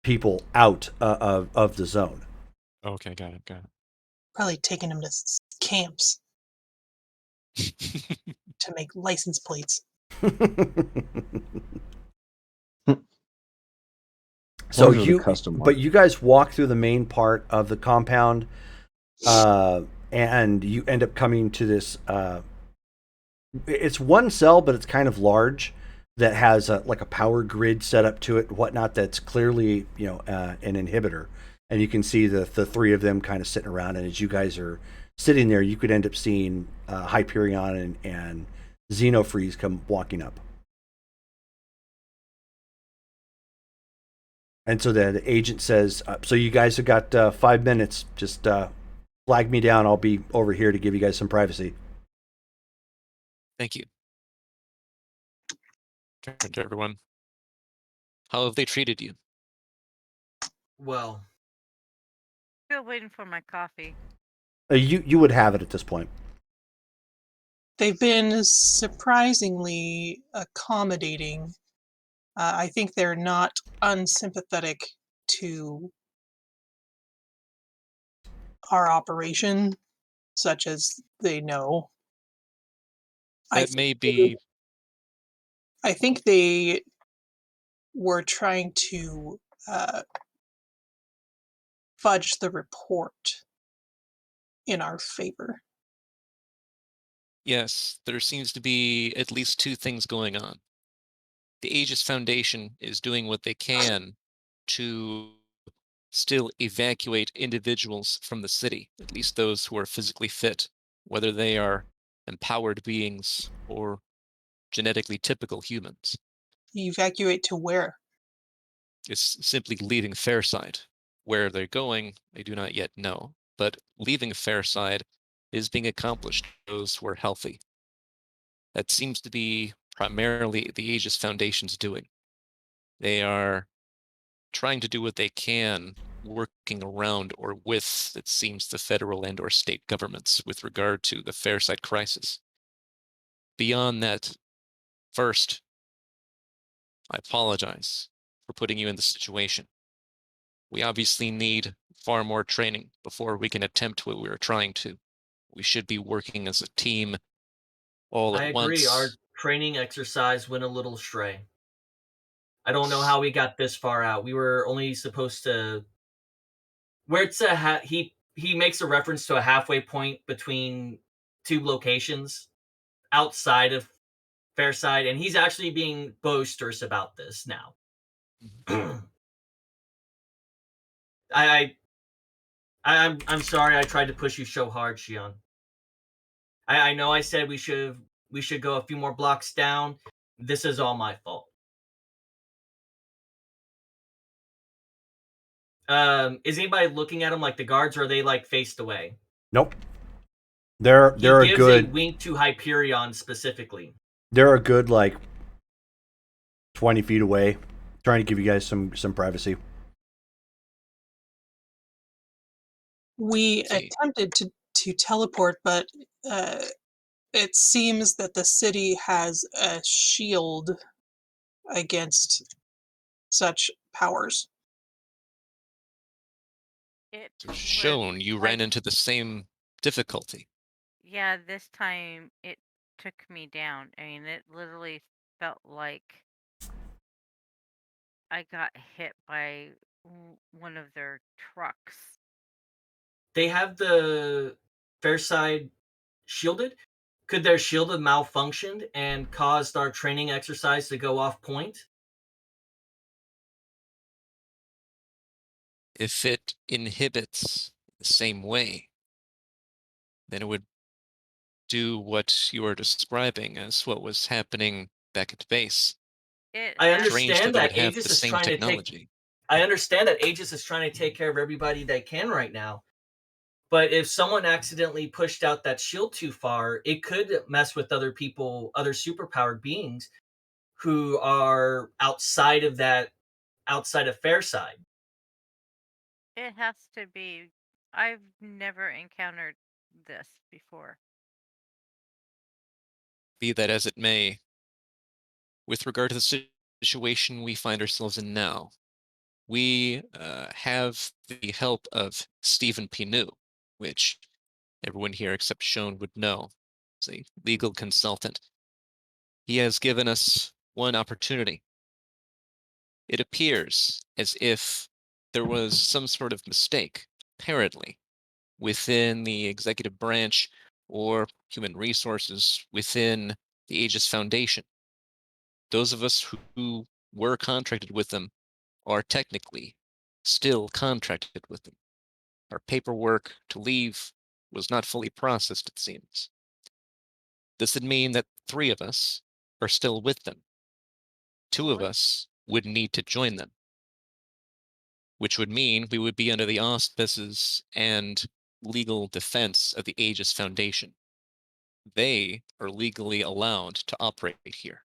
people out of the zone. Okay, got it. Probably taking them to camps to make license plates. So Those are the custom but ones. you guys walk through the main part of the compound, and you end up coming to this. It's one cell, but it's kind of large, that has like a power grid set up to it, and whatnot. That's clearly an inhibitor, and you can see the three of them kind of sitting around. And as you guys are sitting there, you could end up seeing Hyperion and Xenofreeze come walking up. And so the agent says, so you guys have got 5 minutes. Just flag me down. I'll be over here to give you guys some privacy. Thank you. Turn to everyone. How have they treated you? Well, Still waiting for my coffee. You would have it at this point. They've been surprisingly accommodating. I think they're not unsympathetic to our operation, such as they know. That may be. I think they were trying to fudge the report in our favor. Yes, there seems to be at least two things going on. The Aegis Foundation is doing what they can to still evacuate individuals from the city, at least those who are physically fit, whether they are empowered beings or genetically typical humans. Evacuate to where? It's simply leaving Fairside. Where they're going, they do not yet know, but leaving Fairside is being accomplished by those who are healthy. That seems to be primarily the Aegis Foundation's doing. They are trying to do what they can, working around or with, it seems, the federal and or state governments with regard to the Fairside crisis. Beyond that, first, I apologize for putting you in this situation. We obviously need far more training before we can attempt what we are trying to. We should be working as a team all I at agree. once. Our training exercise went a little astray. I don't know how we got this far out. We were only supposed to. Where it's he makes a reference to a halfway point between two locations outside of Fairside, and he's actually being boisterous about this now. I'm sorry I tried to push you so hard, Shion. I know I said we should go a few more blocks down. This is all my fault. Is anybody looking at him like the guards, or are they like faced away? Nope. They're He a gives good. a wink to Hyperion specifically. They're a good, like, 20 feet away, trying to give you guys some privacy. We See, attempted to teleport, but it seems that the city has a shield against such powers. It so was shown you like, ran into the same difficulty. yeah, this time it took me down. I mean, it literally felt like I got hit by one of their trucks. They have the fair side shielded. Could their shield have malfunctioned and caused our training exercise to go off point? If it inhibits the same way, then it would do what you are describing as what was happening back at base. It I Strange understand that it that would have the Aegis is same trying to take. technology. I understand that Aegis is trying to take care of everybody they can right now. But if someone accidentally pushed out that shield too far, it could mess with other people, other superpowered beings who are outside of Fairside. it has to be. I've never encountered this before. Be that as it may, with regard to the situation we find ourselves in now, we have the help of Stephen Pinu, which everyone here except Schoen would know. He's a legal consultant. He has given us one opportunity. It appears as if there was some sort of mistake, apparently, within the executive branch or human resources within the Aegis Foundation. Those of us who were contracted with them are technically still contracted with them. Our paperwork to leave was not fully processed, it seems. This would mean that 3 of us are still with them. 2 of us would need to join them, which would mean we would be under the auspices and legal defense of the Aegis Foundation. They are legally allowed to operate here.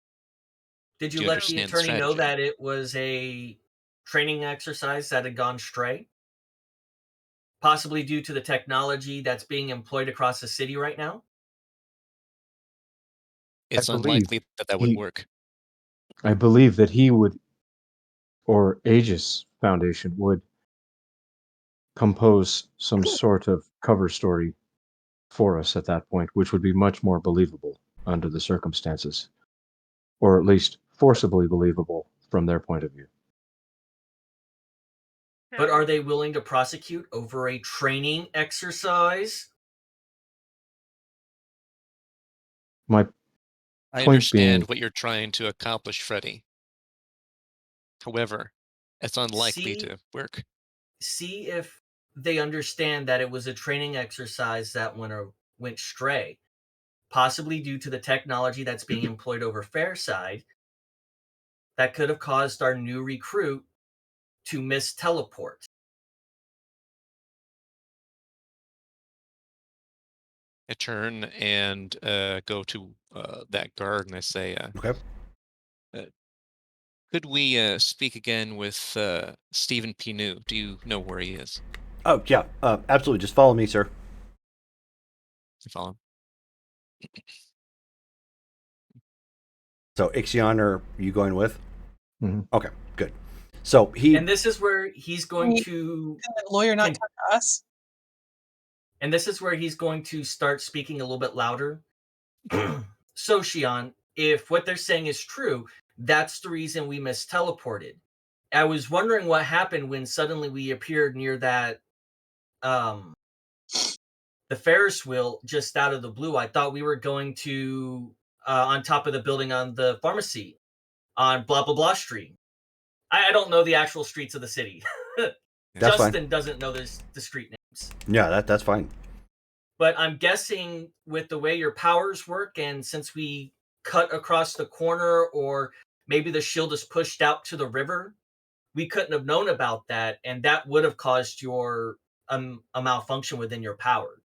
Did Do you you let the understand the attorney know strategy? that it was a training exercise that had gone stray? Possibly due to the technology that's being employed across the city right now? I It's believe unlikely that that would he. work. I believe that he would, or Aegis Foundation would compose some sort of cover story for us at that point, which would be much more believable under the circumstances, or at least forcibly believable from their point of view. But are So they willing to prosecute over a training exercise? My I point understand being, what you're trying to accomplish, Freddy. However, it's unlikely See to work. see if they understand that it was a training exercise that went stray, possibly due to the technology that's being employed over Fairside that could have caused our new recruit to miss teleport. I turn and go to that guard and I say, Okay. could we speak again with Stephen Pinu? Do you know where he is? Oh, yeah. Absolutely. Just follow me, sir. You follow him? So, Ixion, are you going with? Mhm. Okay, good. So he. And this is where he's going to Can the lawyer not can, talk to us? and this is where he's going to start speaking a little bit louder. So, Shion, if what they're saying is true, that's the reason we misteleported. I was wondering what happened when suddenly we appeared near that um the Ferris wheel just out of the blue. I thought we were going to on top of the building on the pharmacy on blah blah blah street. I don't know the actual streets of the city. That's fine. Justin doesn't know the street names. Yeah, that's fine. But I'm guessing with the way your powers work, and since we cut across the corner, or maybe the shield is pushed out to the river, we couldn't have known about that, and that would have caused your a malfunction within your power.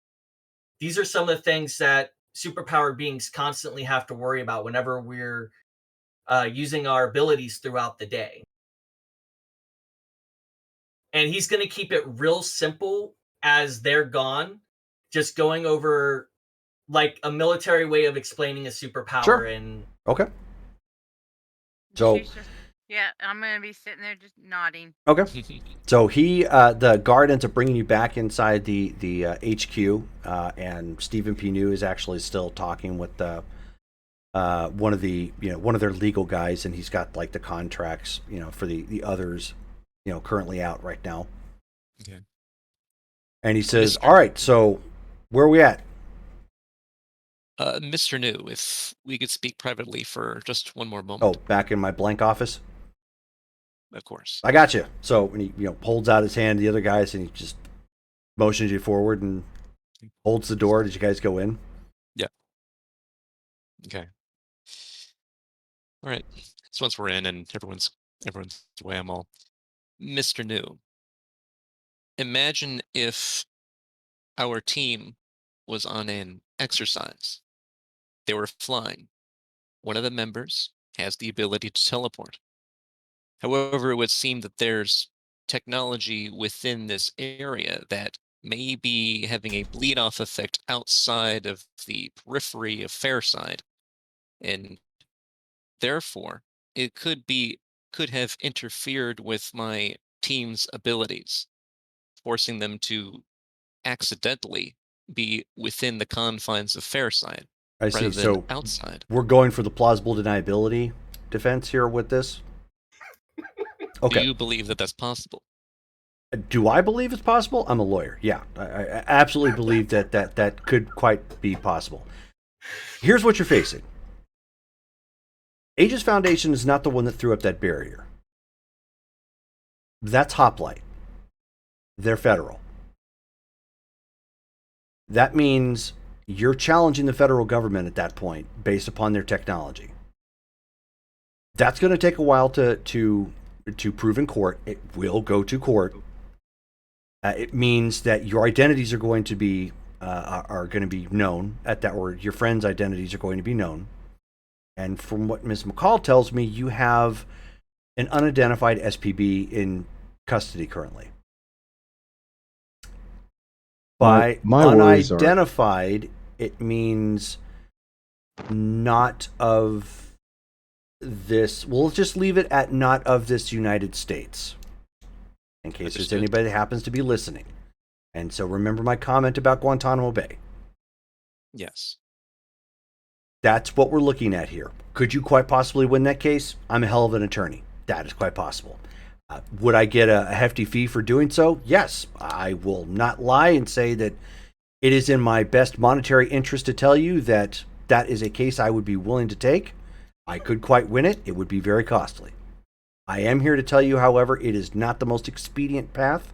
These are some of the things that superpowered beings constantly have to worry about whenever we're using our abilities throughout the day. And he's going to keep it real simple as they're gone, just going over like a military way of explaining a superpower. Sure. And Okay. So She's just, yeah, I'm gonna be sitting there just nodding. okay. So he, the guard ends up bringing you back inside the HQ, and Stephen Pinu is actually still talking with the one of their legal guys, and he's got like the contracts, for the others, currently out right now. Okay. And he says, "All right, so where are we at?" Mr. New, if we could speak privately for just one more Oh, moment, back in my blank office. of course. I got you. So when he holds out his hand to the other guys, and he just motions you forward and holds the door. Did you guys go in? Okay. All right. So once we're in and everyone's away, I'm all, Mr. New, imagine if our team was on an exercise. They were flying. One of the members has the ability to teleport. However, it would seem that there's technology within this area that may be having a bleed off effect outside of the periphery of Fairside, and therefore it could have interfered with my team's abilities, forcing them to accidentally be within the confines of Fairside I rather see. than So outside. we're going for the plausible deniability defense here with this. Do Okay. you believe that that's possible? Do I believe it's possible? I'm a lawyer. Yeah, I absolutely believe that could quite be possible. Here's what you're facing. Aegis Foundation is not the one that threw up that barrier. That's Hoplite. They're federal. That means you're challenging the federal government at that point based upon their technology. That's going to take a while to prove in court. It will go to court. It means that your identities are going to be known at that, or your friends' identities are going to be known. And from what Ms. McCall tells me, you have an unidentified SPB in custody currently. By My worries are unidentified, it means not of this. We'll just leave it at not of this United States, in case there's Understood. anybody that happens to be listening. And so remember my comment about Guantanamo Bay. Yes. That's what we're looking at here. Could you quite possibly win that case? I'm a hell of an attorney. That is quite possible. Would I get a hefty fee for doing so? Yes. I will not lie and say that it is in my best monetary interest to tell you that that is a case I would be willing to take. I could quite win it. It would be very costly. I am here to tell you, however, it is not the most expedient path,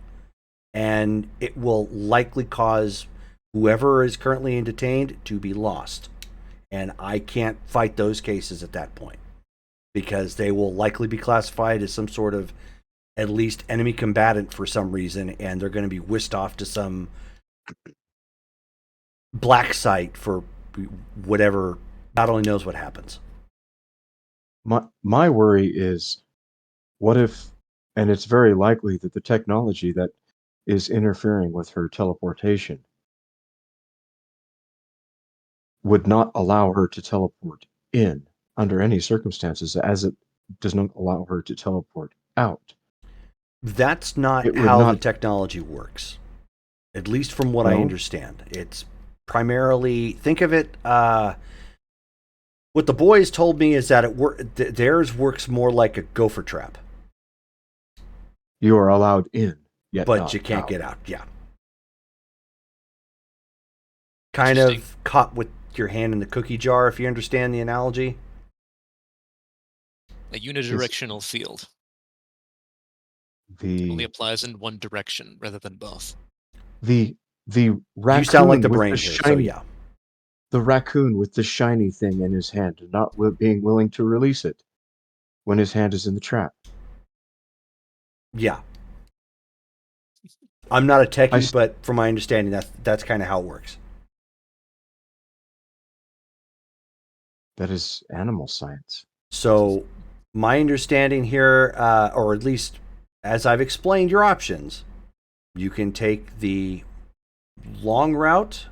and it will likely cause whoever is currently detained to be lost. And I can't fight those cases at that point because they will likely be classified as some sort of at least enemy combatant for some reason, and they're going to be whisked off to some black site for whatever. God only knows what happens. my worry is, what if, and it's very likely that the technology that is interfering with her teleportation would not allow her to teleport in under any circumstances, as it does not allow her to teleport out. That's not It would how the not. technology works, at least from what I No? understand. It's primarily, think of it, what the boys told me is that theirs works more like a gopher trap, You are allowed in, yet but not you can't out. get out. Yeah. Kind Interesting. of caught with your hand in the cookie jar, if you understand the analogy. A unidirectional field. Only The applies in one direction rather than both. the You sound like raccoon the with brain the here, so shiny yeah. the raccoon with the shiny thing in his hand, and not being willing to release it when his hand is in the trap. Yeah. I'm not a I techie, s- but from my understanding, that's kind of how it works. That is animal science. So, my understanding here, or at least as I've explained your options, you can take the long route,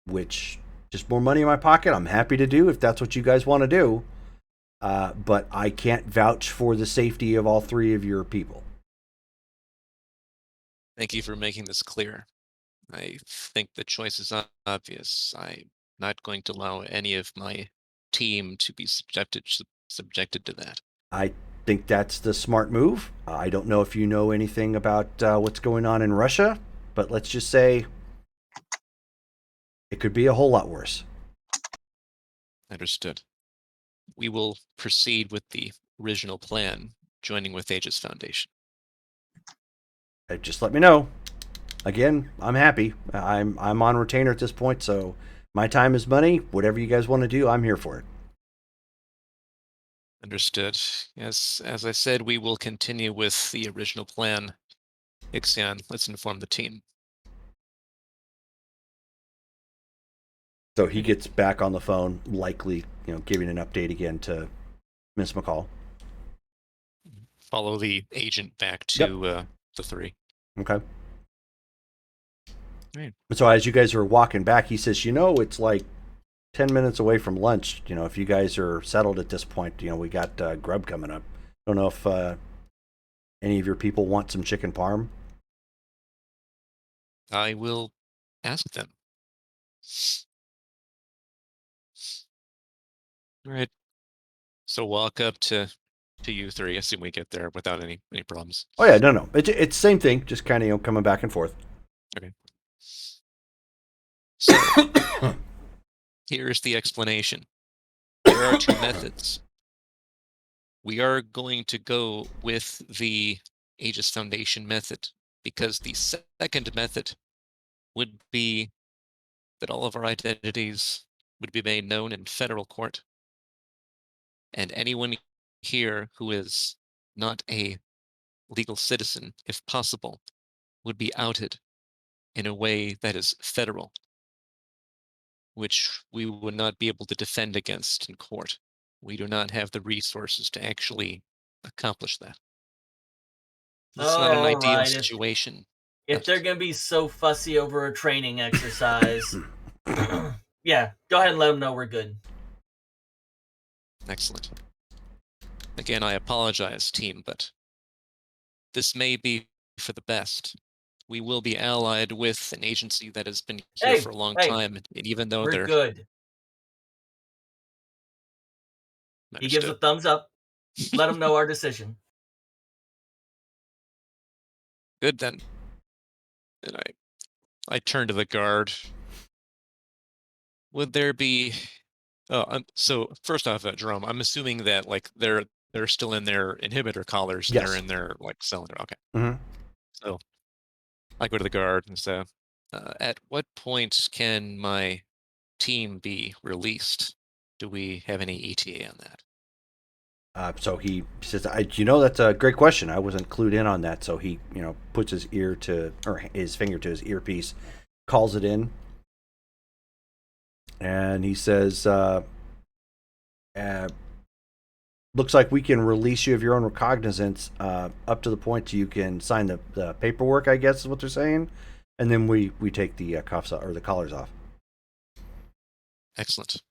which just more money in my pocket. I'm happy to do if that's what you guys want to do. But I can't vouch for the safety of all three of your people. Thank you for making this clear. I think the choice is obvious. I'm not going to allow any of my team to be subjected to that. I think that's the smart move. I don't know if you know anything about what's going on in Russia, but let's just say it could be a whole lot worse. Understood. We will proceed with the original plan, joining with Aegis Foundation. Just let me know. Again, I'm happy. I'm on retainer at this point, so my time is money. Whatever you guys want to do, I'm here for it. Understood. Yes, as I said, we will continue with the original plan. Ixion, let's inform the team. So he gets back on the phone, likely, giving an update again to Miss McCall. Follow the agent back to the three. Okay. Right. So as you guys are walking back, he says, it's like 10 minutes away from lunch. If you guys are settled at this point, we got grub coming up. Don't know if any of your people want some chicken parm. I will ask them. All right. So walk up to you three. I assume we get there without any problems. Oh yeah, no. It's same thing, just kind of coming back and forth. Okay. So here's the explanation. There are two methods. We are going to go with the Aegis Foundation method because the second method would be that all of our identities would be made known in federal court. And anyone here who is not a legal citizen, if possible, would be outed in a way that is federal, which we would not be able to defend against in court. We do not have the resources to actually accomplish that. It's not an ideal right. situation. If they're going to be so fussy over a training exercise, yeah, go ahead and let them know we're good. Excellent. Again, I apologize, team, but this may be for the best. We will be allied with an agency that has been here for a long time, and even though we're they're good. He gives a thumbs up. Let them know our decision. Good then. And I turn to the guard. Would there be? So first off, Jerome, I'm assuming that they're still in their inhibitor collars. Yes. They're in their cylinder. Okay. Mm-hmm. So I go to the guard and say, at what point can my team be released? Do we have any ETA on that? So he says, that's a great question. I wasn't clued in on that. So he, puts his his finger to his earpiece, calls it in, and he says, looks like we can release you of your own recognizance up to the point you can sign the paperwork, I guess is what they're saying. And then we take the cuffs or the collars off. Excellent.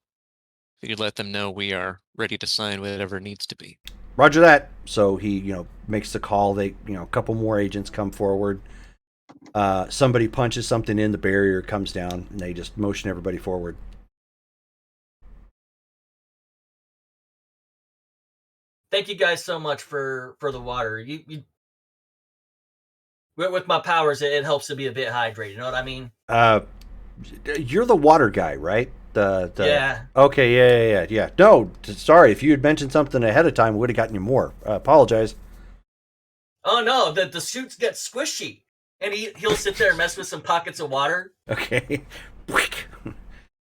If you could let them know we are ready to sign whatever needs to be. Roger that. So he, makes the call. They, a couple more agents come forward. Somebody punches something in, the barrier comes down, and they just motion everybody forward. Thank you guys so much for the water. You with my powers, it helps to be a bit hydrated. You know what I mean? You're the water guy, right? Yeah. Okay, yeah. No, sorry. If you had mentioned something ahead of time, we would have gotten you more. Apologize. Oh no, the suits get squishy, and he'll sit there and mess with some pockets of water. Okay.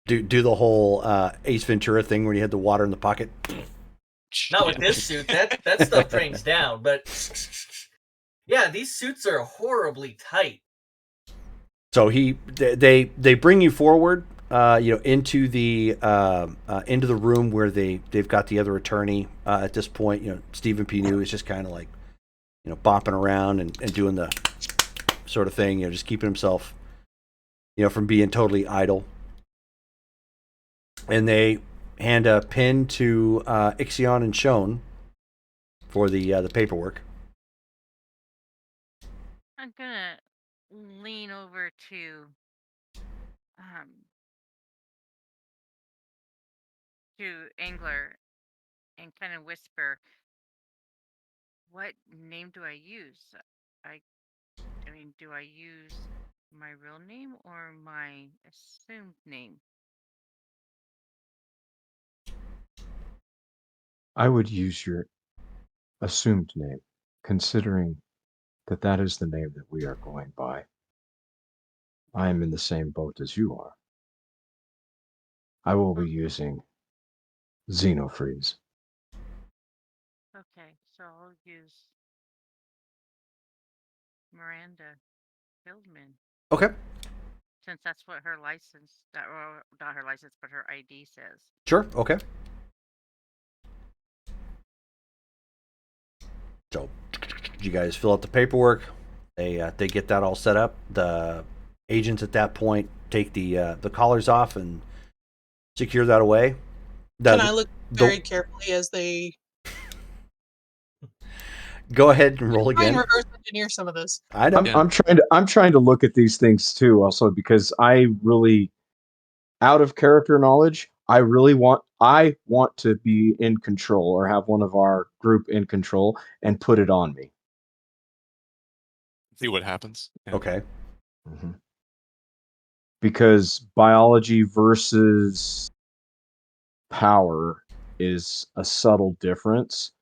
do the whole Ace Ventura thing where you had the water in the pocket. Not with this suit. That stuff drains down. But yeah, these suits are horribly tight. So they bring you forward, into the room where they've got the other attorney. At this point, Stephen P. New is just kind of like, bopping around and doing the sort of thing, just keeping himself, from being totally idle. And they hand a pen to Ixion and Shone for the paperwork. I'm gonna lean over to Angler and kind of whisper, "What name do I use? I I mean, do I use my real name or my assumed name?" I would use your assumed name, considering that is the name that we are going by. I am in the same boat as you are. I will be using Xenofreeze. Okay, so I'll use Miranda Fieldman, Okay. since that's what her license, or not her license, but her ID says. Sure. Okay. So, you guys fill out the paperwork. They get that all set up. The agents at that point take the collars off and secure that away. Can I look very carefully as they Go ahead and roll try and again. reverse engineer some of this? I know. I'm trying to look at these things too, also because I really, out of character knowledge, I want to be in control or have one of our group in control and put it on me. See what happens. Yeah. Okay. Mm-hmm. Because biology versus power is a subtle difference,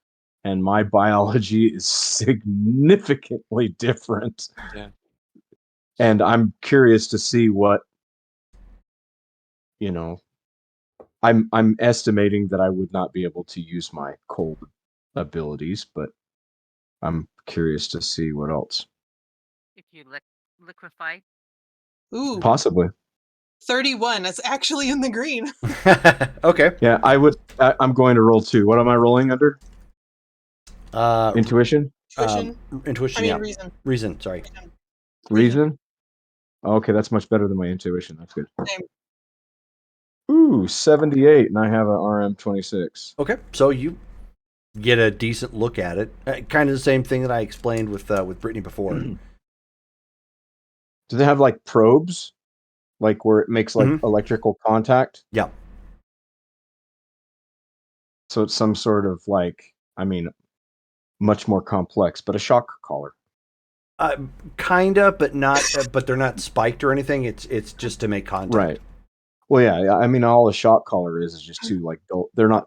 and my biology is significantly different. Yeah. And I'm curious to see what, I'm estimating that I would not be able to use my cold abilities, but I'm curious to see what else. If you liquefy. Ooh, Possibly. 31. That's actually in the green. Okay. Yeah, I'm going to roll 2. What am I rolling under? Intuition? Intuition, I mean, yeah. reason. Reason, sorry. Reason? Okay, that's much better than my intuition. That's good. Same. Ooh, 78, and I have an RM26. Okay, so you get a decent look at it. Kind of the same thing that I explained with Brittany before. Do they have like probes, like where it makes like electrical contact? Yeah. So it's some sort of like, much more complex, but a shock collar. Kinda, but not. But they're not spiked or anything. It's just to make contact. Right. Well, yeah. All a shock collar is just two like they're not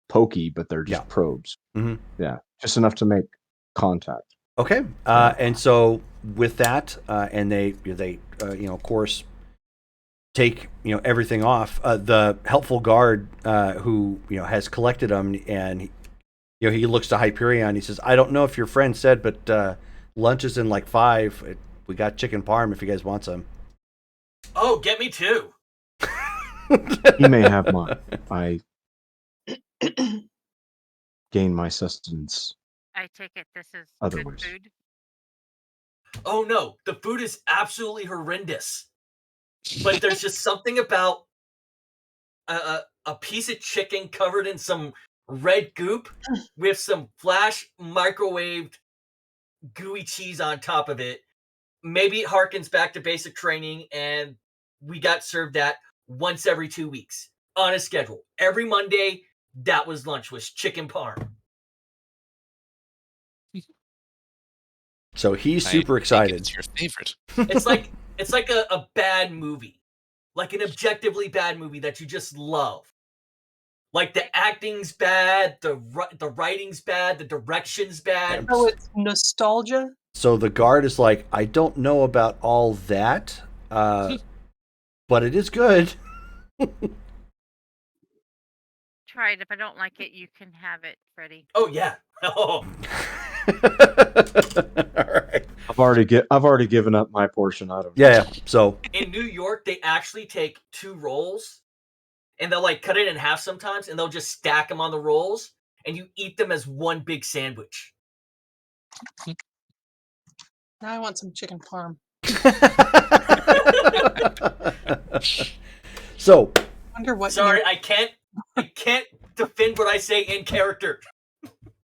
pokey, but they're just probes. Mm-hmm. Yeah, just enough to make contact. Okay. And so with that, and they of course take everything off. The helpful guard who has collected them, and he looks to Hyperion. He says, "I don't know if your friend said, but lunch is in like 5. We got chicken parm if you guys want some." Oh, get me too. He may have mine. I gain my sustenance. I take it this is Otherwise. good food. Oh no, the food is absolutely horrendous. But there's just something about a piece of chicken covered in some red goop with some flash microwaved gooey cheese on top of it. Maybe it harkens back to basic training, and we got served that once every 2 weeks on a schedule. Every Monday, that was lunch, was chicken parm. So he's super excited. It's your favorite. It's like a bad movie, like an objectively bad movie that you just love. Like the acting's bad, the writing's bad, the direction's bad. Oh, it's nostalgia. So the guard is like, "I don't know about all that, but it is good." Try it. If I don't like it, you can have it, Freddie. Oh yeah. Oh. All right. I've already given up my portion out of. Yeah. So In New York, they actually take 2 rolls, and they'll like cut it in half sometimes, and they'll just stack them on the rolls, and you eat them as one big sandwich. Now I want some chicken parm. So Wonder what. Sorry, year- I can't defend what I say in character.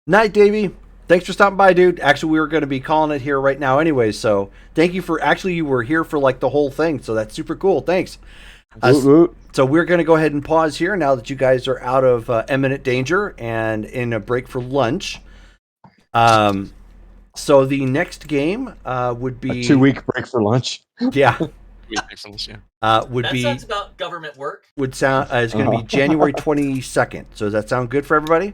night, Davey. Thanks for stopping by, dude. Actually, we were going to be calling it here right now anyway. So thank you for you were here for like the whole thing. So that's super cool. Thanks. Woot woot. So we're going to go ahead and pause here now that you guys are out of imminent danger and in a break for lunch. So the next game would be A 2-week break for lunch. Yeah. Yeah. Would That be sounds about government work. would sound it's going to be January 22nd. So does that sound good for everybody?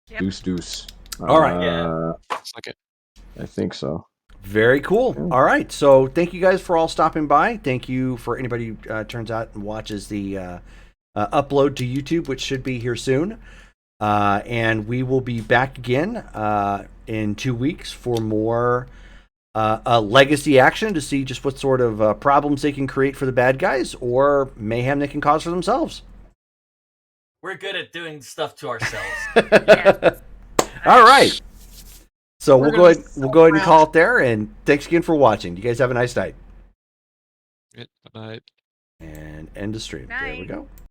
Yep. Deuce. All right. Yeah. It's like it. I think so. Very cool. Yeah. All right. So thank you guys for all stopping by. Thank you for anybody who turns out and watches the upload to YouTube, which should be here soon. And we will be back again in 2 weeks for more legacy action to see just what sort of problems they can create for the bad guys or mayhem they can cause for themselves. We're good at doing stuff to ourselves. Yeah. All right. So We're we'll gonna go be ahead and so call it there. And thanks again for watching. You guys have a nice night. Bye. And end of stream. There we Night. go.